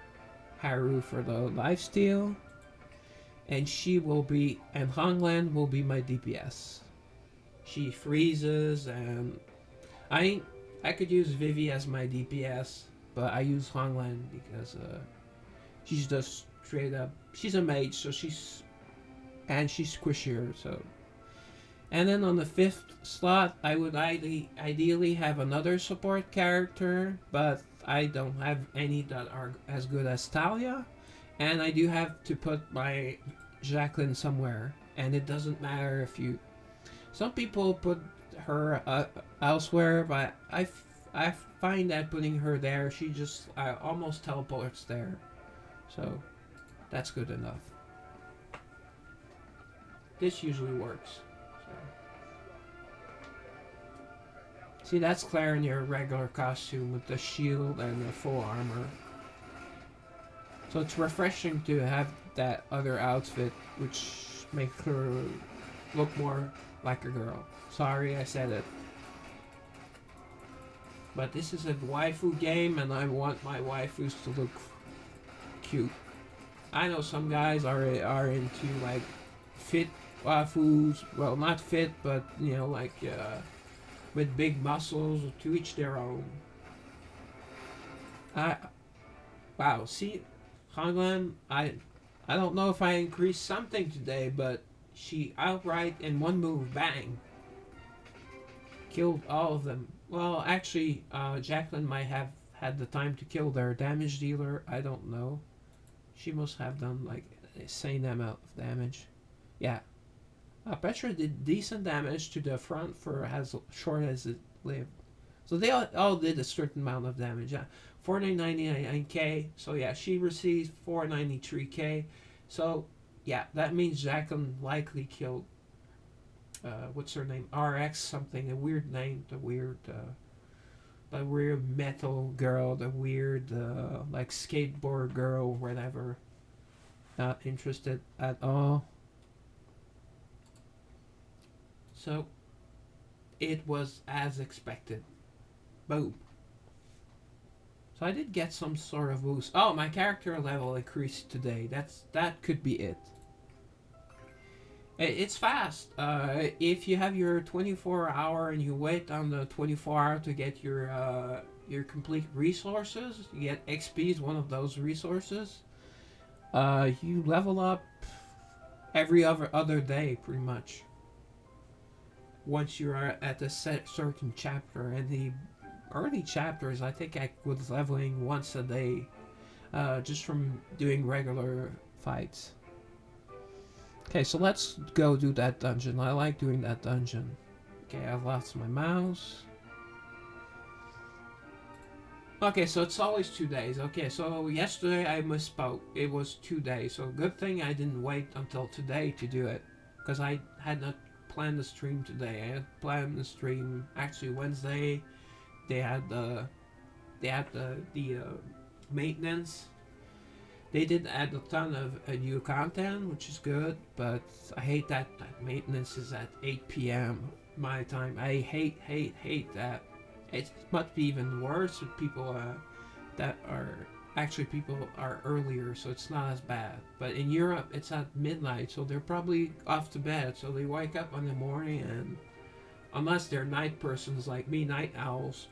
Haru for the lifesteal, and she will be, and Honglan will be my DPS. She freezes, and I could use Vivi as my DPS, but I use Honglan because she's just straight up. She's a mage, so she's squishier. So, and then on the 5th slot, I would ideally have another support character, but I don't have any that are as good as Talia, and I do have to put my Jacqueline somewhere, and it doesn't matter if you. Some people put her elsewhere, but I find that putting her there, she just almost teleports there, so that's good enough. This usually works. So. See, that's Claire in your regular costume with the shield and the full armor. So it's refreshing to have that other outfit, which makes her look more like a girl. Sorry, I said it. But this is a waifu game, and I want my waifus to look cute. I know some guys are into like fit waifus. Well, not fit, but you know, like with big muscles. To each their own. Wow. See, Honglan, I don't know if I increased something today, but she outright in one move, bang, killed all of them. Well, actually, Jacqueline might have had the time to kill their damage dealer. I don't know. She must have done like a insane amount of damage. Yeah. Petra did decent damage to the front for as short as it lived. So they all did a certain amount of damage. Yeah. 499k. So yeah, she received 493k. So yeah, that means Jacqueline likely killed what's her name? RX something, a weird name, the weird metal girl, the weird like skateboard girl, whatever. Not interested at all. So it was as expected. Boom. So I did get some sort of boost. Oh, my character level increased today. That could be it. It's fast. If you have your 24-hour and you wait on the 24-hour to get your complete resources, you get XP is one of those resources. You level up every other day, pretty much. Once you are at a certain chapter, and the early chapters, I think I was leveling once a day, just from doing regular fights. Okay, so let's go do that dungeon. I like doing that dungeon. Okay, I've lost my mouse. Okay, so it's always 2 days. Okay, so yesterday I misspoke. It was 2 days. So good thing I didn't wait until today to do it, because I had not planned the stream today. I had planned the stream actually Wednesday. They had the maintenance. They did add a ton of new content, which is good, but I hate that maintenance is at 8 p.m. my time. I hate that. It must be even worse with people that are actually people are earlier, so it's not as bad. But in Europe, it's at midnight, so they're probably off to bed, so they wake up in the morning, and unless they're night persons like me, night owls.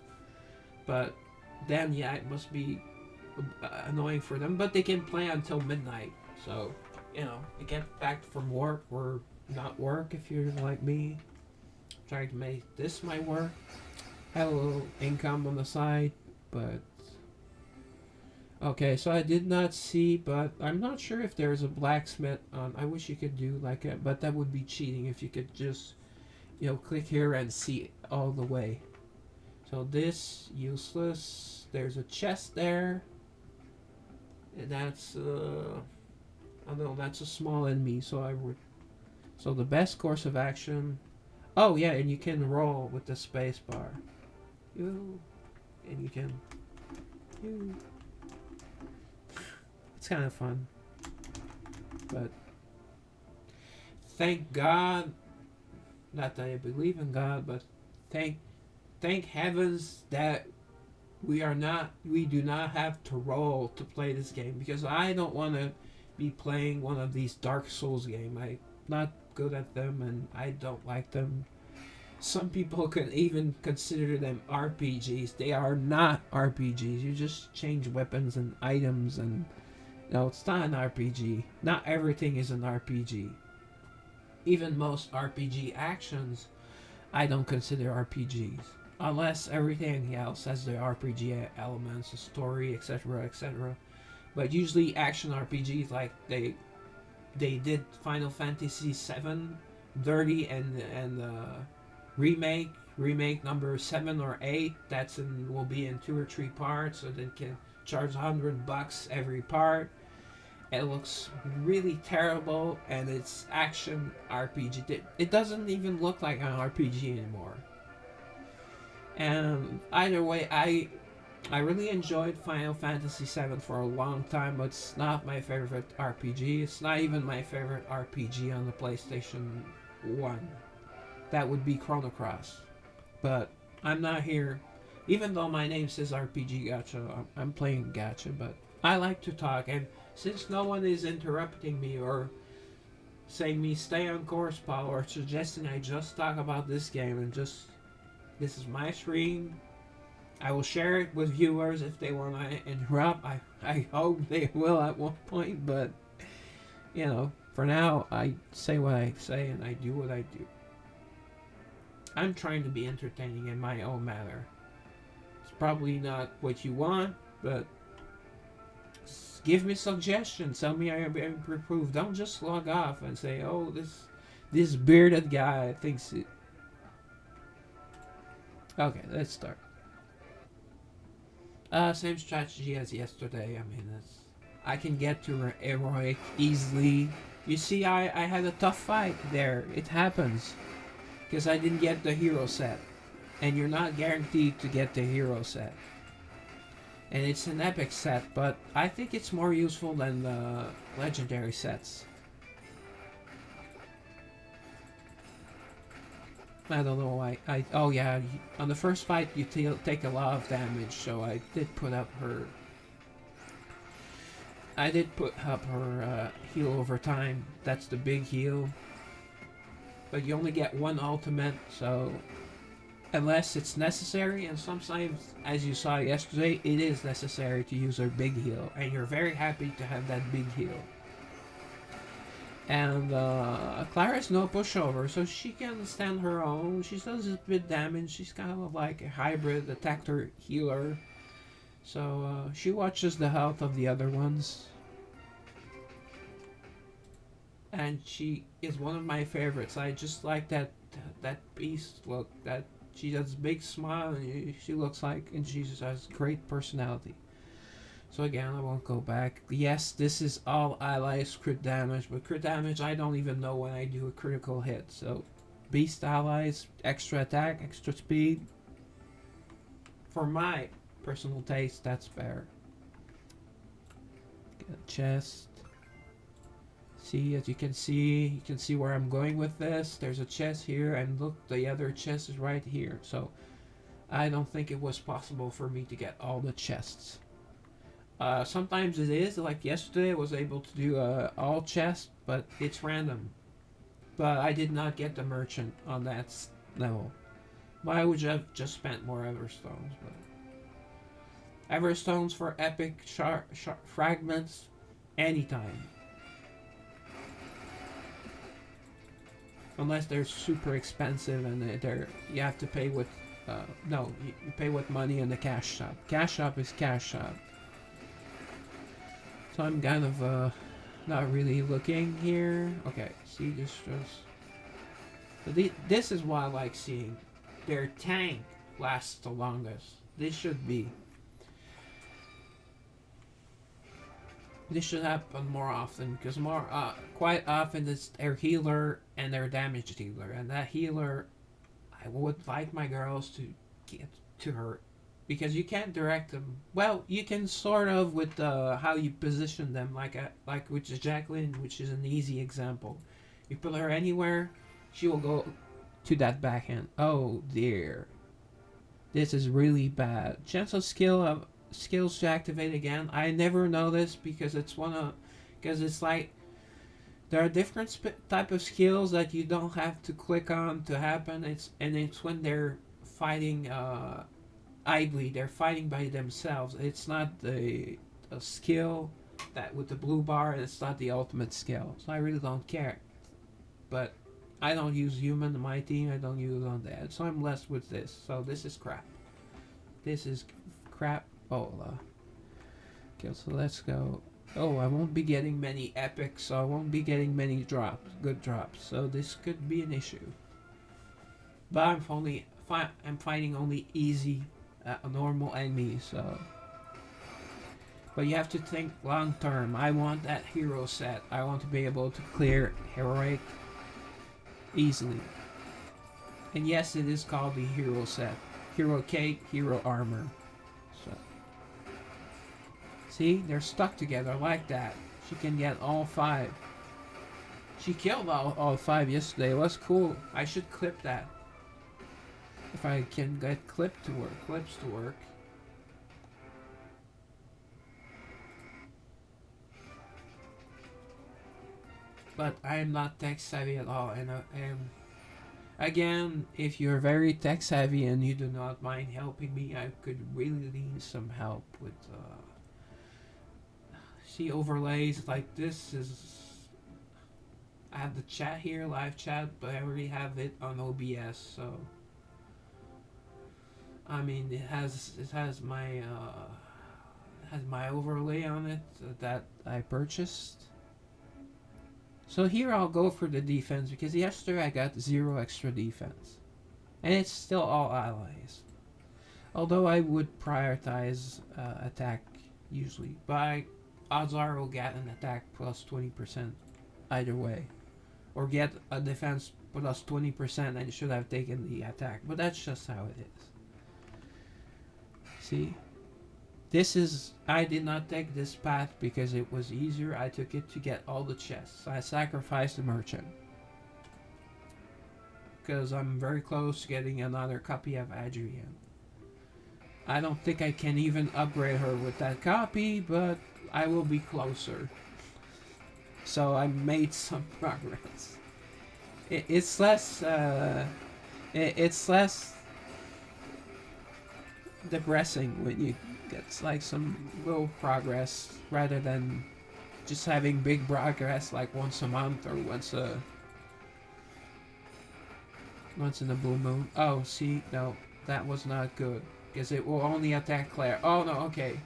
But then, yeah, it must be annoying for them, but they can play until midnight, so you know, you get back from work or not work if you're like me. trying to make this my work. Have a little income on the side, but okay. So I did not see, but I'm not sure if there's a blacksmith on. I wish you could do like it, but that would be cheating if you could just click here and see all the way. So this useless. There's a chest there, and that's I don't know, that's a small enemy. So I would. So the best course of action. Oh yeah, and you can roll with the space bar. You and you can. You. It's kind of fun, but thank God. Not that I believe in God, but thank heavens that we do not have to roll to play this game, because I don't want to be playing one of these Dark Souls games. I'm not good at them and I don't like them. Some people can even consider them RPGs. They are not RPGs. You just change weapons and items, and no, it's not an RPG. Not everything is an RPG. Even most RPG actions, I don't consider RPGs. Unless everything else has the RPG elements, the story, etc., etc. But usually action RPGs, like they did Final Fantasy VII, dirty, and remake number 7 or 8. Will be in 2 or 3 parts, so they can charge $100 every part. It looks really terrible, and it's action RPG. It doesn't even look like an RPG anymore. And either way, I really enjoyed Final Fantasy VII for a long time, but it's not my favorite RPG. It's not even my favorite RPG on the PlayStation 1. That would be Chrono Cross. But I'm not here, even though my name says RPG Gacha, I'm playing Gacha, but I like to talk, and since no one is interrupting me or saying me stay on course, Paul, or suggesting I just talk about this game and just, this is my stream. I will share it with viewers if they want to interrupt. I hope they will at one point, but for now, I say what I say and I do what I do. I'm trying to be entertaining in my own manner. It's probably not what you want, but give me suggestions. Tell me I am improved. Don't just log off and say, "Oh, this bearded guy thinks it." Okay, let's start. Same strategy as yesterday. I mean, I can get to heroic easily. You see, I had a tough fight there. It happens because I didn't get the hero set, and you're not guaranteed to get the hero set. And it's an epic set, but I think it's more useful than the legendary sets. I don't know why. Oh yeah, on the first fight you take a lot of damage, so I did put up her. I did put up her heal over time. That's the big heal. But you only get one ultimate, so unless it's necessary, and sometimes, as you saw yesterday, it is necessary to use her big heal, and you're very happy to have that big heal. And Clara's no pushover, so she can stand her own. She does a bit damage. She's kind of like a hybrid attacker healer. So she watches the health of the other ones. And she is one of my favorites. I just like that beast look. That she has a big smile, and she looks like, and she just has great personality. So again, I won't go back. Yes, this is all allies crit damage, but crit damage I don't even know when I do a critical hit. So beast allies, extra attack, extra speed. For my personal taste, that's fair. Get a chest. See, as you can see where I'm going with this. There's a chest here, and look, the other chest is right here. So I don't think it was possible for me to get all the chests. Sometimes it is, like yesterday I was able to do all chests, but it's random. But I did not get the merchant on that level. But I would have just spent more Everstones. But Everstones for epic fragments, anytime. unless they're super expensive and they're you have to pay with no, you pay with money in the cash shop. Cash shop is cash shop. So I'm kind of not really looking here. Okay, see this just. So this is what I like seeing. Their tank lasts the longest. This should be. This should happen more often because quite often it's their healer and their damage dealer, and that healer, I would like my girls to get to hurt because you can't direct them. Well, you can sort of with how you position them, like with Jacqueline, which is an easy example. You put her anywhere, she will go to that backhand. Oh dear, this is really bad. Chance of skills to activate again. I never noticed because it's like there are different type of skills that you don't have to click on to happen. It's when they're fighting idly. They're fighting by themselves. It's not a skill that with the blue bar. It's not the ultimate skill. So I really don't care. But I don't use human in my team. I don't use undead. So I'm less with this. So this is crap. This is crap. Oh, okay, so let's go. Oh, I won't be getting many epics, so I won't be getting many good drops. So this could be an issue. But I'm fighting only easy, normal enemies. So, but you have to think long term. I want that hero set. I want to be able to clear heroic easily. And yes, it is called the hero set. Hero cake, hero armor. So. See, they're stuck together like that. She can get all 5. She killed all 5 yesterday. It was cool. I should clip that. If I can get clips to work. But I am not tech savvy at all, and again, if you're very tech savvy and you do not mind helping me, I could really need some help with. See overlays like this is. I have the chat here, live chat, but I already have it on OBS, so. I mean, it has my overlay on it that I purchased. So here I'll go for the defense because yesterday I got 0 extra defense, and it's still all allies. Although I would prioritize attack usually, but odds are we'll get an attack plus 20% either way, or get a defense plus 20% and should have taken the attack. But that's just how it is. See, I did not take this path because it was easier. I took it to get all the chests. I sacrificed the merchant because I'm very close to getting another copy of Adrian. I don't think I can even upgrade her with that copy, but I will be closer. So I made some progress. It's less depressing when you get like some little progress rather than just having big progress like once a month or once in a blue moon. Oh, see, no, that was not good because it will only attack Claire. Oh no, okay,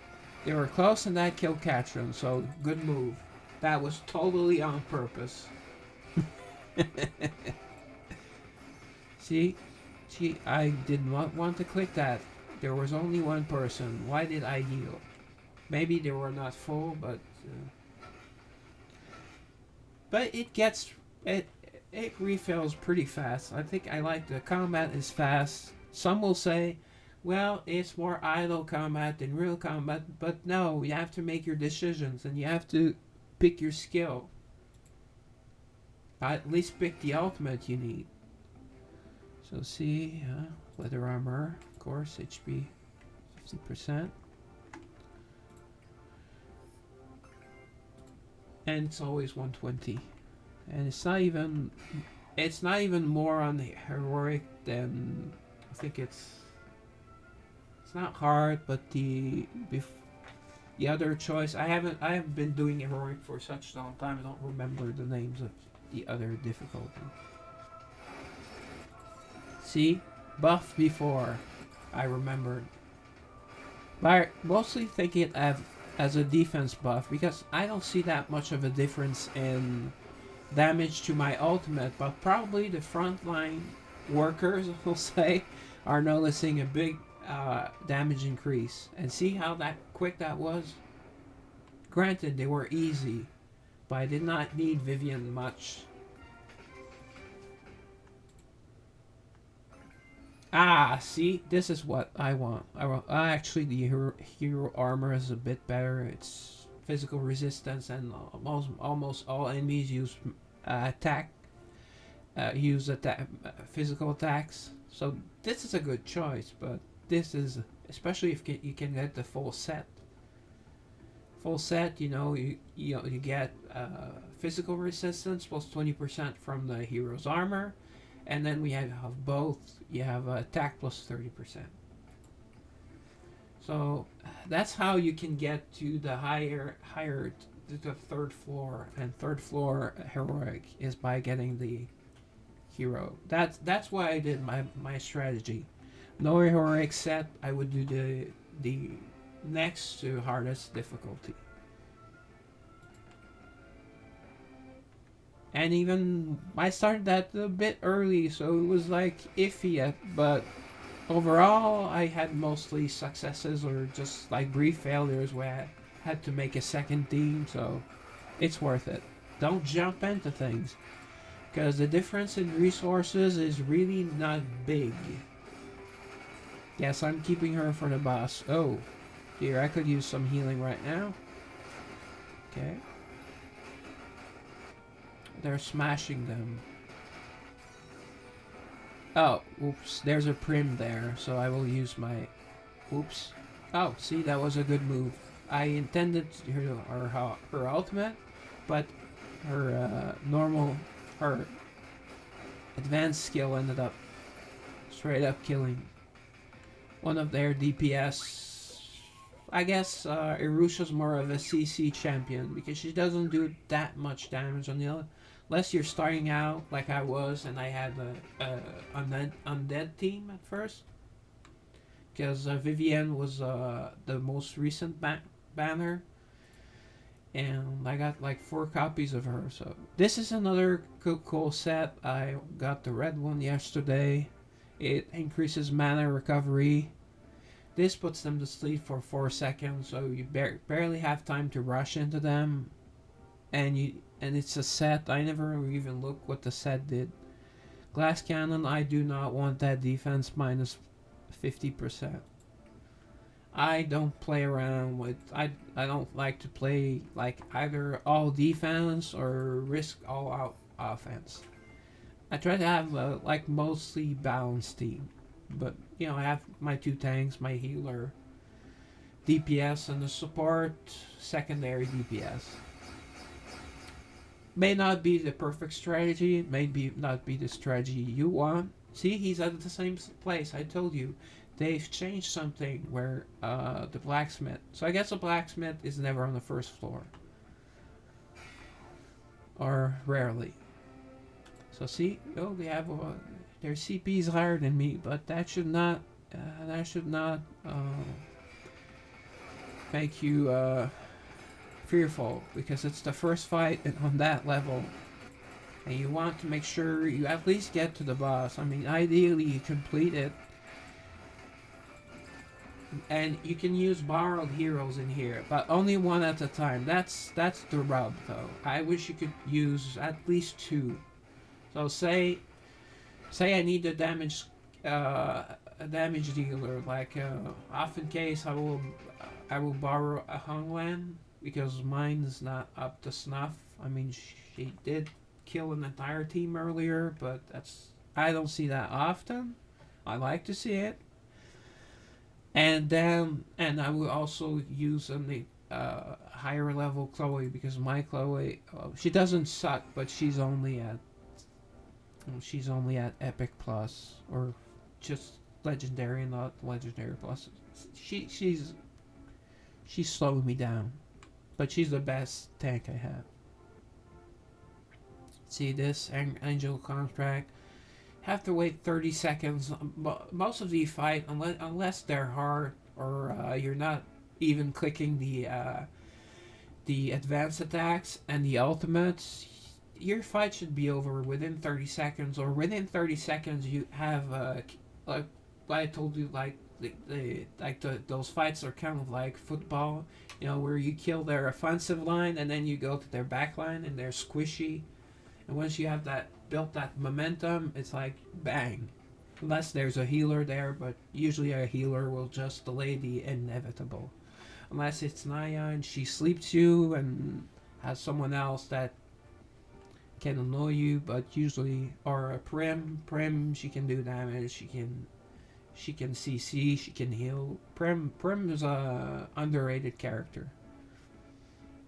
they were close and that killed Catherine, so good move. That was totally on purpose. See, I did not want to click that. There was only one person. Why did I heal? Maybe they were not full, but it refills pretty fast. I think I like the combat is fast. Some will say, well, it's more idle combat than real combat, but no, you have to make your decisions and you have to pick your skill. At least pick the ultimate you need. So see, leather armor, of course, HP 50%. And it's always 120. And it's not even more on the heroic than I think it's not hard, but the other choice I haven't been doing heroic for such a long time. I don't remember the names of the other difficulty. See? Buff before. I remembered. But I mostly think it as a defense buff because I don't see that much of a difference in damage to my ultimate, but probably the frontline workers, we'll say, are noticing a big damage increase. And see how that quick that was? Granted, they were easy, but I did not need Vivian much. Ah, see, this is what I want. Actually, the hero armor is a bit better. It's physical resistance, and almost all enemies use attack, physical attacks. So this is a good choice, but this is especially if you can get the full set. Full set, you get physical resistance plus 20% from the hero's armor, and then we have both. You have attack plus 30%. So that's how you can get to the higher the third floor, and third floor heroic is by getting the hero. That's why I did my strategy. No heroic set, I would do the next to hardest difficulty. And even I started that a bit early, so it was like iffy, but overall I had mostly successes or just like brief failures where I had to make a second team, so it's worth it. Don't jump into things, because the difference in resources is really not big. Yes, I'm keeping her for the boss. Oh, dear, I could use some healing right now. Okay. They're smashing them. Oh, oops. There's a Prim there, so I will use my... Oops. Oh, see, that was a good move. I intended her ultimate, but her her advanced skill ended up straight up killing one of their DPS. I guess Irusha's more of a CC champion because she doesn't do that much damage on the other. Unless you're starting out like I was, and I had a undead team at first. Because Vivienne was the most recent banner. And I got like 4 copies of her. So this is another cool set. I got the red one yesterday. It increases mana recovery. This puts them to sleep for 4 seconds, so you barely have time to rush into them. And it's a set. I never even looked what the set did. Glass cannon, I do not want that defense minus 50%. I don't play around with... I don't like to play like either all defense or risk all out offense. I try to have like mostly balanced team. But, I have my 2 tanks, my healer, DPS, and the support, secondary DPS. May not be the perfect strategy, not be the strategy you want. See, he's at the same place, I told you. They've changed something where the blacksmith... So I guess the blacksmith is never on the first floor. Or rarely. So see, they have... their CP is higher than me, but that should not make you fearful, because it's the first fight on that level, and you want to make sure you at least get to the boss. I mean, ideally you complete it, and you can use borrowed heroes in here, but only one at a time. That's the rub, though. I wish you could use at least 2. So say I need a damage dealer, like off in case I will borrow a Honglan because mine's not up to snuff. I mean, she did kill an entire team earlier, but I don't see that often. I like to see it. And I will also use the higher level Chloe, because my Chloe, she doesn't suck, but she's only at Epic Plus, or just Legendary, not Legendary Plus. She's slowing me down, but she's the best tank I have. See this Angel Contract. have to wait 30 seconds. Most of the fight, unless they're hard or you're not even clicking the advanced attacks and the ultimates, your fight should be over within 30 seconds, or within 30 seconds you have like I told you, like those fights are kind of like football, where you kill their offensive line and then you go to their back line and they're squishy. And once you have that built that momentum, it's like bang. Unless there's a healer there, but usually a healer will just delay the inevitable. Unless it's Naya and she sleeps you and has someone else that can annoy you, but usually, or a Prim, she can do damage. She can CC. She can heal. Prim is a underrated character,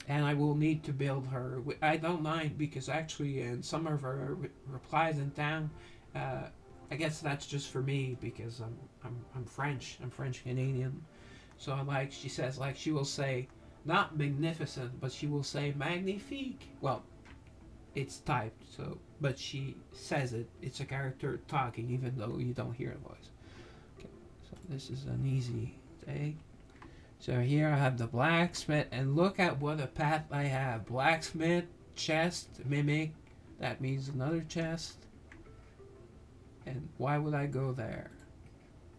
and I will need to build her. I don't mind because actually, in some of her replies in town, I guess that's just for me because I'm French. I'm French Canadian, so like she says, like she will say, not magnificent, but she will say magnifique. Well, it's typed, so but she says it. It's a character talking, even though you don't hear a voice. Okay, so this is an easy day. So here I have the blacksmith, and look at what a path I have. Blacksmith, chest, mimic. That means another chest. And why would I go there?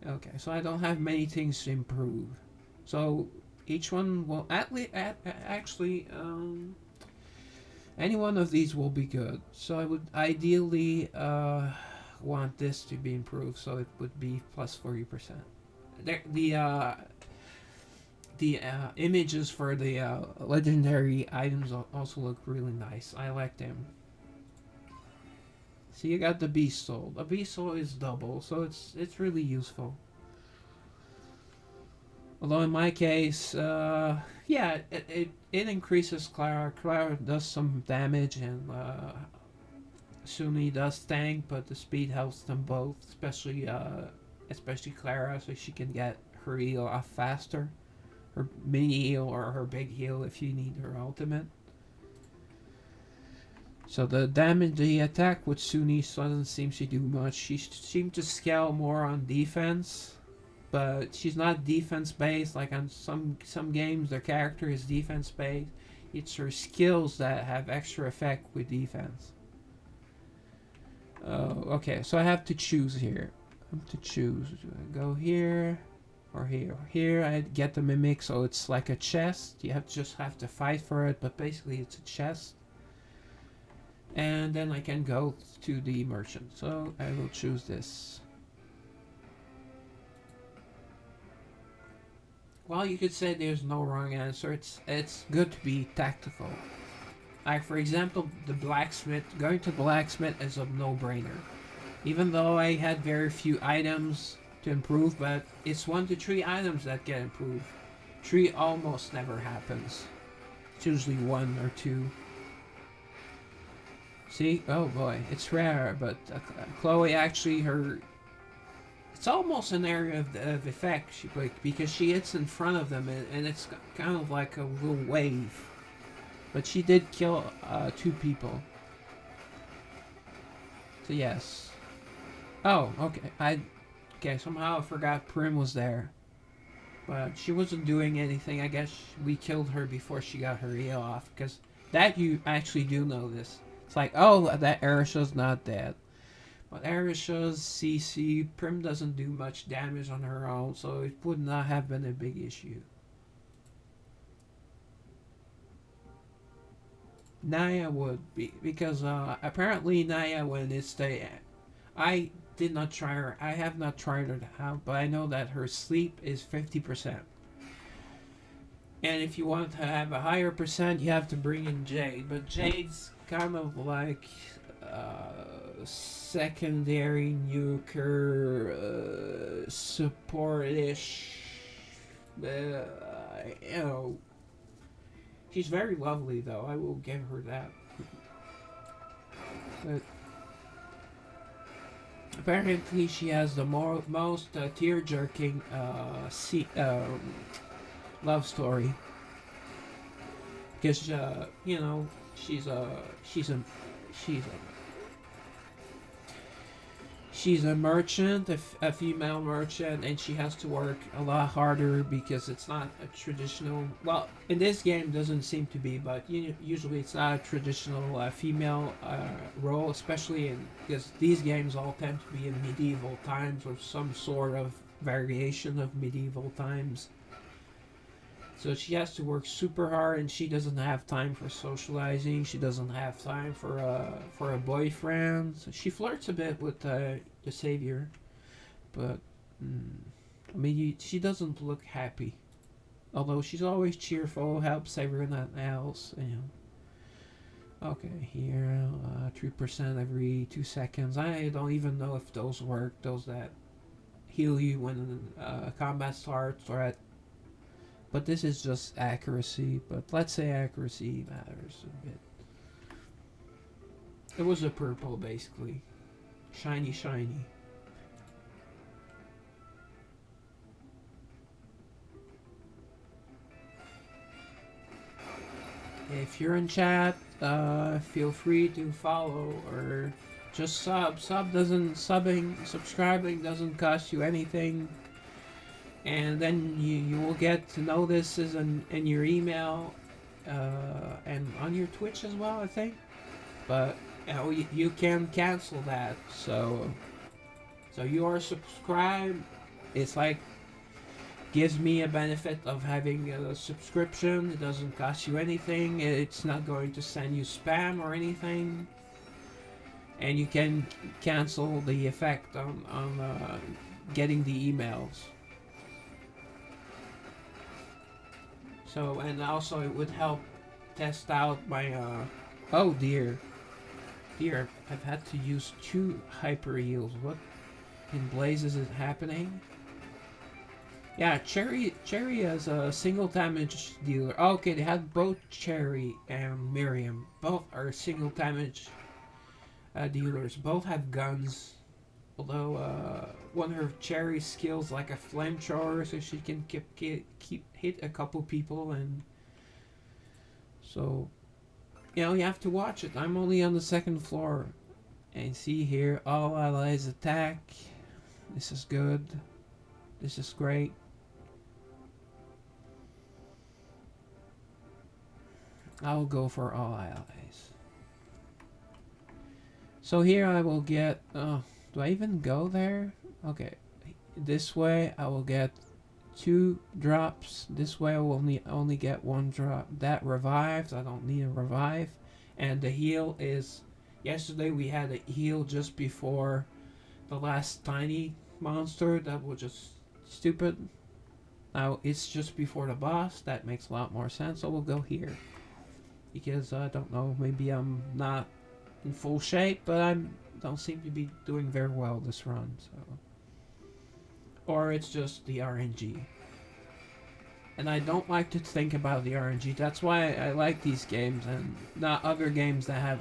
Okay, so I don't have many things to improve. So each one will actually any one of these will be good. So I would ideally want this to be improved, so it would be plus 40%. The images for the legendary items also look really nice. I like them. See, you got the beast soul. The beast soul is double, so it's really useful. Although in my case, yeah, it increases Clara. Clara does some damage, and Suni does tank, but the speed helps them both, especially Clara, so she can get her heal off faster. Her mini heal or her big heal if you need her ultimate. So the damage, the attack with Suni doesn't seem to do much. She seems to scale more on defense, but she's not defense based like on some games. Their character is defense based. It's her skills that have extra effect with defense. Okay, so I have to choose here. I have to choose. Do I go here or here? Here I get the mimic, so it's like a chest. You just have to fight for it, but basically it's a chest. And then I can go to the merchant. So I will choose this. Well, you could say there's no wrong answer. It's good to be tactical. Like for example, the blacksmith. Going to blacksmith is a no-brainer. Even though I had very few items to improve, but it's 1 to 3 items that get improved. 3 almost never happens. It's usually 1 or 2. See? Oh boy, it's rare, but Chloe actually it's almost an area of effect, because she hits in front of them, and it's kind of like a little wave. But she did kill 2 people. So yes. Oh, okay. Somehow I forgot Prim was there. But she wasn't doing anything. I guess we killed her before she got her heal off, because that you actually do notice. It's like, oh, that Arisha's not dead. But Arisha's CC, Prim doesn't do much damage on her own, so it would not have been a big issue. Naya would be, because apparently Naya, when it's I did not try her. I have not tried her out, but I know that her sleep is 50%. And if you want to have a higher percent, you have to bring in Jade. But Jade's kind of like secondary nuker, support-ish. She's very lovely, though. I will give her that. But apparently, she has the most tear-jerking love story. Because she's a merchant, a female merchant, and she has to work a lot harder because it's not a traditional. Well, in this game, doesn't seem to be, but usually it's not a traditional female role, especially in because these games all tend to be in medieval times or some sort of variation of medieval times. So she has to work super hard, and she doesn't have time for socializing. She doesn't have time for a boyfriend. So she flirts a bit with the savior, but I mean, she doesn't look happy. Although she's always cheerful, helps everyone else. Okay, here 3% every 2 seconds. I don't even know if those work. Those that heal you when combat starts, or at but this is just accuracy, but let's say accuracy matters a bit. It was a purple, basically. Shiny, shiny. If you're in chat, feel free to follow or just sub. Subscribing doesn't cost you anything. And then you will get notices in your email and on your Twitch as well, I think. But you can cancel that. So you are subscribed. It's like gives me a benefit of having a subscription. It doesn't cost you anything. It's not going to send you spam or anything. And you can cancel the effect on getting the emails. So, and also it would help test out my, oh dear. Dear, I've had to use 2 hyper heals. What in blazes is happening? Yeah, Cherry is a single damage dealer. Oh, okay, they had both Cherry and Miriam. Both are single damage dealers. Both have guns. Although one of her Cherry skills like a flamethrower, so she can keep hit a couple people, and so you have to watch it. I'm only on the 2nd floor, and see here, all allies attack. This is good. This is great. I'll go for all allies. So here I will get. Do I even go there? Okay, this way I will get 2 drops. This way I will only get 1 drop. That revives. I don't need a revive. And the heal is. Yesterday we had a heal just before the last tiny monster. That was just stupid. Now it's just before the boss. That makes a lot more sense. So we'll go here. Because I don't know, maybe I'm not in full shape, but I don't seem to be doing very well this run, so. Or it's just the RNG. And I don't like to think about the RNG. That's why I like these games and not other games that have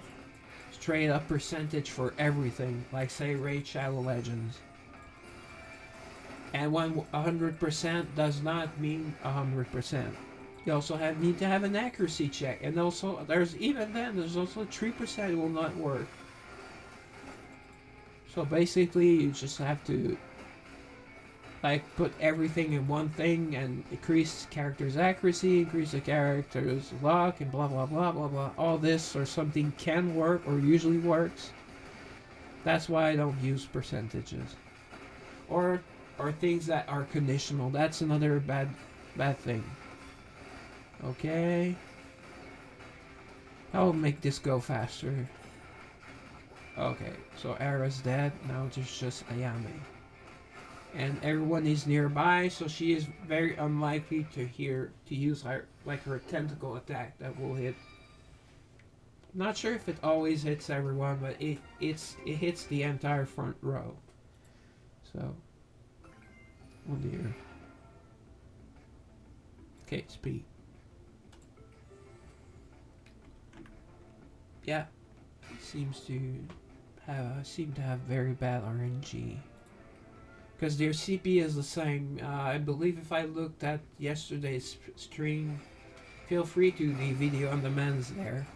straight up percentage for everything, like say Raid Shadow Legends. And when 100% does not mean 100%. You also need to have an accuracy check, and also there's also 3% will not work. So basically, you just have to like put everything in one thing and increase character's accuracy, increase the character's luck, and blah blah blah blah blah. All this or something can work or usually works. That's why I don't use percentages, or things that are conditional. That's another bad thing. Okay. I'll make this go faster. Okay, so Ara's dead. Now there's just Ayame. And everyone is nearby, so she is very unlikely to use her tentacle attack that will hit. Not sure if it always hits everyone, but it hits the entire front row. So, oh dear. Okay, speed. Yeah, seem to have very bad RNG. Because their CP is the same. I believe if I looked at yesterday's stream, feel free to the video on demands there.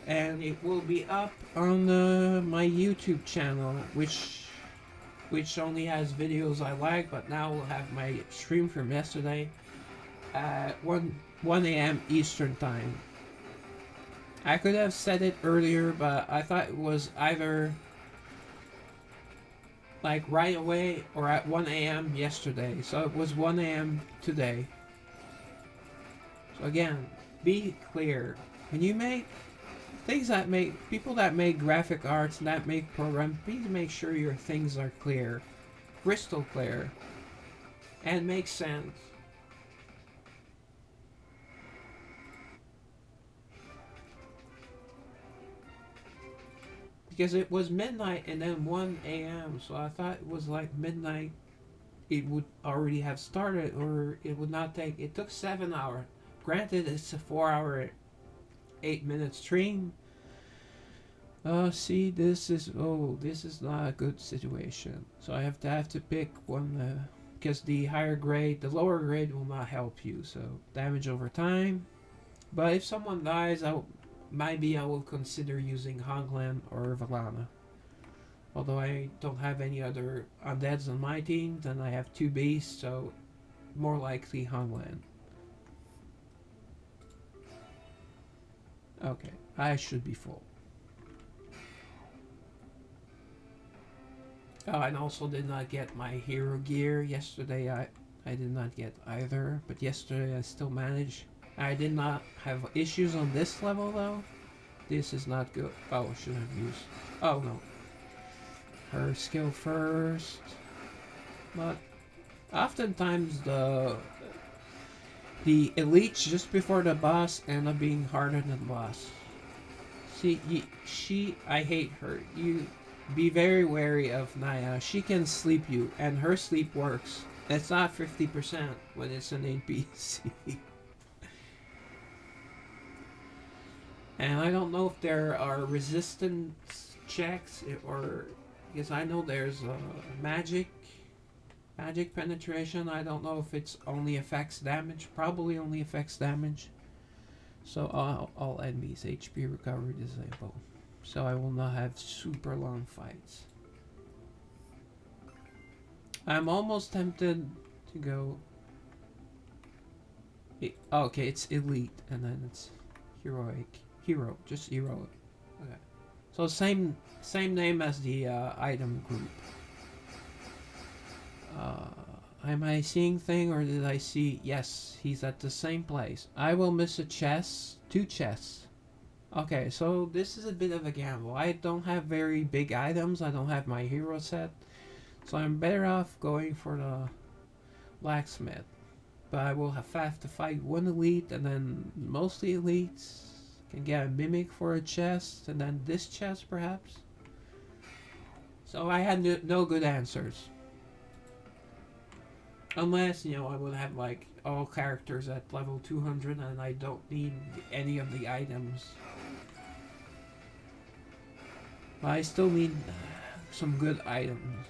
and it will be up on my YouTube channel, which only has videos I like, but now we'll have my stream from yesterday at 1 a.m. Eastern time. I could have said it earlier, but I thought it was either like right away or at 1 a.m. yesterday. So it was 1 a.m. today. So again, be clear. When you make things that make people that make graphic arts and that make programs, please make sure your things are clear, crystal clear, and make sense. Because it was midnight and then 1 a.m. So I thought it was like midnight. It would already have started, or it would not take. It took 7 hours. Granted, it's a 4 hour, 8 minute stream. See, this is not a good situation. So I have to pick one because the lower grade will not help you. So damage over time. But if someone dies, maybe I will consider using Honglan or Valana. Although I don't have any other undeads on my team, then I have two beasts, so more likely Honglan. Okay, I should be full. Oh, and also did not get my hero gear yesterday. I did not get either, but yesterday I still managed. I did not have issues on this level though. This is not good. Oh, should have used. Oh no. Her skill first. But oftentimes the elites just before the boss end up being harder than the boss. See, I hate her. You be very wary of Naya. She can sleep you, and her sleep works. It's not 50% when it's an NPC. And I don't know if there are resistance checks or because I know there's magic penetration. I don't know if it's only affects damage. Probably only affects damage. So all enemies HP recovery disabled. So I will not have super long fights. I'm almost tempted to go. Okay, it's elite and then it's heroic. Just heroic. Okay. So same name as the item group. Am I seeing thing or did I see? Yes, he's at the same place. I will miss a chest, 2 chests. Okay, so this is a bit of a gamble. I don't have very big items. I don't have my hero set, so I'm better off going for the blacksmith. But I will have to fight one elite, and then mostly elites can get a mimic for a chest, and then this chest perhaps. So I had no good answers. Unless, I would have like all characters at level 200 and I don't need any of the items. But I still need some good items.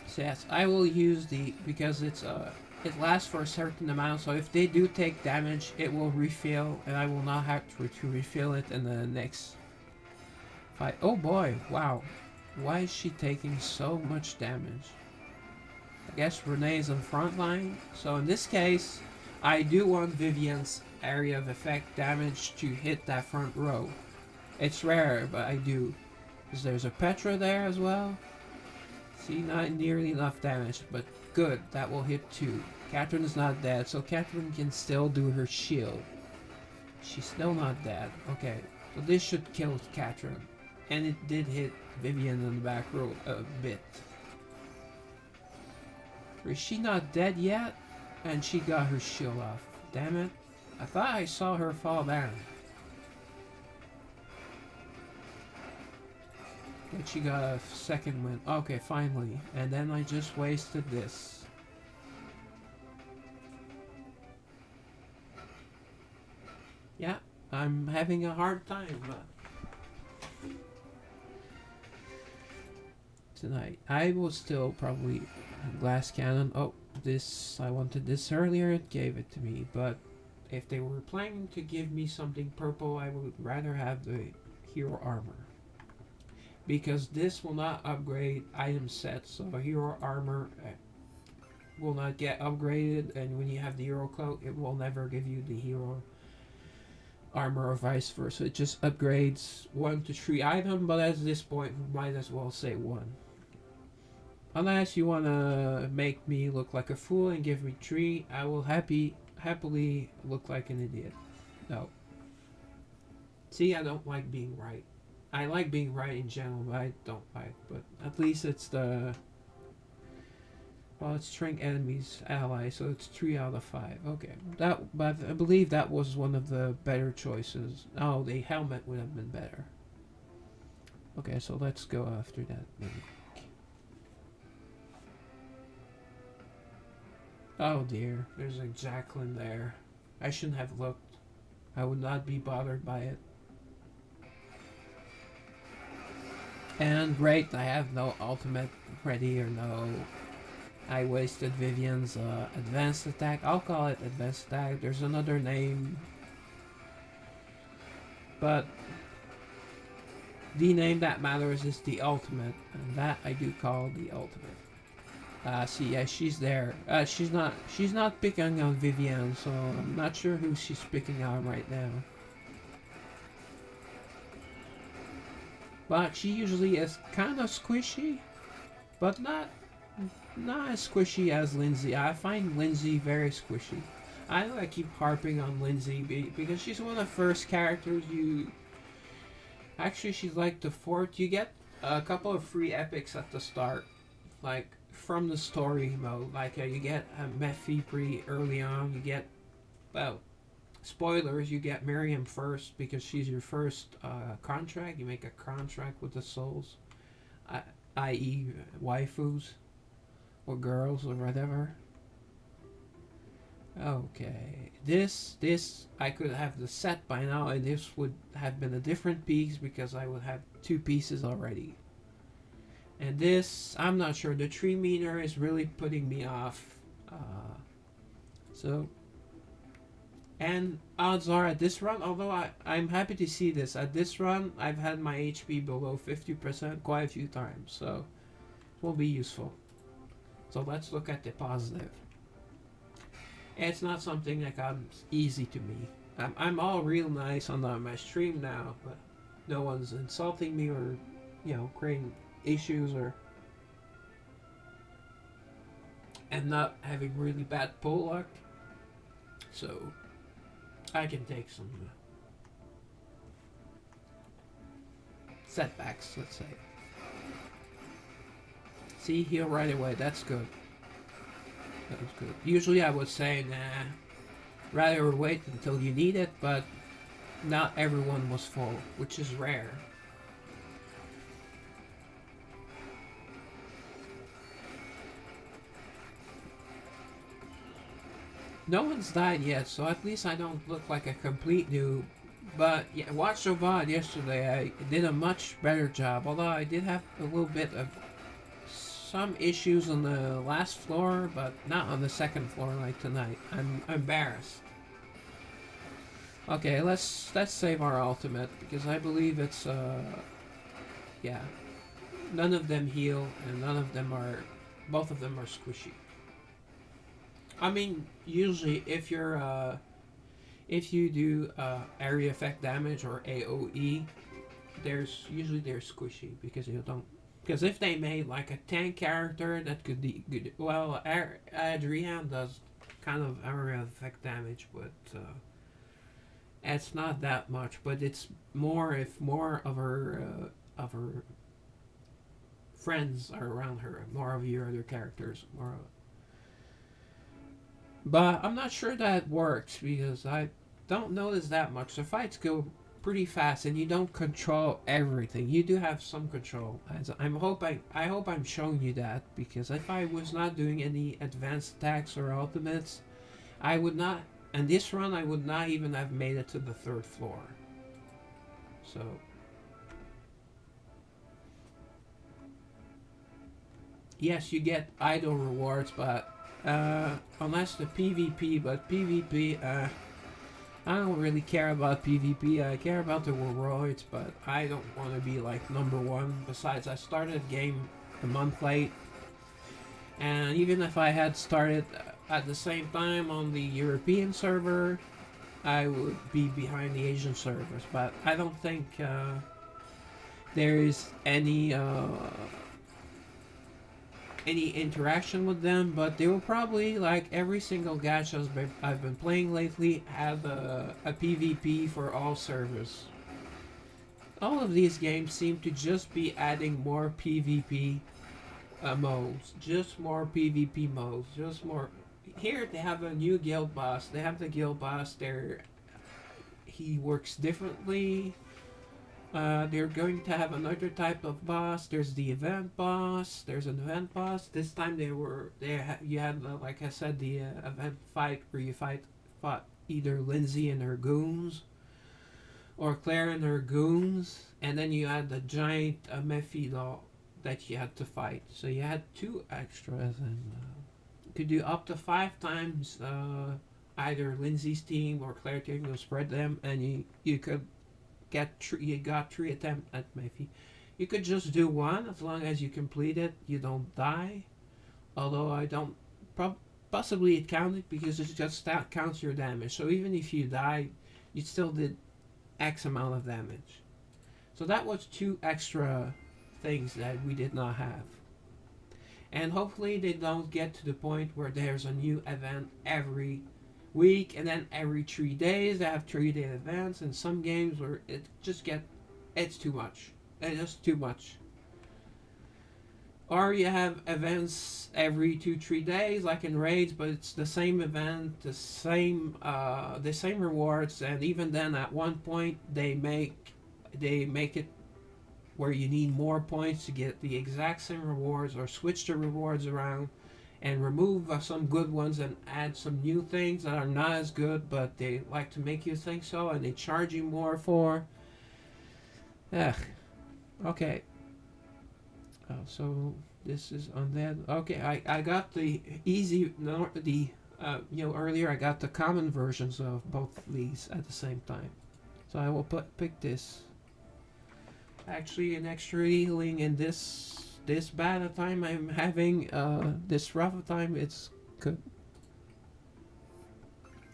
So yes, I will use because it lasts for a certain amount, so if they do take damage, it will refill, and I will not have to refill it in the next fight. Oh boy, wow. Why is she taking so much damage? I guess Renee's on front line. So in this case, I do want Vivian's area of effect damage to hit that front row. It's rare, but I do. Because there's a Petra there as well. See, not nearly enough damage, but good, that will hit 2. Catherine is not dead, so Catherine can still do her shield. She's still not dead. Okay, so this should kill Catherine. And it did hit Vivian in the back row a bit. Is she not dead yet? And she got her shield off. Damn it. I thought I saw her fall down. But she got a second win. Okay, finally. And then I just wasted this. Yeah, I'm having a hard time. tonight. I will still probably glass cannon. Oh, this I wanted this earlier. It gave it to me, but if they were planning to give me something purple, I would rather have the hero armor because this will not upgrade item sets. So hero armor will not get upgraded, and when you have the hero cloak, it will never give you the hero armor or vice versa. It just upgrades 1 to 3 item, but at this point, we might as well say 1. Unless you wanna make me look like a fool and give me 3, I will happily look like an idiot. No. See, I don't like being right. I like being right in general, but I don't like. But at least it's the. Well, it's shrink enemies ally, so it's 3 out of 5. Okay, but I believe that was one of the better choices. Oh, the helmet would have been better. Okay, so let's go after that. Oh dear, there's a Jacqueline there. I shouldn't have looked. I would not be bothered by it. And great, I have no ultimate ready or no. I wasted Vivian's advanced attack. I'll call it advanced attack. There's another name. But the name that matters is the ultimate. And that I do call the ultimate. See, yeah, she's there. She's not picking on Vivian, so I'm not sure who she's picking on right now. But she usually is kind of squishy, but not as squishy as Lindsay. I find Lindsay very squishy. I know I keep harping on Lindsay because she's one of the first characters you. Actually, she's like the fourth. You get a couple of free epics at the start, like from the story mode. Like you get a Mephi pretty early on. You get, well, spoilers. You get Miriam first because she's your first contract. You make a contract with the souls, i.e., waifus or girls or whatever. Okay, this I could have the set by now, and this would have been a different piece because I would have 2 pieces already. And this, I'm not sure. The 3 meter is really putting me off. So, and odds are at this run, although I'm happy to see this, at this run, I've had my HP below 50% quite a few times, so it will be useful. So let's look at the positive. It's not something that comes easy to me. I'm all real nice on my stream now, but no one's insulting me or, creating issues or. And not having really bad pull luck. So, I can take some setbacks, let's say. See, heal right away, that's good. That was good. Usually I would say, nah, rather wait until you need it, but not everyone was full, which is rare. No one's died yet, so at least I don't look like a complete noob. But yeah, watch the VOD yesterday. I did a much better job, although I did have a little bit of some issues on the last floor, but not on the second floor like tonight. I'm embarrassed. Okay, let's save our ultimate because I believe it's yeah. None of them heal and both of them are squishy. I mean, usually if you do area effect damage or AOE, they're squishy because you don't. Because if they made like a tank character that could be good, well, Adrienne does kind of area effect damage, but it's not that much. But it's more if more of her friends are around her, more of your other characters, more. But I'm not sure that works because I don't notice that much. The fights go pretty fast and you don't control everything. You do have some control. I hope I'm showing you that because if I was not doing any advanced attacks or ultimates, I would not. And this run, I would not even have made it to the 3rd floor. So. yes, you get idle rewards, but unless the PvP, but PvP, I don't really care about PvP. I care about the rewards, but I don't want to be like number one. Besides, I started the game a month late, and even if I had started at the same time on the European server, I would be behind the Asian servers. But I don't think there is any interaction with them, but they will probably, like every single gacha I've been playing lately, have a PvP for all servers. All of these games seem to just be adding more PvP modes, just more PvP modes, just more. Here they have a new guild boss. They have the guild boss there. He works differently. They're going to have another type of boss. There's the event boss. There's an event boss. This time you had like I said the event fight where you fought either Lindsay and her goons or Claire and her goons, and then you had the giant Mephi doll that you had to fight. So you had two extras, and you could do up to 5 times either Lindsay's team or Claire's team. You'll spread them, and you could you got 3 attempts at Mephi. You could just do one as long as you complete it. You don't die. Although I don't, possibly it counted because it just counts your damage. So even if you die, you still did X amount of damage. So that was 2 extra things that we did not have. And hopefully they don't get to the point where there's a new event every week, and then every 3 days they have 3-day events. And some games where it's too much. It's just too much. Or you have events every 2-3 days, like in raids, but it's the same event, the same rewards, and even then, at one point they make it where you need more points to get the exact same rewards, or switch the rewards around and remove some good ones and add some new things that are not as good, but they like to make you think so, and they charge you more for. Ugh. Okay. So this is undead. Okay, I got the easy, no, the earlier I got the common versions of both of these at the same time. So I will pick this. Actually, an extra healing in this bad a time I'm having, this rough a time, it's good.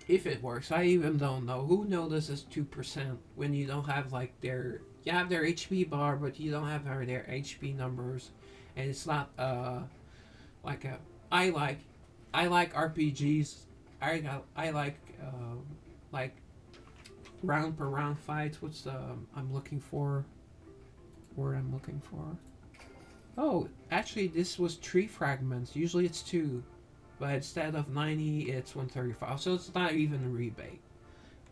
If it works, I even don't know. Who notices 2% when you don't have like you have their HP bar, but you don't have their HP numbers, and it's not like a. I like RPGs. I like round per round fights. What's the I'm looking for? Word I'm looking for. Oh, actually, this was 3 fragments. Usually it's 2, but instead of 90, it's 135. So it's not even a rebate.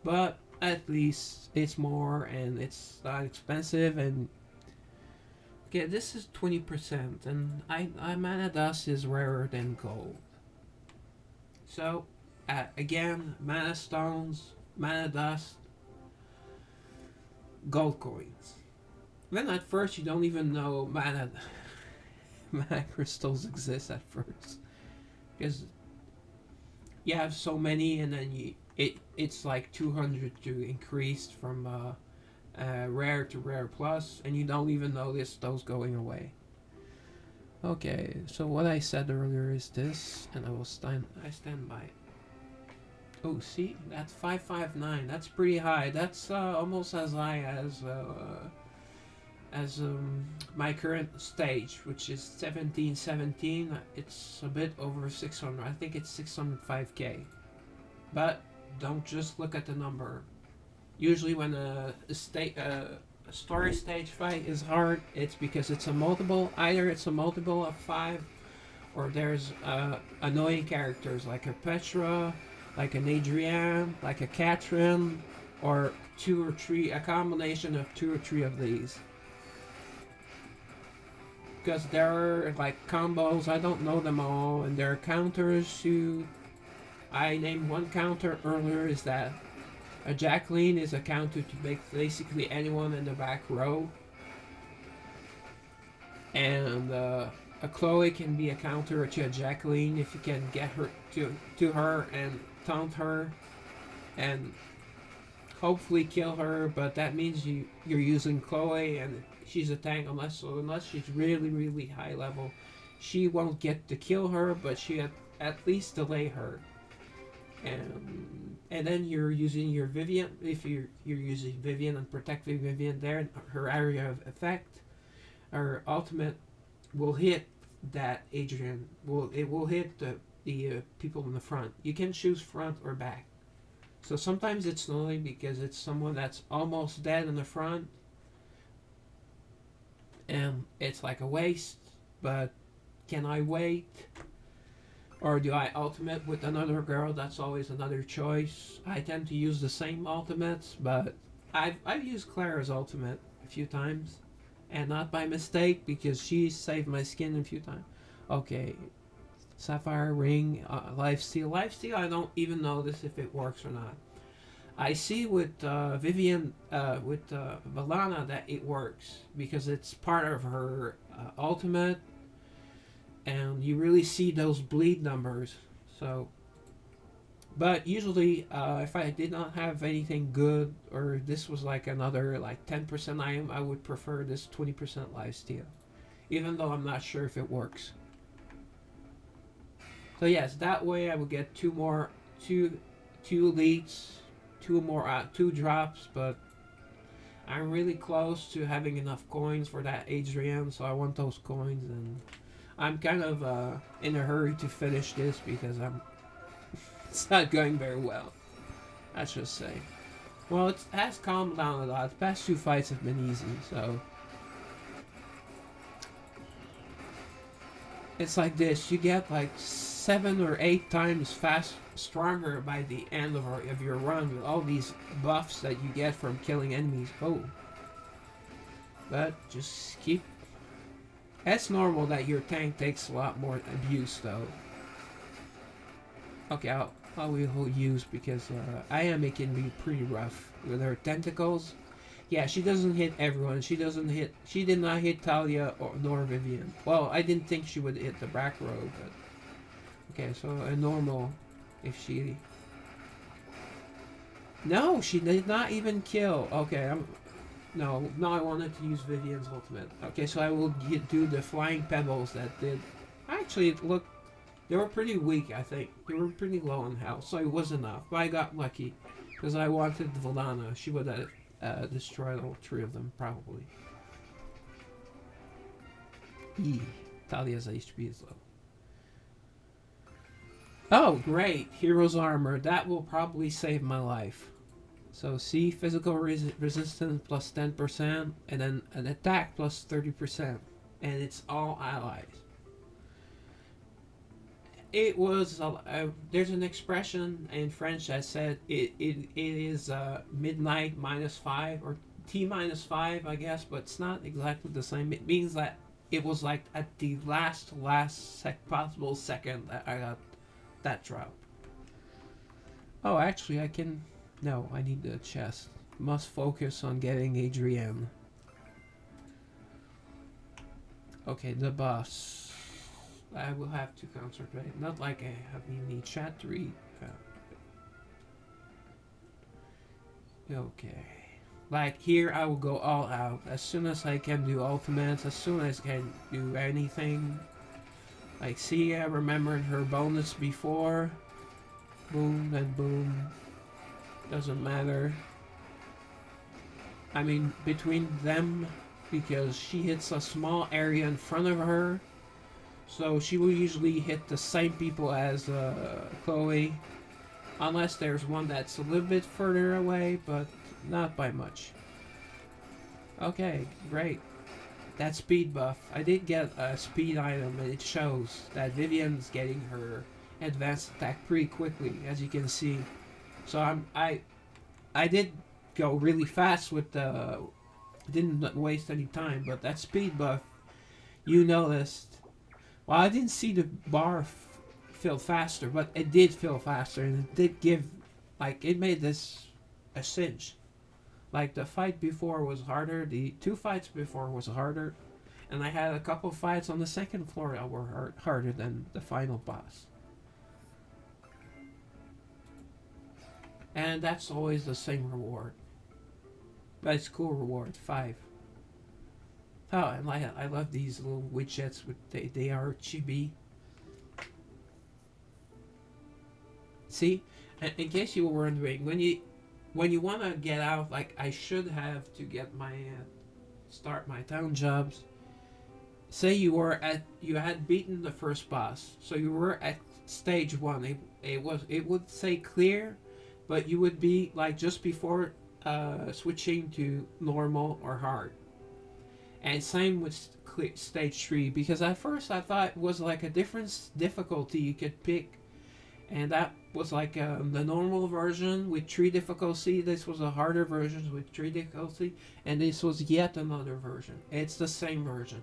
But at least it's more, and it's not expensive. And okay, this is 20%, and I mana dust is rarer than gold. So again, mana stones, mana dust, gold coins. Then at first you don't even know mana crystals exist at first, because you have so many, and then it's like 200 to increase from rare to rare plus, and you don't even notice those going away. Okay, so what I said earlier is this, and I stand by it. Oh, see, that's 559. That's pretty high. That's almost as high as my current stage, which is 1717. It's a bit over 600. I think it's 605k. But don't just look at the number. Usually when a story stage fight is hard, it's because it's a multiple. Either it's a multiple of 5, or there's annoying characters like a Petra, like an Adrienne, like a Catherine, or 2 or 3, a combination of 2 or 3 of these. Because there are like combos, I don't know them all, and there are counters to. I named one counter earlier, is that a Jacqueline is a counter to make basically anyone in the back row. And a Chloe can be a counter to a Jacqueline if you can get her to her and taunt her and hopefully kill her. But that means you're using Chloe and she's a tank unless she's really high level. She won't get to kill her, but she at least delay her. And then you're using your Vivian. If you're using Vivian and protecting Vivian there, her area of effect, her ultimate will hit that Adrian. It will hit the people in the front. You can choose front or back. So sometimes it's annoying because it's someone that's almost dead in the front, and it's like a waste. But can I wait? Or do I ultimate with another girl? That's always another choice. I tend to use the same ultimates, but I've used Clara's ultimate a few times, and not by mistake because she saved my skin a few times. Okay, Sapphire Ring, Lifesteal. Lifesteal, I don't even notice if it works or not. I see with Vivian, with Valana that it works because it's part of her ultimate, and you really see those bleed numbers. So, but usually, if I did not have anything good, or this was like another like 10% item, I would prefer this 20% lifesteal, even though I'm not sure if it works. So yes, that way I would get two elites, two drops, but I'm really close to having enough coins for that Adrian, so I want those coins, and I'm kind of in a hurry to finish this because it's not going very well. Let's just say. Well, it has calmed down a lot. The past two fights have been easy, so it's like this. You get like 7 or 8 times stronger by the end of your run with all these buffs that you get from killing enemies. Oh, but just keep. It's normal that your tank takes a lot more abuse, though. Okay, I will use because Ayame can be pretty rough with her tentacles. Yeah, she doesn't hit everyone. She did not hit Talia nor Vivian. Well, I didn't think she would hit the back row, but okay. So a normal, if she. No, she did not even kill. Okay, no, I wanted to use Vivian's ultimate. Okay, so I will do the flying pebbles that did. Actually, look, they were pretty weak, I think. They were pretty low on health, so it was enough. But I got lucky, because I wanted Valana. She would have destroyed all 3 of them, probably. Talia's HP is low. Oh, great. Hero's Armor. That will probably save my life. So see, physical resistance plus 10%, and then an attack plus 30%, and it's all allies. It was there's an expression in French that said it is midnight -5 or T -5, I guess, but it's not exactly the same. It means that it was like at the last possible second that I got that drop. Oh, actually, I can. No, I need the chest. Must focus on getting Adrienne. Okay, the boss. I will have to concentrate. Not like I have any chat to read. Okay. Like here, I will go all out. As soon as I can do ultimates, as soon as I can do anything. Like, see, I remembered her bonus before. Boom, and boom. Doesn't matter. I mean, between them, because she hits a small area in front of her, so she will usually hit the same people as Chloe, unless there's one that's a little bit further away, but not by much. Okay, great. That speed buff. I did get a speed item, and it shows that Vivian's getting her advanced attack pretty quickly, as you can see. So I did go really fast with the. Didn't waste any time, but that speed buff, you noticed. Well, I didn't see the bar fill faster, but it did fill faster, and it did give, like, it made this a cinch. Like the fight before was harder. The 2 fights before was harder, And I had a couple fights on the second floor that were harder than the final boss. And that's always the same reward. But it's cool reward, 5. Oh, and I love these little widgets. They are chibi. See, in case you were wondering, when you want to get out, like I should have to get my start my town jobs. Say you had beaten the first boss, so you were at stage 1. It would say clear, but you would be like just before switching to normal or hard. And same with stage 3, because at first I thought it was like a different difficulty you could pick, and that was like the normal version with 3 difficulty. This was a harder version with 3 difficulty, and this was yet another version. It's the same version.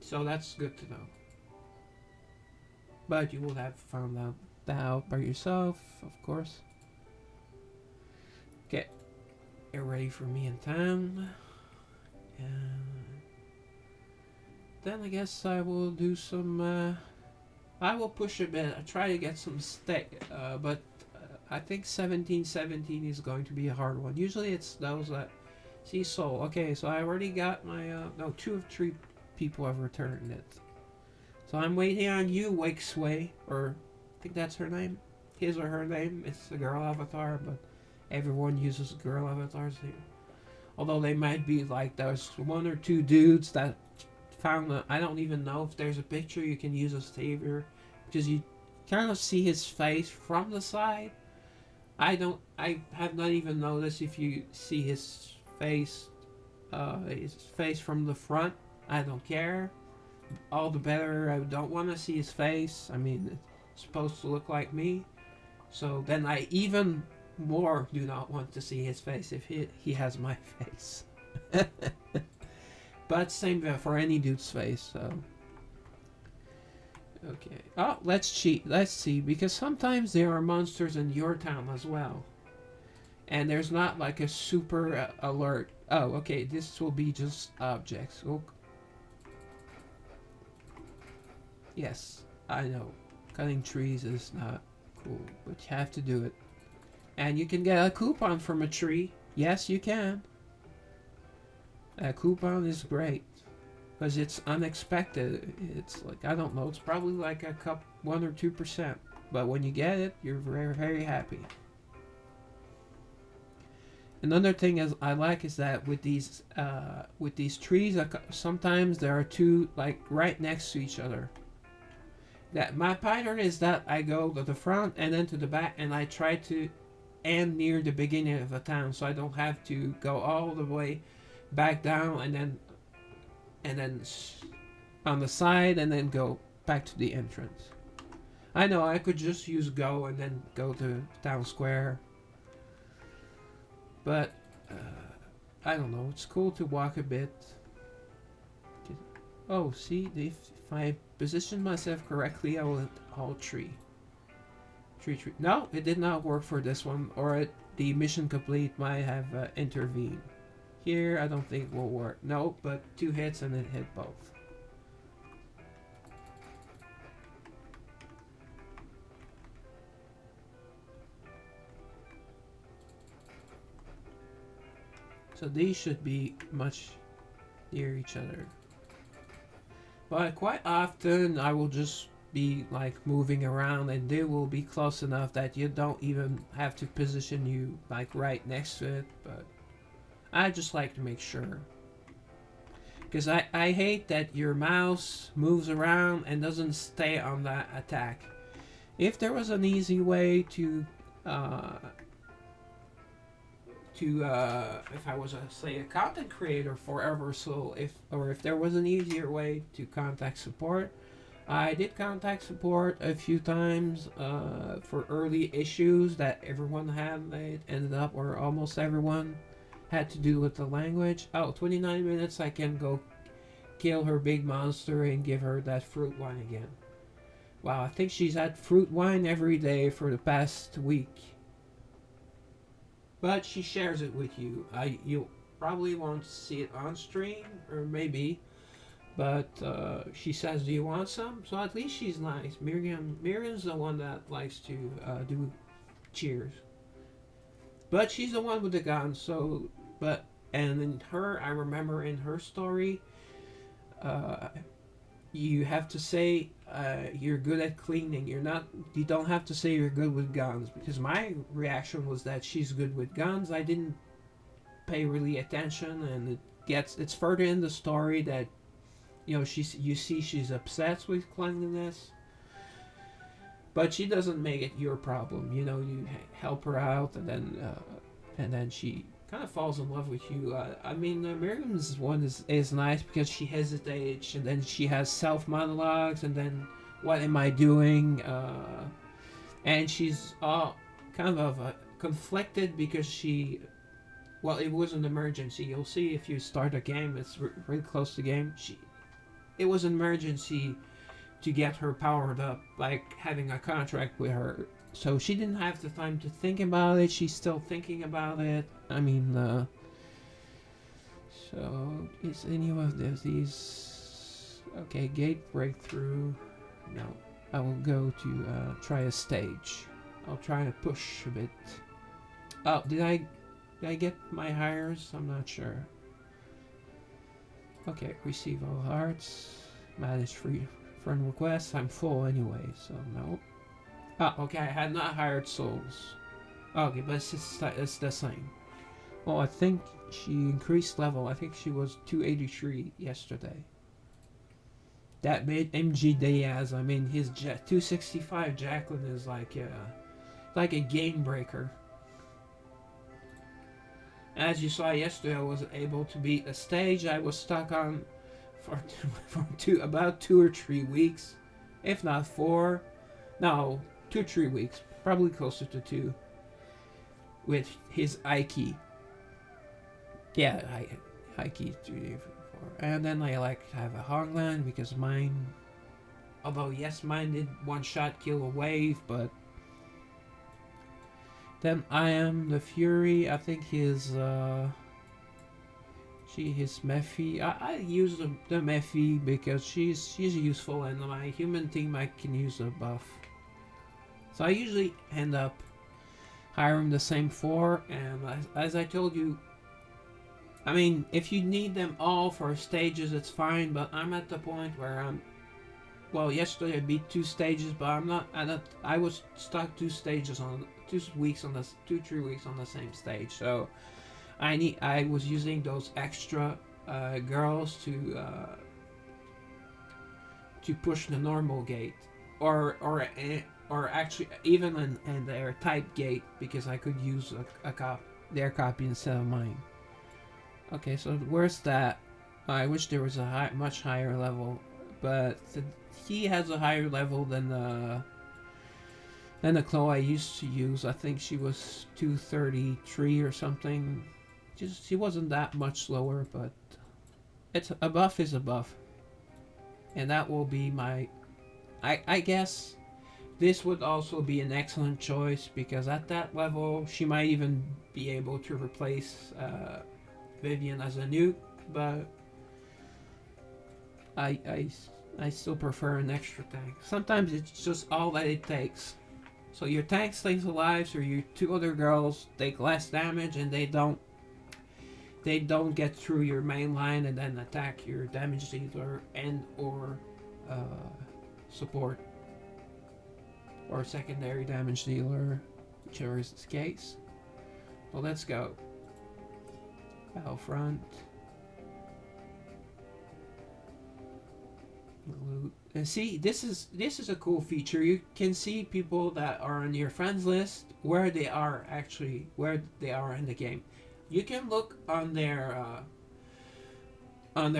So that's good to know. But you will have found that out by yourself, of course. Okay, get ready for me in town. And then I guess I will do some... I will push a bit. I try to get some steak, but I think 1717 is going to be a hard one. Usually it's those that... See Soul. Okay, so I already got my... no, 2 of 3 people have returned it. So I'm waiting on you, Wake Sway, or I think that's her name. His or her name. It's the girl avatar, but everyone uses girl avatars here. Although they might be like those 1 or 2 dudes that found I don't even know if there's a picture you can use as savior, because you kind of see his face from the side. I have not even noticed if you see his face from the front. I don't care. All the better. I don't want to see his face. I mean, it's supposed to look like me. So then I even more do not want to see his face if he has my face. But same for any dude's face, so. Okay. Oh, let's cheat. Let's see, because sometimes there are monsters in your town as well. And there's not like a super alert. Oh, okay. This will be just objects. Oh. Yes, I know. Cutting trees is not cool, but you have to do it. And you can get a coupon from a tree. Yes, you can. A coupon is great. Because it's unexpected. It's like, I don't know, it's probably like 1 or 2%. But when you get it, you're very, very happy. Another thing I like is that with these trees, sometimes there are 2 like right next to each other. That my pattern is that I go to the front and then to the back, and I try to end near the beginning of the town, so I don't have to go all the way back down and then on the side and then go back to the entrance. I know I could just use go and then go to town square, but I don't know. It's cool to walk a bit. Oh, see, if I position myself correctly, I will hit all tree. Tree. No, it did not work for this one, or the mission complete might have intervened. Here, I don't think it will work. No, but 2 hits and it hit both. So these should be much near each other. But quite often I will just be like moving around, and they will be close enough that you don't even have to position you like right next to it. But I just like to make sure, because I hate that your mouse moves around and doesn't stay on that attack. If there was an easy way to if I was say a content creator for Eversoul, if there was an easier way to contact support, I did contact support a few times for early issues that everyone had. They ended up, or almost everyone, had to do with the language. Oh, 29 minutes, I can go kill her big monster and give her that fruit wine again. Wow, I think she's had fruit wine every day for the past week. But she shares it with you. probably won't see it on stream, or maybe. But she says, "Do you want some?" So at least she's nice. Miriam's the one that likes to do cheers, but she's the one with the gun. So, but and in her, I remember in her story, uh, you have to say you're good at cleaning. You're not. You don't have to say you're good with guns, because my reaction was that she's good with guns. I didn't pay really attention, and it's further in the story that you see she's obsessed with cleanliness, but she doesn't make it your problem. You help her out, and then she kind of falls in love with you. I mean, Miriam's one is nice because she hesitates, and then she has self monologues, and then what am I doing? And she's kind of conflicted because well, it was an emergency. You'll see if you start a game. It's really close to game. It was an emergency to get her powered up, like having a contract with her. So she didn't have the time to think about it. She's still thinking about it. I mean, so is any of these... Okay, gate breakthrough. No. I will go to try a stage. I'll try to push a bit. Oh, did I get my hires? I'm not sure. Okay, receive all hearts. Manage free friend requests. I'm full anyway, so no. Ah, okay, I had not hired souls. Okay, but it's the same. Well, I think she increased level. I think she was 283 yesterday. That made MG Diaz. I mean, his 265 Jacqueline is like a game breaker. As you saw yesterday, I was able to beat a stage I was stuck on for about 2 or 3 weeks, if not 4. No, 2 or 3 weeks, probably closer to 2. With his Ike. Yeah, Ike 2, 3, 4. And then I like to have a Hogland because mine. Although yes, mine did one shot kill a wave, but then I am the Fury. I think his Mephi. I use the Mephi because she's useful, and my human team I can use a buff. So I usually end up hiring the same 4, and as I told you, I mean, if you need them all for stages, it's fine. But I'm at the point where well, yesterday I beat 2 stages, but I'm not. I was stuck 2 stages on 2 weeks on the 2-3 weeks on the same stage. So I was using those extra girls to push the normal gate, or actually even in their type gate, because I could use their copy instead of mine. Okay, so where's that? I wish there was a much higher level, but he has a higher level than the Chloe I used to use. I think she was 233 or something. She wasn't that much slower, but a buff is a buff, and that will be my. I guess this would also be an excellent choice because at that level she might even be able to replace Vivian as a nuke, but I still prefer an extra tank. Sometimes it's just all that it takes. So your tank stays alive, so your 2 other girls take less damage, and they don't get through your main line and then attack your damage dealer and or support or secondary damage dealer, whichever is the case. Well, let's go. Battlefront. Loot. And see, this is a cool feature. You can see people that are on your friends list where they are in the game. You can look on their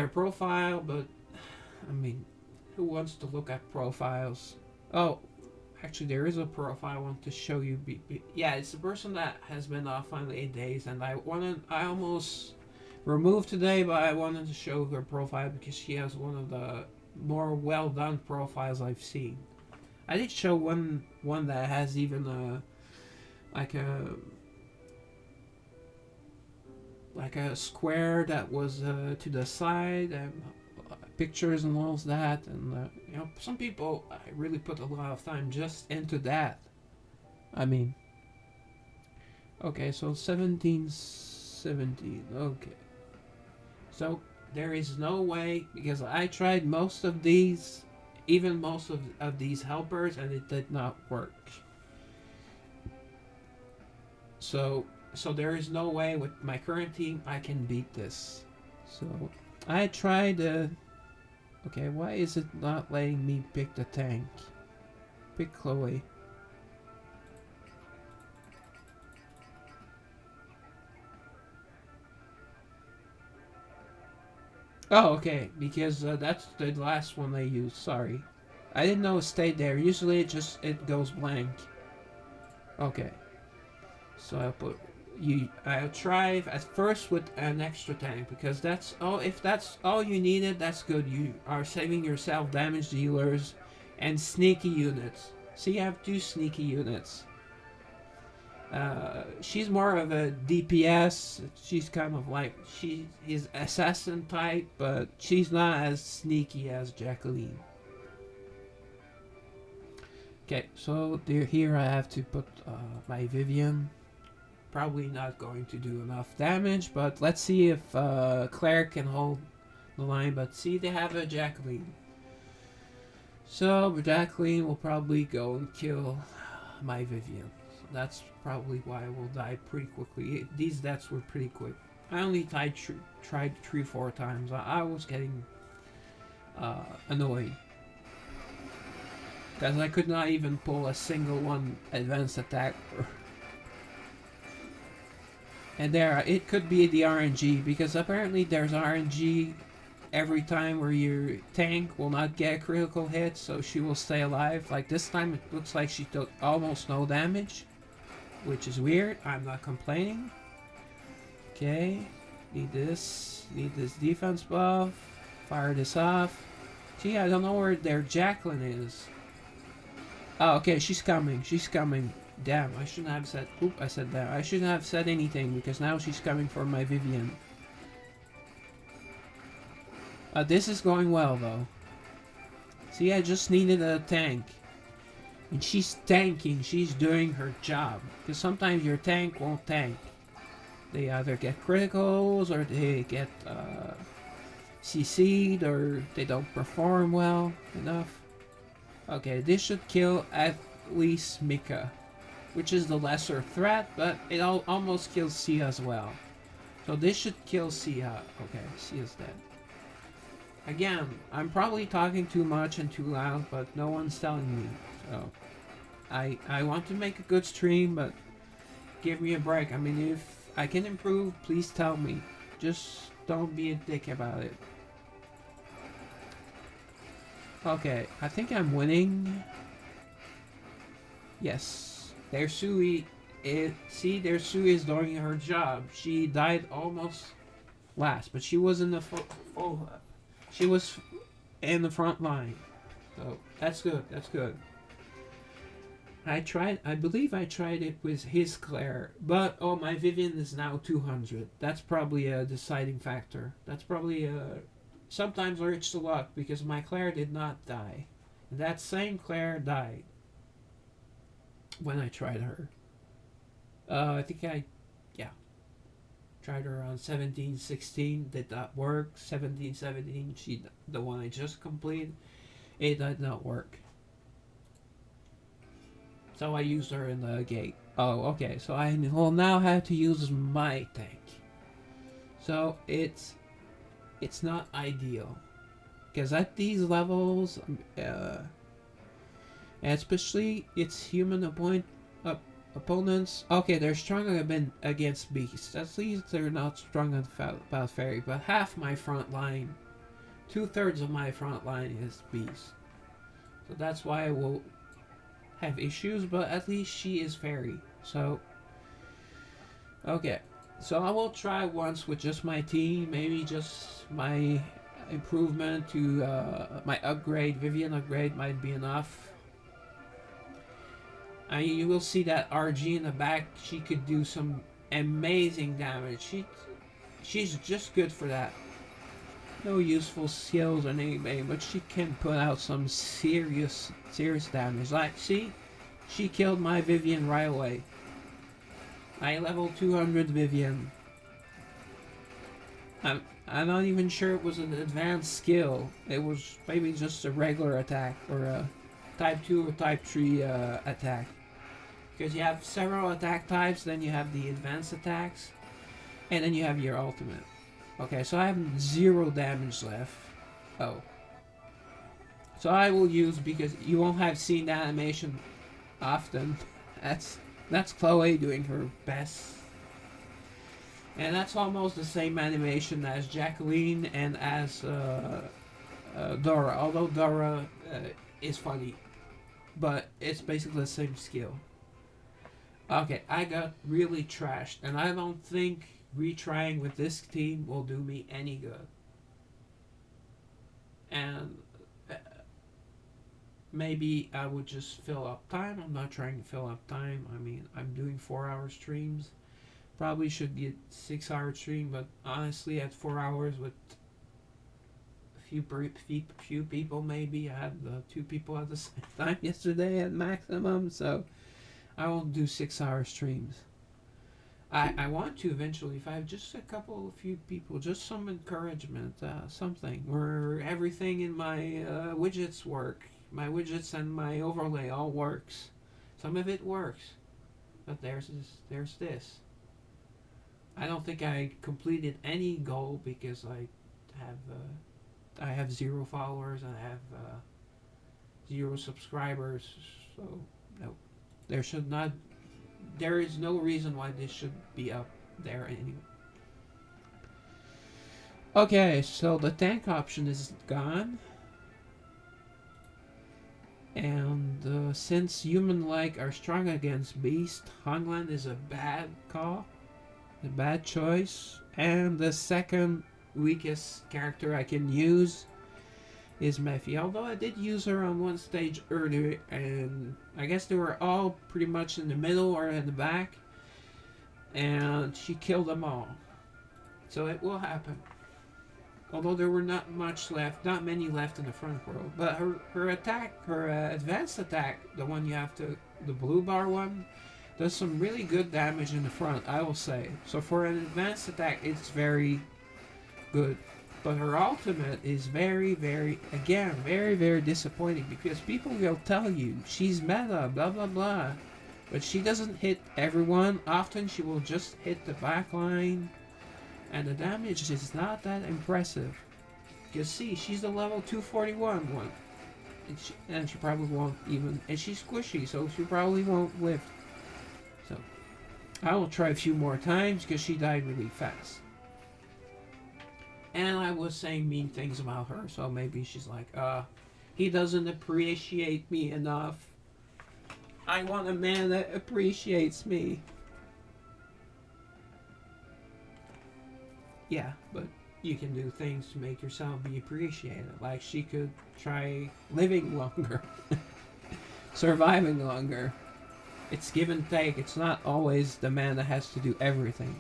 profile, but I mean, who wants to look at profiles? Oh, actually, there is a profile I want to show you. Yeah, it's the person that has been off on 8 days, and I almost removed today, but I wanted to show her profile because she has one of the more well done profiles I've seen. I did show one that has even like a square that was to the side, and pictures and all that. And you know, some people really put a lot of time just into that. I mean, okay, so 1717. Okay, so there is no way, because I tried most of these, even most of these helpers, and it did not work. So so there is no way with my current team I can beat this. So I tried. Okay, why is it not letting me pick the tank? Pick Chloe. Oh, okay, because that's the last one I used. Sorry, I didn't know it stayed there. Usually it goes blank. Okay, so I'll put you. I'll try at first with an extra tank, because that's all. If that's all you needed, that's good. You are saving yourself damage dealers and sneaky units. So you have two sneaky units. She's more of a DPS. She's kind of like she is assassin type, but she's not as sneaky as Jacqueline. Okay, so here I have to put my Vivian. Probably not going to do enough damage, but let's see if Claire can hold the line. But see, they have a Jacqueline. So Jacqueline will probably go and kill my Vivian. So that's probably why I will die pretty quickly. These deaths were pretty quick. I only tried 3-4 times. I was getting annoyed, because I could not even pull a single one advanced attack. And there, it could be the RNG, because apparently there's RNG every time where your tank will not get a critical hit, so she will stay alive. Like this time, it looks like she took almost no damage, which is weird. I'm not complaining. Okay, need this defense buff. Fire this off. Gee, I don't know where their Jacqueline is. Oh, okay, she's coming. She's coming. Damn, I shouldn't have said. Oop, I said that. I shouldn't have said anything, because now she's coming for my Vivian. This is going well though. See, I just needed a tank. And she's tanking. She's doing her job. Because sometimes your tank won't tank. They either get criticals, or they get CC'd, or they don't perform well enough. Okay, this should kill at least Mika, which is the lesser threat, but it almost kills Sia as well. So this should kill Sia. Okay, Sia's dead. Again, I'm probably talking too much and too loud, but no one's telling me. So I want to make a good stream, but give me a break. I mean, if I can improve, please tell me. Just don't be a dick about it. Okay, I think I'm winning. Yes, their Sui. See, their Sui is doing her job. She died almost last, but she was in the full she was in the front line. So that's good. That's good. I believe I tried it with his Claire, but oh, my Vivian is now 200. That's probably a deciding factor. That's probably sometimes it's the luck, because my Claire did not die. That same Claire died when I tried her. I think yeah, tried her on 1716. Did not work. 1717, the one I just completed, it did not work. So I used her in the gate. Oh, okay. So I will now have to use my tank. So it's not ideal, because at these levels, especially it's human opponents. Okay, they're strong against beasts. At least they're not strong about fairy. But half my front line, 2/3 of my front line is beast. So that's why I will have issues, but at least she is fairy. So okay, so I will try once with just my team, maybe just my improvement to my upgrade. Vivian upgrade might be enough. You will see that RG in the back. She could do some amazing damage. She's just good for that. No useful skills or anything, but she can put out some serious damage. Like, see? She killed my Vivian right away. I level 200 Vivian. I'm not even sure it was an advanced skill. It was maybe just a regular attack or a type 2 or type 3 attack. Because you have several attack types, then you have the advanced attacks, and then you have your ultimate. Okay, so I have 0 damage left. Oh. So I will use, because you won't have seen the animation often. That's Chloe doing her best. And that's almost the same animation as Jacqueline and as Dora. Although Dora is funny. But it's basically the same skill. Okay, I got really trashed. And I don't think retrying with this team will do me any good. And maybe I would just fill up time. I'm not trying to fill up time. I mean, I'm doing 4-hour streams. Probably should get 6-hour stream, but honestly, at 4 hours with a few people, maybe I had 2 people at the same time yesterday at maximum, so I won't do 6-hour streams. I want to eventually, if I have just a few people, just some encouragement, something where everything in my widgets work, my widgets and my overlay all works. Some of it works, but there's this. I don't think I completed any goal because I have 0 followers and I have 0 subscribers. So no, there is no reason why this should be up there anyway. Okay, so the tank option is gone. And since human-like are strong against beast, Hongland is a bad call. A bad choice. And the second weakest character I can use is Mephi. Although I did use her on one stage earlier, and I guess they were all pretty much in the middle or in the back, and she killed them all. So it will happen. Although there were not many left in the front row. But her attack, her advanced attack, the one you have to, the blue bar one, does some really good damage in the front, I will say. So for an advanced attack, it's very good. But her ultimate is very, very disappointing, because people will tell you she's meta, blah blah blah, but she doesn't hit everyone. Often she will just hit the back line, and the damage is not that impressive. You see, she's the level 241 one, and she probably won't even, and she's squishy, so she probably won't lift. So I will try a few more times because she died really fast. And I was saying mean things about her, so maybe she's like, he doesn't appreciate me enough. I want a man that appreciates me. Yeah, but you can do things to make yourself be appreciated. Like, she could try living longer, surviving longer. It's give and take. It's not always the man that has to do everything.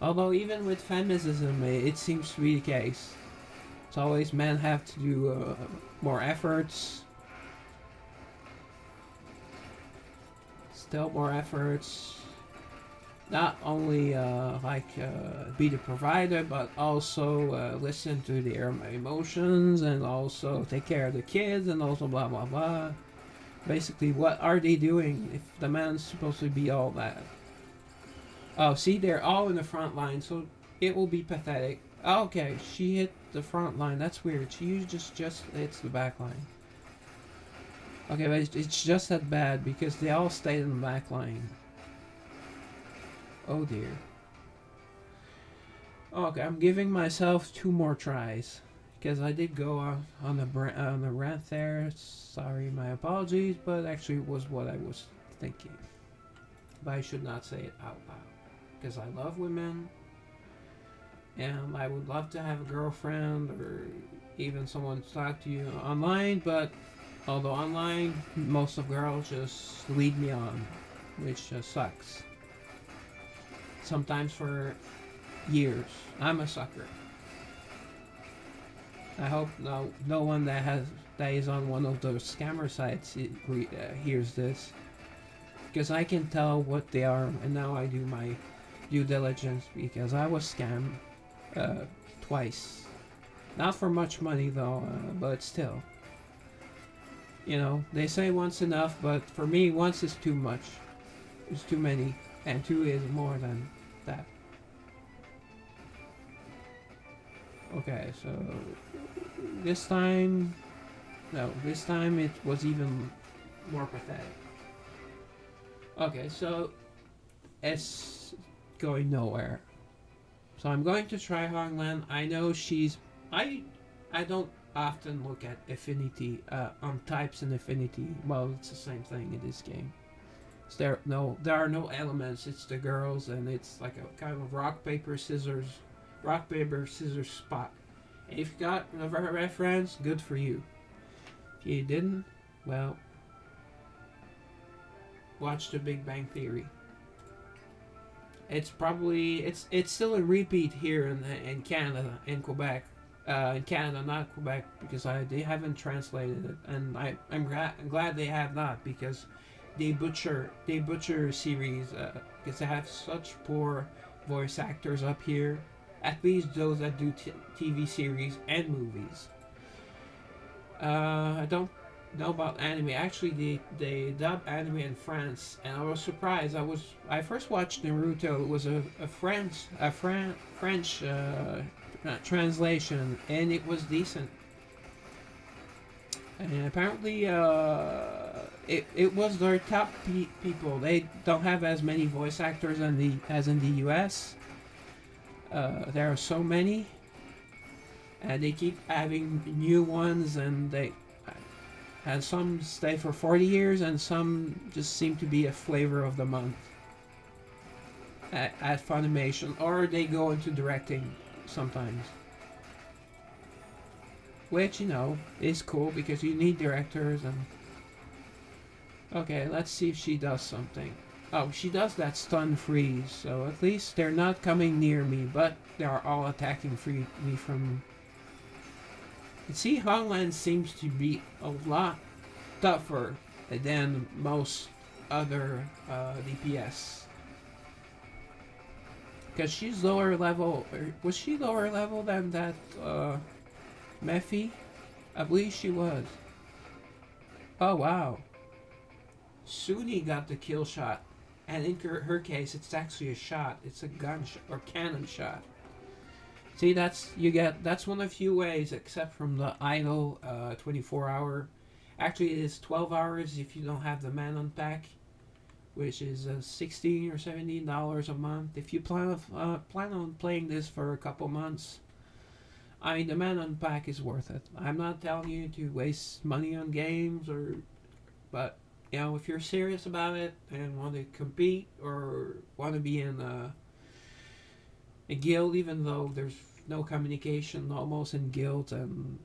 Although even with feminism, it seems to be the case. It's always men have to do more efforts. Still more efforts. Not only be the provider, but also listen to their emotions, and also take care of the kids, and also blah blah blah. Basically, what are they doing if the man's supposed to be all that? Oh, see, they're all in the front line, so it will be pathetic. Okay, she hit the front line. That's weird. She just hits the back line. Okay, but it's just that bad because they all stayed in the back line. Oh dear. Okay, I'm giving myself 2 more tries because I did go on the rant there. Sorry, my apologies, but actually it was what I was thinking. But I should not say it out loud. Because I love women, and I would love to have a girlfriend or even someone to talk to you online, but although online, most of girls just lead me on, which sucks. Sometimes for years. I'm a sucker. I hope no one that is on one of those scammer sites hears this, because I can tell what they are, and now I do my due diligence because I was scammed uh, twice. Not for much money though, but still. You know, they say once enough, but for me, once is too much. It's too many, and two is more than that. Okay, so this time, no, this time it was even more pathetic. Okay, so it's going nowhere. So I'm going to try Honglan. I know she's. I don't often look at affinity on types and affinity. Well, it's the same thing in this game. There are no elements. It's the girls, and it's like a kind of rock paper scissors spot. And if you got a reference, good for you. If you didn't, well, watch The Big Bang Theory. It's still a repeat here in Canada, in Quebec. In Canada, not Quebec, because they haven't translated it, and I'm glad they have not, because they butcher series because they have such poor voice actors up here. At least those that do TV series and movies. I don't know about anime. Actually, they dub anime in France, and I was surprised. I first watched Naruto. It was a French translation, and it was decent. And apparently, it was their top people. They don't have as many voice actors as in the U.S. There are so many, and they keep having new ones, and some stay for 40 years, and some just seem to be a flavor of the month at Funimation, or they go into directing sometimes. Which, is cool because you need directors and... Okay, let's see if she does something. Oh, she does that stun freeze, so at least they're not coming near me, but they are all attacking me from... You see, Hongland seems to be a lot tougher than most other DPS. Because she's lower level... Was she lower level than that Mephi? I believe she was. Oh, wow. Suni got the kill shot. And in her case, it's actually a shot. It's a gun shot or cannon shot. See, that's one of few ways, except from the idle 24-hour. Actually, it is 12 hours if you don't have the man pack, which is $16 or $17 a month. If you plan on playing this for a couple months, I mean, the man pack is worth it. I'm not telling you to waste money on games, but if you're serious about it and want to compete or want to be in a guild, even though there's no communication almost in guilds, and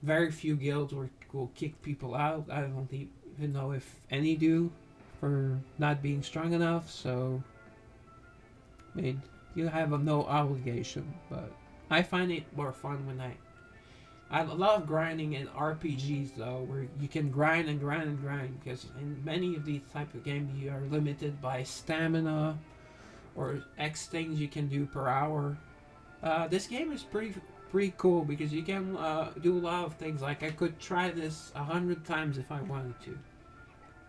very few guilds will kick people out. I don't even know if any do for not being strong enough. So, I mean, you have no obligation, but I find it more fun when I love grinding in RPGs though, where you can grind and grind and grind, because in many of these type of games you are limited by stamina or X things you can do per hour. This game is pretty cool because you can do a lot of things. Like I could try this 100 times if I wanted to.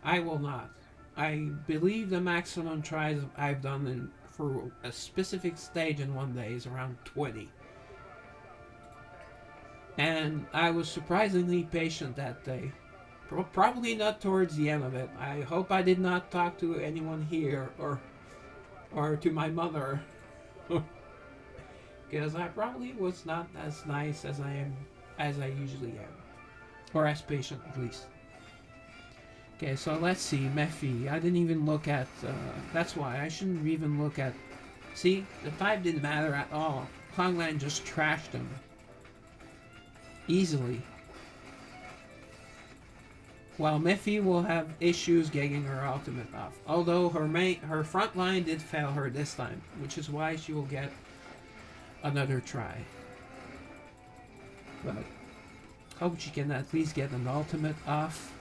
I will not. I believe the maximum tries I've done for a specific stage in one day is around 20. And I was surprisingly patient that day. Probably not towards the end of it. I hope I did not talk to anyone here or to my mother. Because I probably was not as nice as I usually am. Or as patient, at least. Okay, so let's see. Mephi. I didn't even look at... that's why. I shouldn't even look at... See? The type didn't matter at all. Honglan just trashed him. Easily. While Mephi will have issues getting her ultimate off. Although her front line did fail her this time. Which is why she will get another try. But hope she can at least get an ultimate off.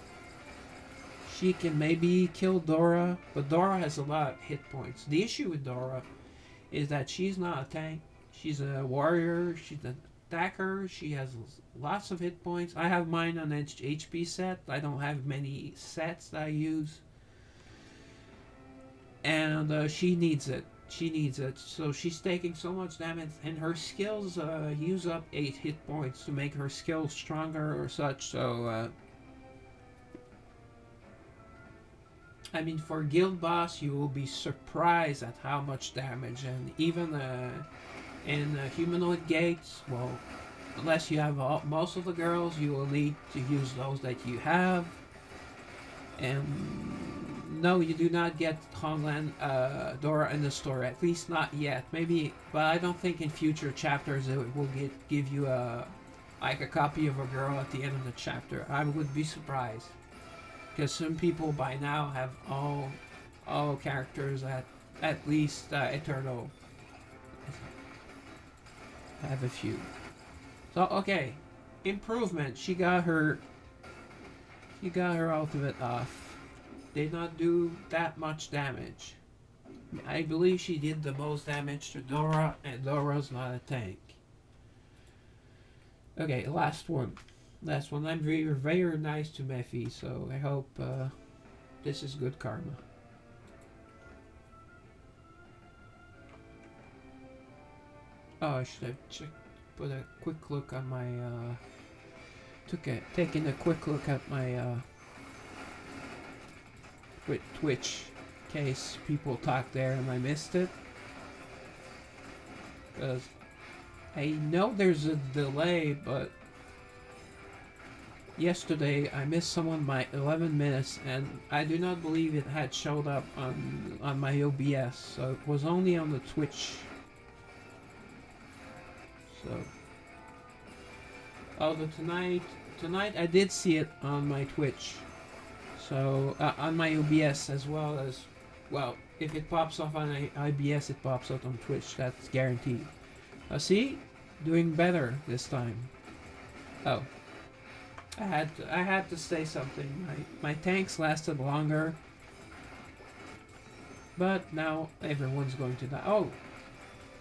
She can maybe kill Dora, but Dora has a lot of hit points. The issue with Dora is that she's not a tank. She's a warrior. She's an attacker. She has lots of hit points. I have mine on HP set. I don't have many sets that I use. And she needs it. She needs it. So she's taking so much damage, and her skills use up 8 hit points to make her skills stronger or such. So, I mean, for guild boss, you will be surprised at how much damage, and even in humanoid gates, well, unless you have most of the girls, you will need to use those that you have. And no, you do not get Hongland Dora in the store, at least not yet. Maybe, but I don't think in future chapters it will give you like a copy of a girl at the end of the chapter. I would be surprised, because some people by now have all characters at least eternal. I have a few. So okay, improvement. She got her ultimate off. Did not do that much damage. I believe she did the most damage to Dora, and Dora's not a tank. Okay, last one. Last one. I'm very, very nice to Mephi, so I hope this is good karma. Oh, I should have put a quick look on my taking a quick look at my Twitch, in case people talk there and I missed it. Because I know there's a delay, but yesterday I missed someone by 11 minutes, and I do not believe it had showed up on my OBS, so it was only on the Twitch. So, although tonight I did see it on my Twitch, so on my OBS as well as, well, if it pops off on IBS, it pops out on Twitch. That's guaranteed. See, doing better this time. Oh, I had to say something. My tanks lasted longer, but now everyone's going to die. Oh.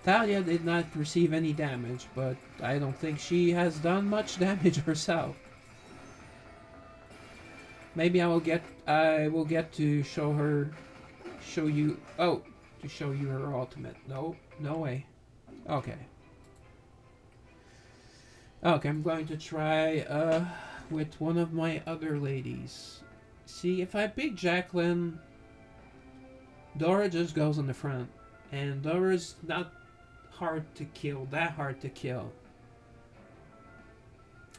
Talia did not receive any damage, but I don't think she has done much damage herself. Maybe I will get to show you her ultimate. No way. Okay. Okay, I'm going to try with one of my other ladies. See, if I pick Jacqueline, Dora just goes on the front, and Dora's not that hard to kill.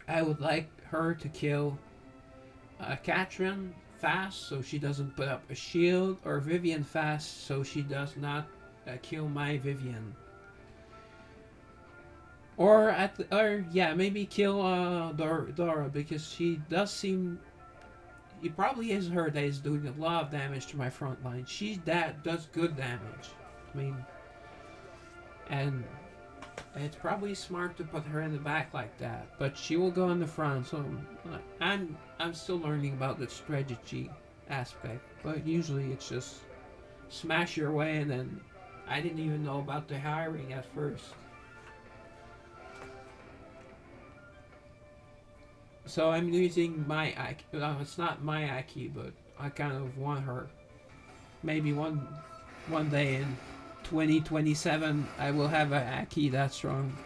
I would like her to kill Catherine fast, so she doesn't put up a shield, or Vivian fast, so she does not kill my Vivian. Or maybe kill Dora, because she does seem. It probably is her that is doing a lot of damage to my front line. Does good damage. I mean. And it's probably smart to put her in the back like that, but she will go in the front. So I'm still learning about the strategy aspect, but usually it's just smash your way, and then I didn't even know about the hiring at first. So I'm using my Aki. Well, it's not my Aki, but I kind of want her. Maybe one day in 2027, I will have a Aki that strong.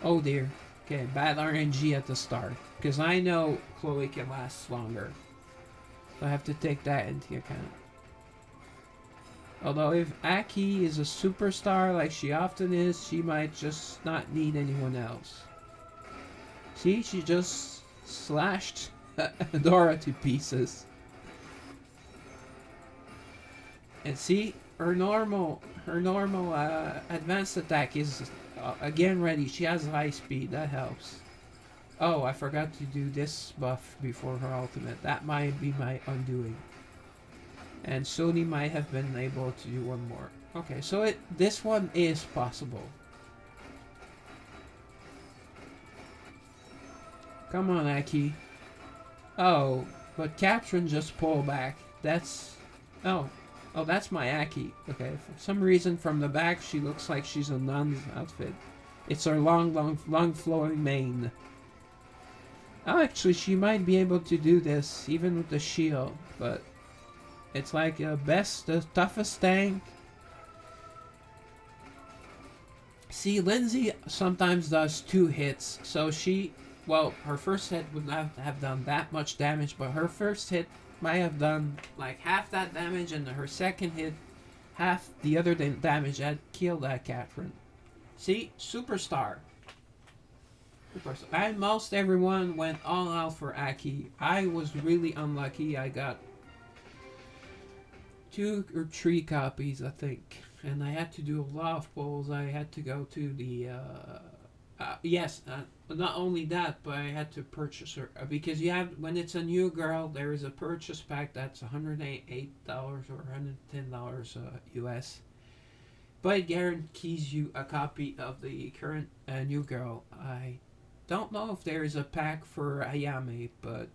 Oh dear. Okay, bad RNG at the start, because I know Chloe can last longer. So I have to take that into account. Although if Aki is a superstar like she often is, she might just not need anyone else. See, she just slashed Dora to pieces. And see, her normal advanced attack is again ready. She has high speed, that helps. Oh, I forgot to do this buff before her ultimate. That might be my undoing. And Sony might have been able to do one more. Okay, so this one is possible. Come on, Aki. Oh, but Katrin just pulled back. That's... Oh. Oh, that's my Aki. Okay, for some reason from the back she looks like she's a nun's outfit. It's her long flowing mane. Oh, actually, she might be able to do this even with the shield, but it's like the toughest tank. See, Lindsay sometimes does 2 hits, so well, her first hit would not have done that much damage, but her first hit might have done like half that damage, and her second hit half the other damage that killed that Catherine. See, superstar. And most everyone went all out for Aki. I was really unlucky. I got 2 or 3 copies, I think, and I had to do a lot of pulls. I had to go to the not only that, but I had to purchase her because you have when it's a new girl, there is a purchase pack that's $108 or $110 US, but it guarantees you a copy of the current new girl. I don't know if there is a pack for Ayame, but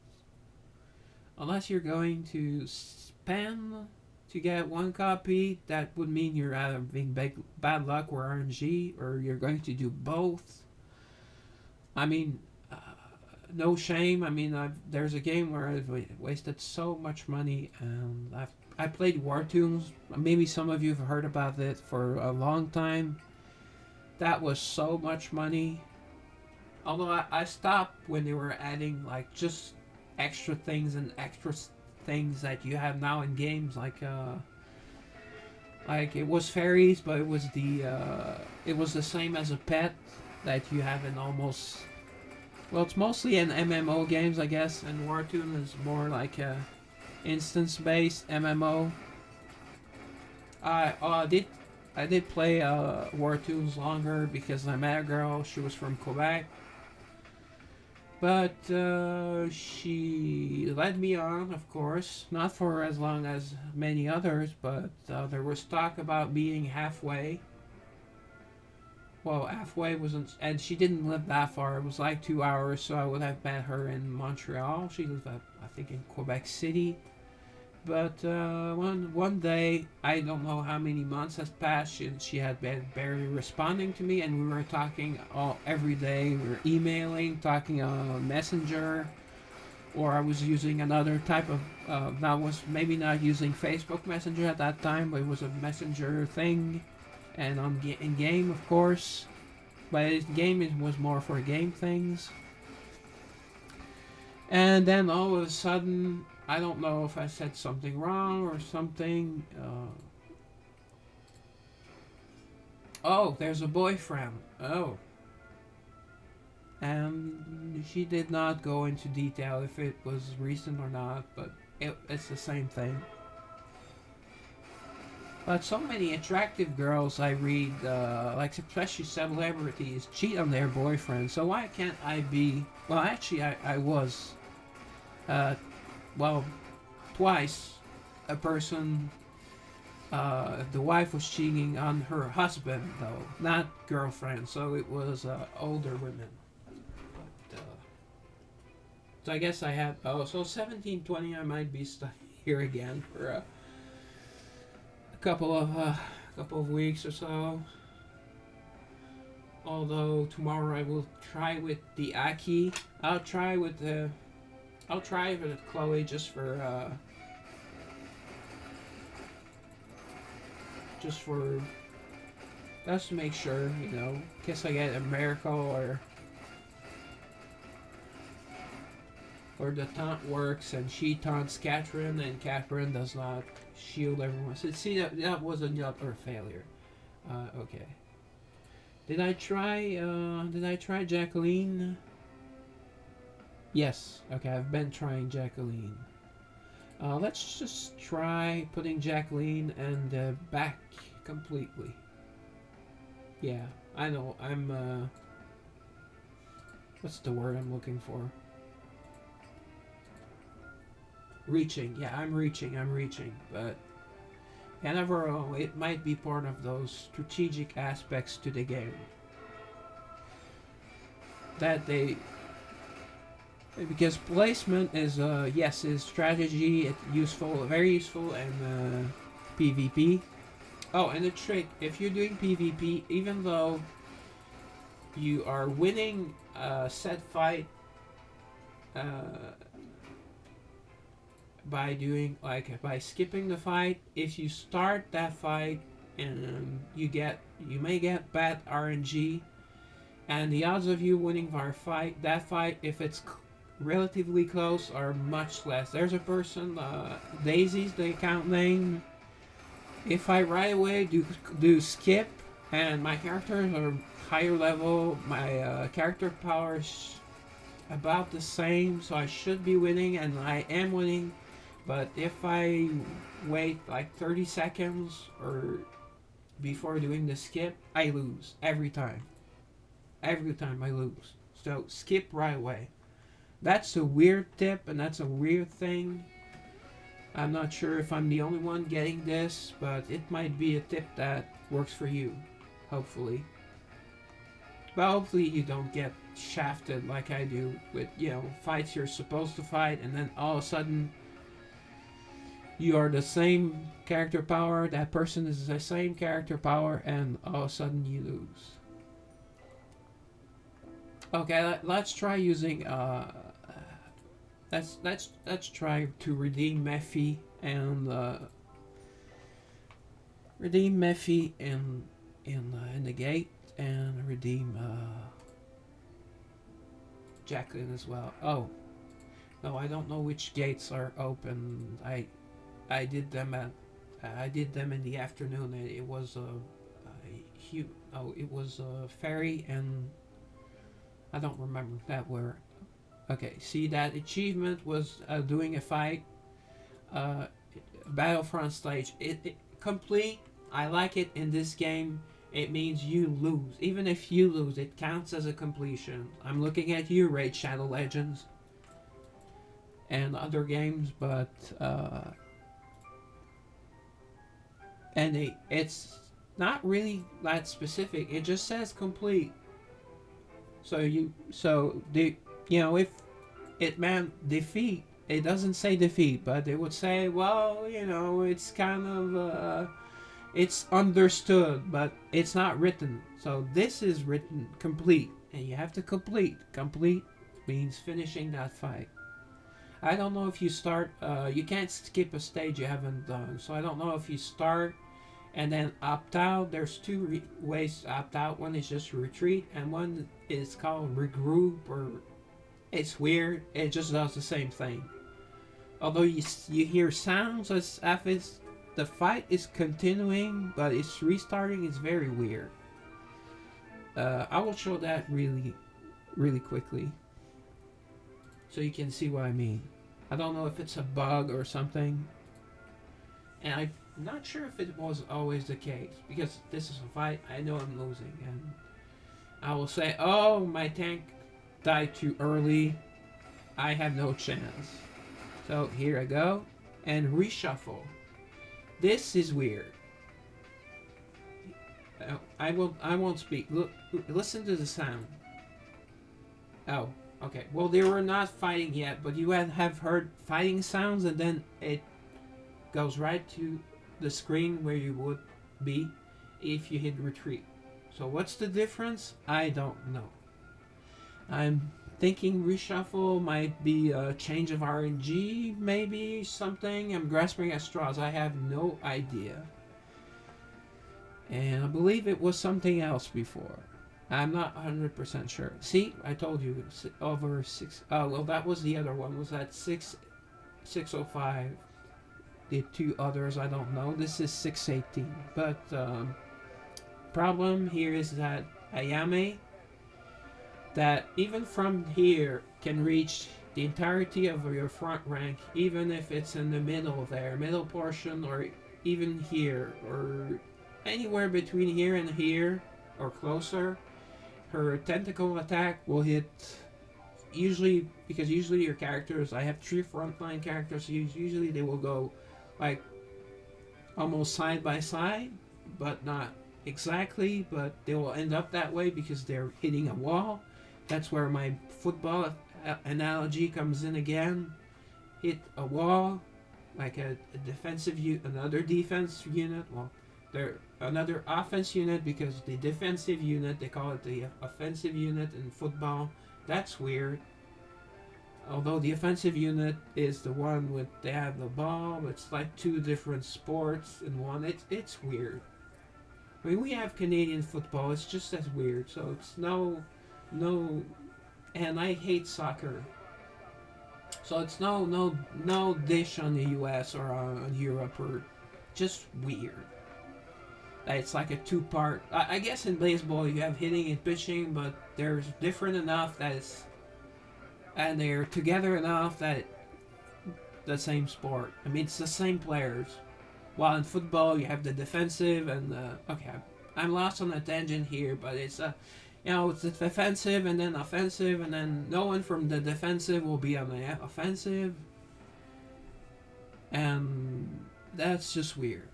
unless you're going to spend to get 1 copy, that would mean you're having bad luck or RNG, or you're going to do both. I mean, no shame. I mean, there's a game where I've wasted so much money, and I played War Tunes. Maybe some of you have heard about it for a long time. That was so much money. Although I stopped when they were adding like just extra things and extra things that you have now in games, like it was fairies, but it was the same as a pet that you have in almost, well, it's mostly in MMO games, I guess, and Wartune is more like a instance based MMO. I did play Wartunes longer because I met a girl. She was from Quebec. But she led me on, of course, not for as long as many others, but there was talk about being halfway. Well, halfway wasn't, and she didn't live that far. It was like 2 hours, so I would have met her in Montreal. She lived, I think, in Quebec City. But one day, I don't know how many months has passed, she had been barely responding to me, and we were talking every day. We were emailing, talking on Messenger, or I was using another type of. That was maybe not using Facebook Messenger at that time, but it was a Messenger thing, and in game, of course. But in game, it was more for game things. And then all of a sudden, I don't know if I said something wrong or something. Oh, there's a boyfriend. Oh. And she did not go into detail if it was recent or not, but it's the same thing. But so many attractive girls I read, like especially celebrities, cheat on their boyfriends. So why can't I be? Well, actually, I was. Well, twice a person, the wife was cheating on her husband, though, not girlfriend, so it was older women. But, so I guess I had, so 1720 I might be stuck here again for a couple of weeks or so. Although tomorrow I will try with the Aki. I'll try with Chloe just to make sure, in case I get a miracle or the taunt works and she taunts Catherine and Catherine does not shield everyone. So see, that was another failure. Okay. Did I try Jacqueline? Yes. Okay, I've been trying Jacqueline. Let's just try putting Jacqueline and back completely. Yeah, I know. I'm what's the word I'm looking for? Reaching. Yeah, I'm reaching. But You never know, it might be part of those strategic aspects to the game that they, because placement is yes, is strategy. It's useful, very useful in PvP. Oh, and a trick: if you're doing PvP, even though you are winning a set fight uh, by doing like by skipping the fight, if you start that fight and you may get bad RNG, and the odds of you winning that fight, if it's relatively close, are much less. There's a person, Daisy's the account name. If I right away do skip, and my characters are higher level, my character power is about the same, so I should be winning, and I am winning. But if I wait like 30 seconds or before doing the skip, I lose every time. Every time I lose. So skip right away. That's a weird tip, and that's a weird thing. I'm not sure if I'm the only one getting this, but it might be a tip that works for you. Hopefully. But hopefully you don't get shafted like I do with, fights you're supposed to fight, and then all of a sudden you are the same character power, that person is the same character power, and all of a sudden you lose. Okay, let's try using let's try to redeem Mephi and redeem Mephi in the gate, and redeem Jacqueline as well. Oh no, I don't know which gates are open. I did them in the afternoon. It was it was a ferry, and I don't remember that where. Okay, see, that achievement was doing a fight, Battlefront stage. It complete. I like it in this game. It means you lose. Even if you lose, it counts as a completion. I'm looking at you, Raid Shadow Legends, and other games, but and it's not really that specific. It just says complete. If it meant defeat, it doesn't say defeat, but it would say, well, it's kind of it's understood, but it's not written. So this is written complete, and you have to complete. Complete means finishing that fight. I don't know if you start. You can't skip a stage you haven't done. So I don't know if you start and then opt out. There's two ways to opt out. One is just retreat, and one is called regroup, or it's weird. It just does the same thing. Although you hear sounds as if the fight is continuing, but it's restarting. It's very weird. I will show that really, really quickly, so you can see what I mean. I don't know if it's a bug or something, and I'm not sure if it was always the case, because this is a fight. I know I'm losing, and I will say, oh, my tank died too early. I have no chance. So here I go, and reshuffle. This is weird. I won't speak. Look, listen to the sound. Oh, okay. Well, they were not fighting yet, but you have heard fighting sounds, and then it goes right to the screen where you would be if you hit retreat. So what's the difference? I don't know. I'm thinking reshuffle might be a change of RNG, maybe something. I'm grasping at straws. I have no idea. And I believe it was something else before. I'm not 100% sure. See, I told you, over 6. Oh, well, that was the other one. Was that 605? The two others, I don't know. This is 618. But problem here is that Ayame, that even from here can reach the entirety of your front rank, even if it's in the middle there, middle portion, or even here, or anywhere between here and here, or closer. Her tentacle attack will hit, usually, because usually your characters, I have 3 frontline characters, so usually they will go like almost side by side, but not exactly. But they will end up that way because they're hitting a wall. That's where my football analogy comes in again. Hit a wall, like a another defense unit. Well, they're another offense unit because the defensive unit they call it the offensive unit in football. That's weird. Although the offensive unit is the one with they have the ball, it's like two different sports in one. It's weird. I mean, we have Canadian football. It's just as weird. So it's no, and I hate soccer. So it's no dish on the U.S. or on Europe or just weird. It's like a two-part. I guess in baseball you have hitting and pitching, but they're different enough that it's and they're together enough that the same sport. I mean, it's the same players. While in football you have the defensive and okay, I'm lost on a tangent here, but it's it's the defensive and then offensive, and then no one from the defensive will be on the offensive, and that's just weird.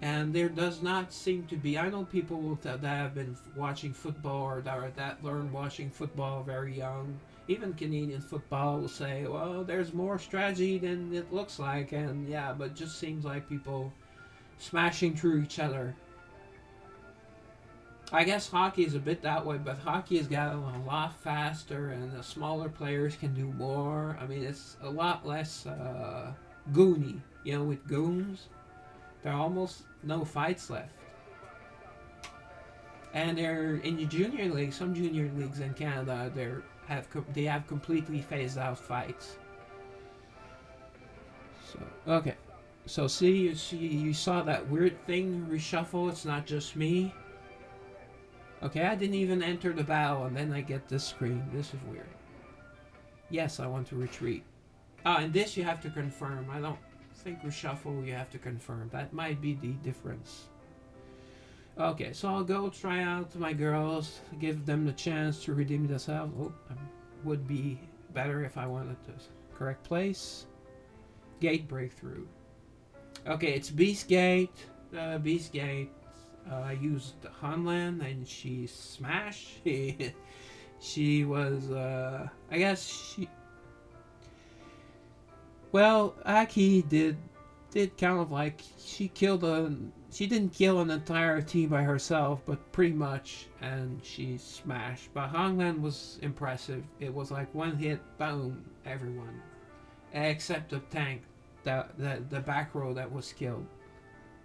And there does not seem to be. I know people that have been watching football or that learned watching football very young. Even Canadian football will say, "Well, there's more strategy than it looks like," and yeah, but it just seems like people smashing through each other. I guess hockey is a bit that way, but hockey has gotten a lot faster, and the smaller players can do more. I mean, it's a lot less goony. With goons, there are almost no fights left. And they're in the junior league. Some junior leagues in Canada, they have completely phased out fights. So okay, so see, you saw that weird thing reshuffle. It's not just me. Okay, I didn't even enter the battle, and then I get this screen. This is weird. Yes, I want to retreat. And this you have to confirm. I don't think reshuffle you have to confirm. That might be the difference. Okay, so I'll go try out my girls, give them the chance to redeem themselves. Oh, would be better if I wanted the correct place. Gate breakthrough. Okay, it's Beast Gate. Beast Gate. I used Hanlan and she smashed. She was, I guess she. Well, Aki did kind of like she didn't kill an entire team by herself, but pretty much, and she smashed. But Honglan was impressive. It was like one hit, boom, everyone, except the tank, the back row that was killed.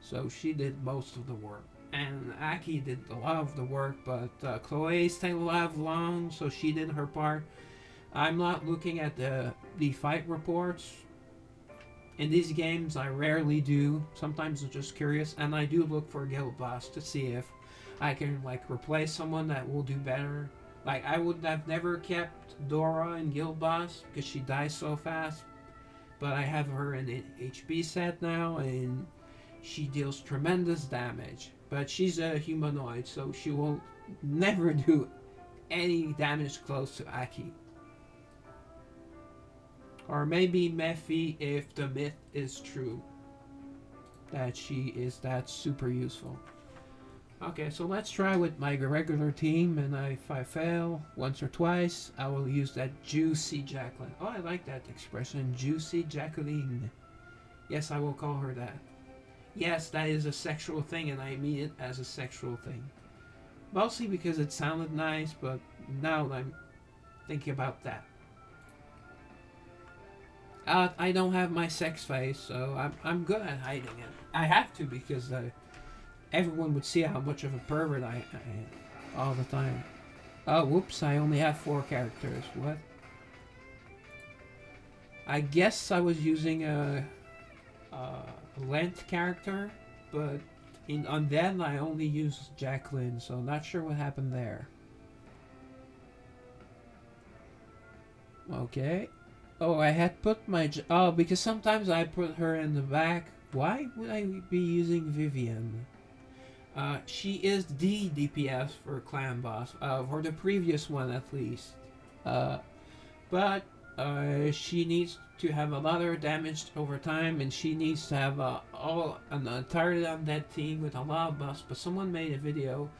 So she did most of the work. And Aki did a lot of the work, but Chloe stayed alive long, so she did her part. I'm not looking at the fight reports. In these games, I rarely do. Sometimes I'm just curious, and I do look for a guild boss to see if I can replace someone that will do better. I would have never kept Dora in guild boss because she dies so fast, but I have her in an HP set now, and she deals tremendous damage. But she's a humanoid, so she will never do any damage close to Aki. Or maybe Mephi if the myth is true. That she is that super useful. Okay, so let's try with my regular team, and if I fail once or twice, I will use that Juicy Jacqueline. Oh, I like that expression, Juicy Jacqueline. Yes, I will call her that. Yes, that is a sexual thing, and I mean it as a sexual thing. Mostly because it sounded nice, but now I'm thinking about that. I don't have my sex face, so I'm good at hiding it. I have to because everyone would see how much of a pervert I am all the time. Oh, whoops! I only have 4 characters. What? I guess I was using a Lent character, but in Undead I only used Jacqueline, so not sure what happened there. Okay. Oh, I had put my... because sometimes I put her in the back. Why would I be using Vivian? She is the DPS for Clan Boss. For the previous one, at least. But She needs to have a lot of damage over time, and she needs to have all an entirely undead team with a lot of buffs. But someone made a video.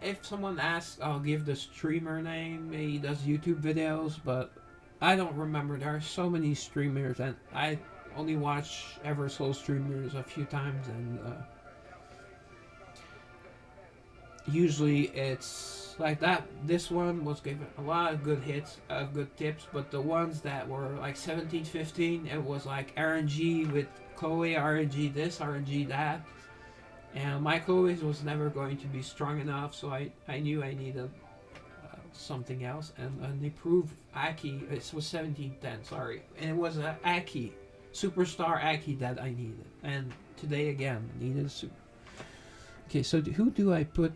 If someone asks, I'll give the streamer name. He does YouTube videos, but I don't remember. There are so many streamers, and I only watch Eversoul streamers a few times, and usually it's like that. This one was given a lot of good hits, good tips, but the ones that were like 17, 15, it was like RNG with Chloe, RNG this, RNG that. And my Chloe was never going to be strong enough, so I knew I needed something else. And an improved Aki, it was 1710, sorry. And it was an Aki, Superstar Aki that I needed. And today again, needed a super. Okay, so who do I put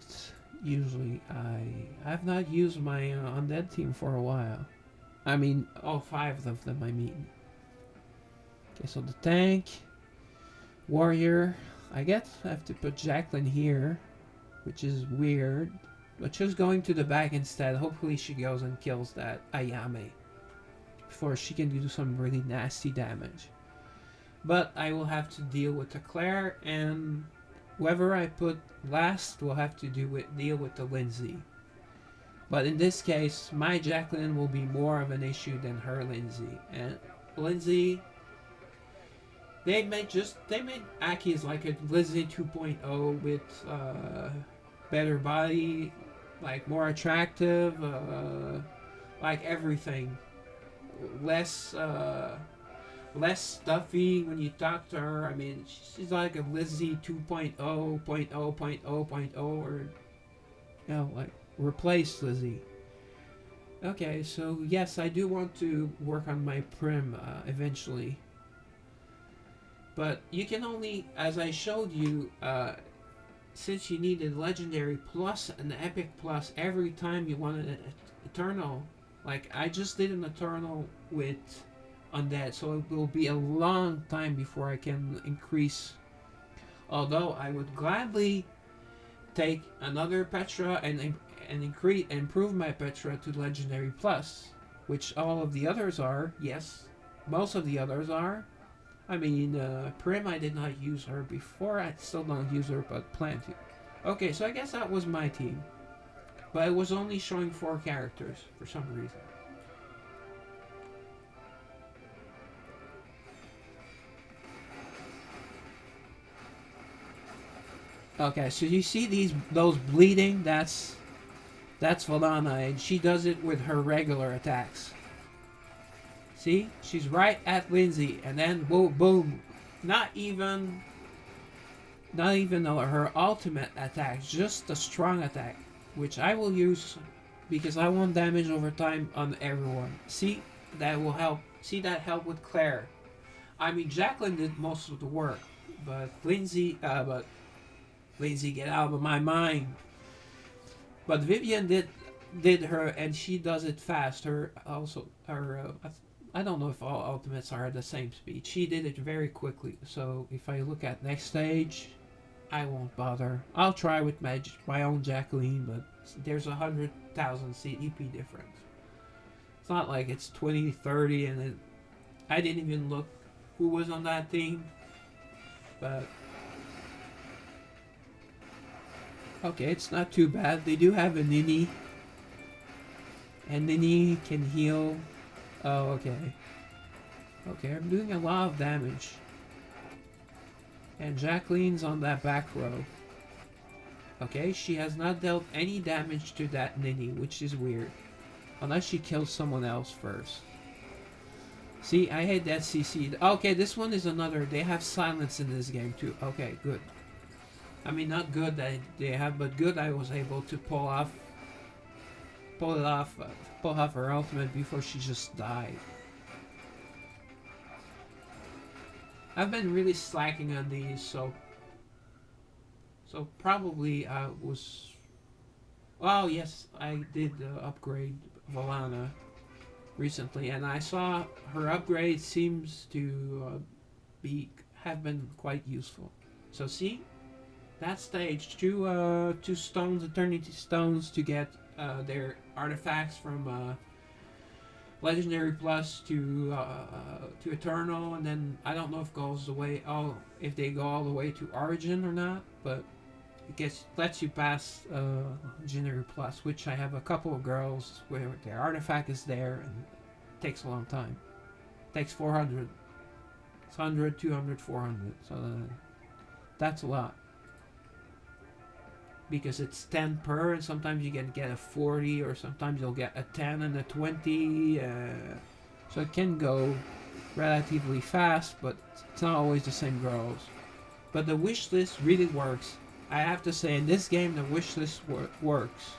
usually? I have not used my undead team for a while. I mean, all 5 of them, I mean. Okay, so the tank, warrior. I guess I have to put Jacqueline here, which is weird. But she's going to the back instead. Hopefully she goes and kills that Ayame before she can do some really nasty damage. But I will have to deal with the Claire, and whoever I put last will have to deal with the Lindsay. But in this case, my Jacqueline will be more of an issue than her Lindsay. And Lindsay, they made Aki as like a Lindsay 2.0 with better body, like more attractive, like everything. Less stuffy when you talk to her. I mean, she's like a Lizzie 2.0, 0.0, or, you know, like, replace Lizzie. Okay, so yes, I do want to work on my Prim eventually. But you can only, as I showed you, since you needed Legendary Plus and Epic Plus every time you wanted an Eternal, like, I just did an Eternal with Undead, so it will be a long time before I can increase. Although I would gladly take another Petra and improve my Petra to Legendary Plus, which all of the others are. Yes, most of the others are. I mean, Prim, I did not use her before. I still don't use her, but plan to. Okay, so I guess that was my team, but it was only showing 4 characters for some reason. Okay, so you see those bleeding? That's Valana, and she does it with her regular attacks. See? She's right at Lindsay, and then boom, boom. Not even her ultimate attack, just a strong attack, which I will use because I want damage over time on everyone. See? That will help. See that help with Claire. I mean, Jacqueline did most of the work, but Lindsay, get out of my mind. But Vivian did her, and she does it fast. I don't know if all ultimates are at the same speed. She did it very quickly. So if I look at next stage, I won't bother. I'll try with my own Jacqueline, but there's 100,000 CEP difference. It's not like it's 20, 30, and I didn't even look who was on that team. But okay, it's not too bad. They do have a Nini. And Nini can heal. Oh, okay. Okay, I'm doing a lot of damage. And Jacqueline's on that back row. Okay, she has not dealt any damage to that Nini, which is weird. Unless she kills someone else first. See, I hate that CC. Okay, this one is another. They have silence in this game too. Okay, good. I mean, not good that they have, but good I was able to pull off her ultimate before she just died. I've been really slacking on these, so probably I was. Well, yes, I did upgrade Valana recently, and I saw her upgrade seems to have been quite useful. So see, that stage, two stones, eternity stones, to get their artifacts from Legendary Plus to Eternal, and then I don't know if it goes the way. Oh, if they go all the way to Origin or not, but it gets lets you pass Legendary Plus, which I have a couple of girls where their artifact is there, and it takes a long time. It takes 400. It's 100, 200, 400. So that's a lot. Because it's 10 per, and sometimes you can get a 40, or sometimes you'll get a 10 and a 20. So it can go relatively fast, but it's not always the same girls. But the wish list really works. I have to say, in this game, the wish list works.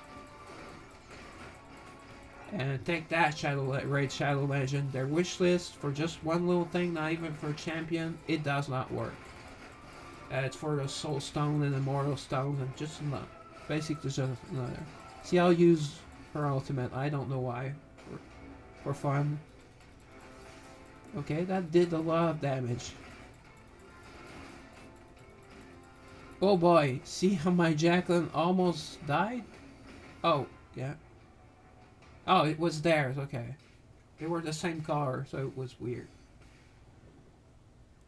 And take that, Raid Shadow Legend. Their wish list for just one little thing, not even for a champion, it does not work. It's for the Soul Stone and Immortal Stone, and just not. Basically, just another. See, I'll use her ultimate. I don't know why. For fun. Okay, that did a lot of damage. Oh boy, see how my Jacqueline almost died? Oh, yeah. Oh, it was theirs, okay. They were the same color, so it was weird.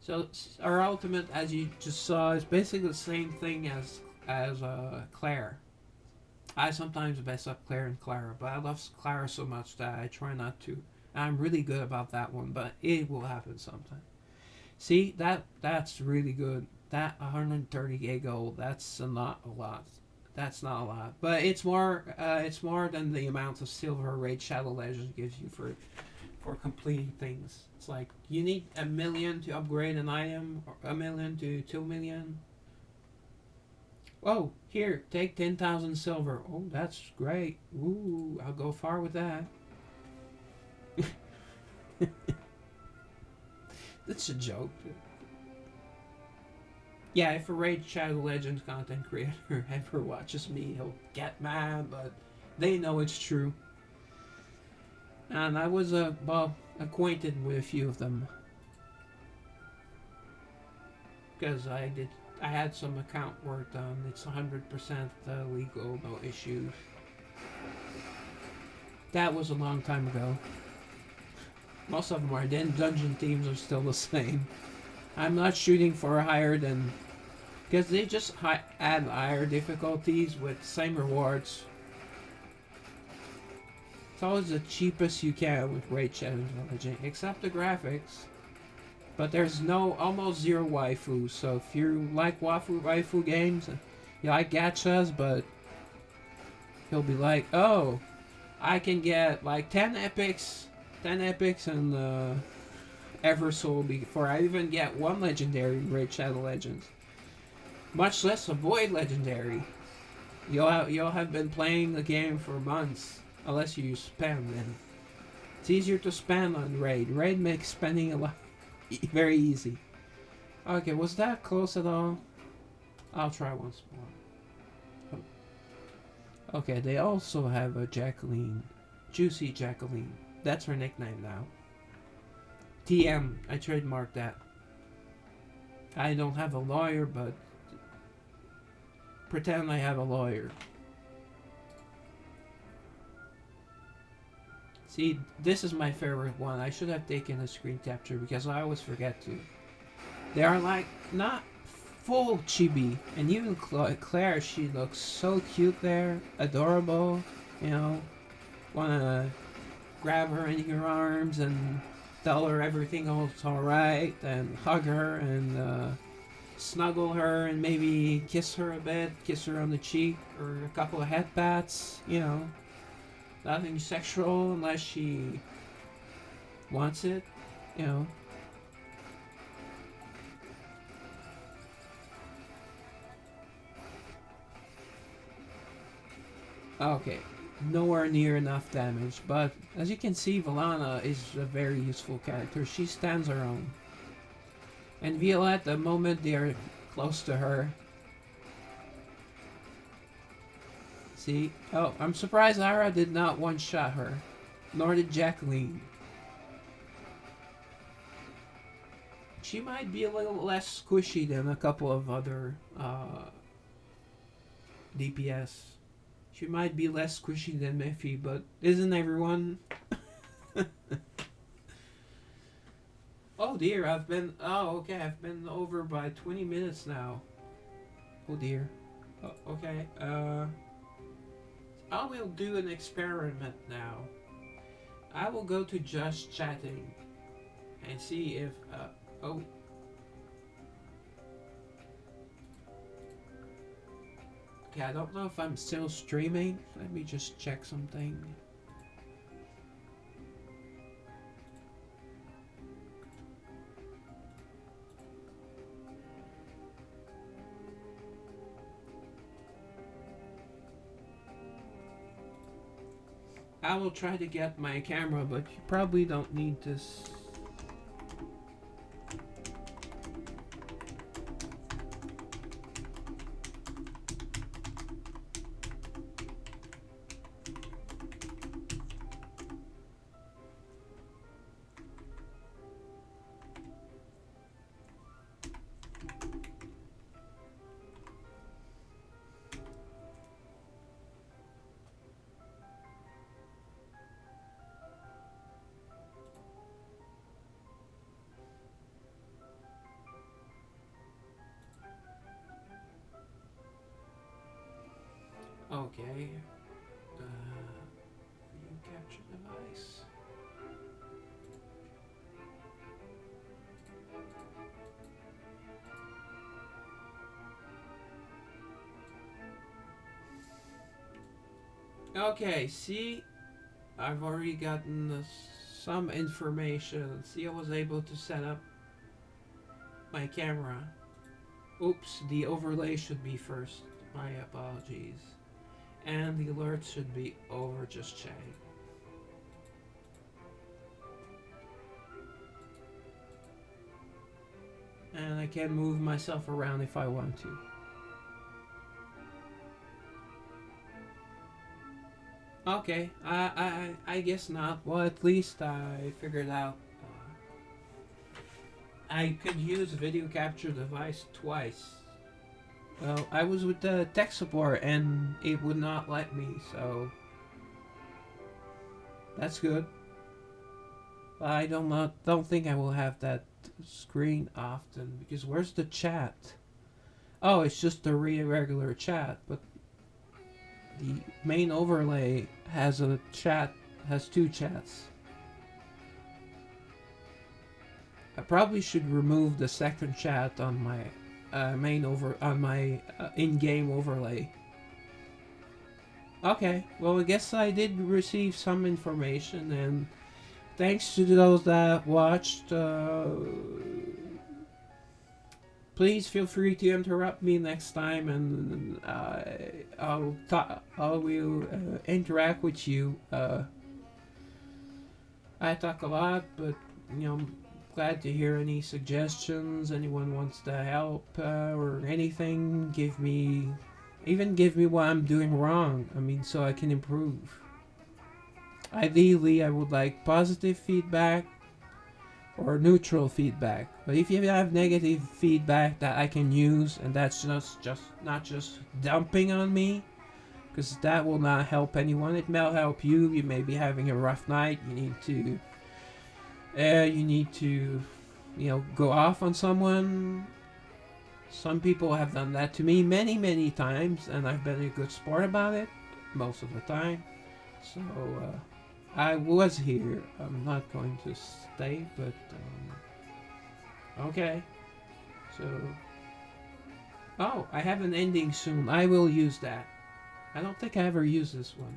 So our ultimate, as you just saw, is basically the same thing as Claire. I sometimes mess up Claire and Clara, but I love Clara so much that I try not to. I'm really good about that one, but it will happen sometime. See, that's really good. That 130k gold, that's not a lot. That's not a lot, but it's more than the amount of silver Raid Shadow Legends gives you for completing things. It's like you need 1 million to upgrade an item, or 1 million to 2 million. Oh, here, take 10,000 silver. Oh, that's great. Ooh, I'll go far with that. That's a joke. Yeah, if a Raid Shadow Legends content creator ever watches me, he'll get mad, but they know it's true. And I was acquainted with a few of them because I had some account work done. It's 100% legal, no issues. That was a long time ago. Most of them are. Then dungeon themes are still the same. I'm not shooting for higher than, because they just add higher difficulties with same rewards. It's always the cheapest you can with Raid Shadow Legend, except the graphics. But there's almost zero waifu. So if you like waifu games, you like gachas, but he'll be like, oh, I can get like 10 epics and Eversoul before I even get one legendary in Raid Shadow Legends. Much less a Void legendary. You'll have been playing the game for months, unless you spam then. It's easier to spam on Raid. Raid makes spending a lot very easy. Okay, was that close at all? I'll try once more. Okay, they also have a Jacqueline. Juicy Jacqueline. That's her nickname now. TM. I trademarked that. I don't have a lawyer, but pretend I have a lawyer. See, this is my favorite one. I should have taken a screen capture because I always forget to. They are like not full chibi, and even Claire, she looks so cute there, adorable. You know, wanna grab her in your arms and tell her everything's alright, and hug her and snuggle her and maybe kiss her a bit, kiss her on the cheek or a couple of head pats. You know, nothing sexual unless she wants it. You know. Okay, nowhere near enough damage, but as you can see, Valana is a very useful character. She stands her own. And Violette, the moment they are close to her... See? Oh, I'm surprised Ara did not one-shot her. Nor did Jacqueline. She might be a little less squishy than a couple of other DPS. She might be less squishy than Miffy, but isn't everyone? Oh dear, I've been. Oh, okay, I've been over by 20 minutes now. Oh dear. Okay, I will do an experiment now. I will go to just chatting and see if. Oh. Okay, I don't know if I'm still streaming. Let me just check something. I will try to get my camera, but you probably don't need this. Okay. View capture device. Okay, see, I've already gotten some information. See, I was able to set up my camera. Oops, the overlay should be first. My apologies. And the alert should be over just chatting. And I can move myself around if I want to. Okay, I guess not. Well, at least I figured out I could use video capture device twice. Well, I was with the tech support and it would not let me, so that's good. I don't think I will have that screen often because where's the chat? Oh, it's just a regular chat, but the main overlay has a chat, has two chats. I probably should remove the second chat on my in-game overlay. Okay, well I guess I did receive some information, and thanks to those that watched. Please feel free to interrupt me next time, and I will interact with you. I talk a lot, but you know, I'm glad to hear any suggestions. Anyone wants to help or anything, give me what I'm doing wrong. I mean, so I can improve. Ideally, I would like positive feedback or neutral feedback. But if you have negative feedback that I can use, and that's not just dumping on me, because that will not help anyone. It may help you. You may be having a rough night. You need to, go off on someone. Some people have done that to me many, many times, and I've been a good sport about it most of the time. So I was here. I'm not going to stay, but okay. So, oh, I have an ending soon. I will use that. I don't think I ever used this one.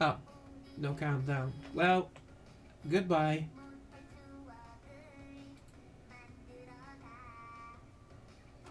Oh, no countdown. Well, goodbye.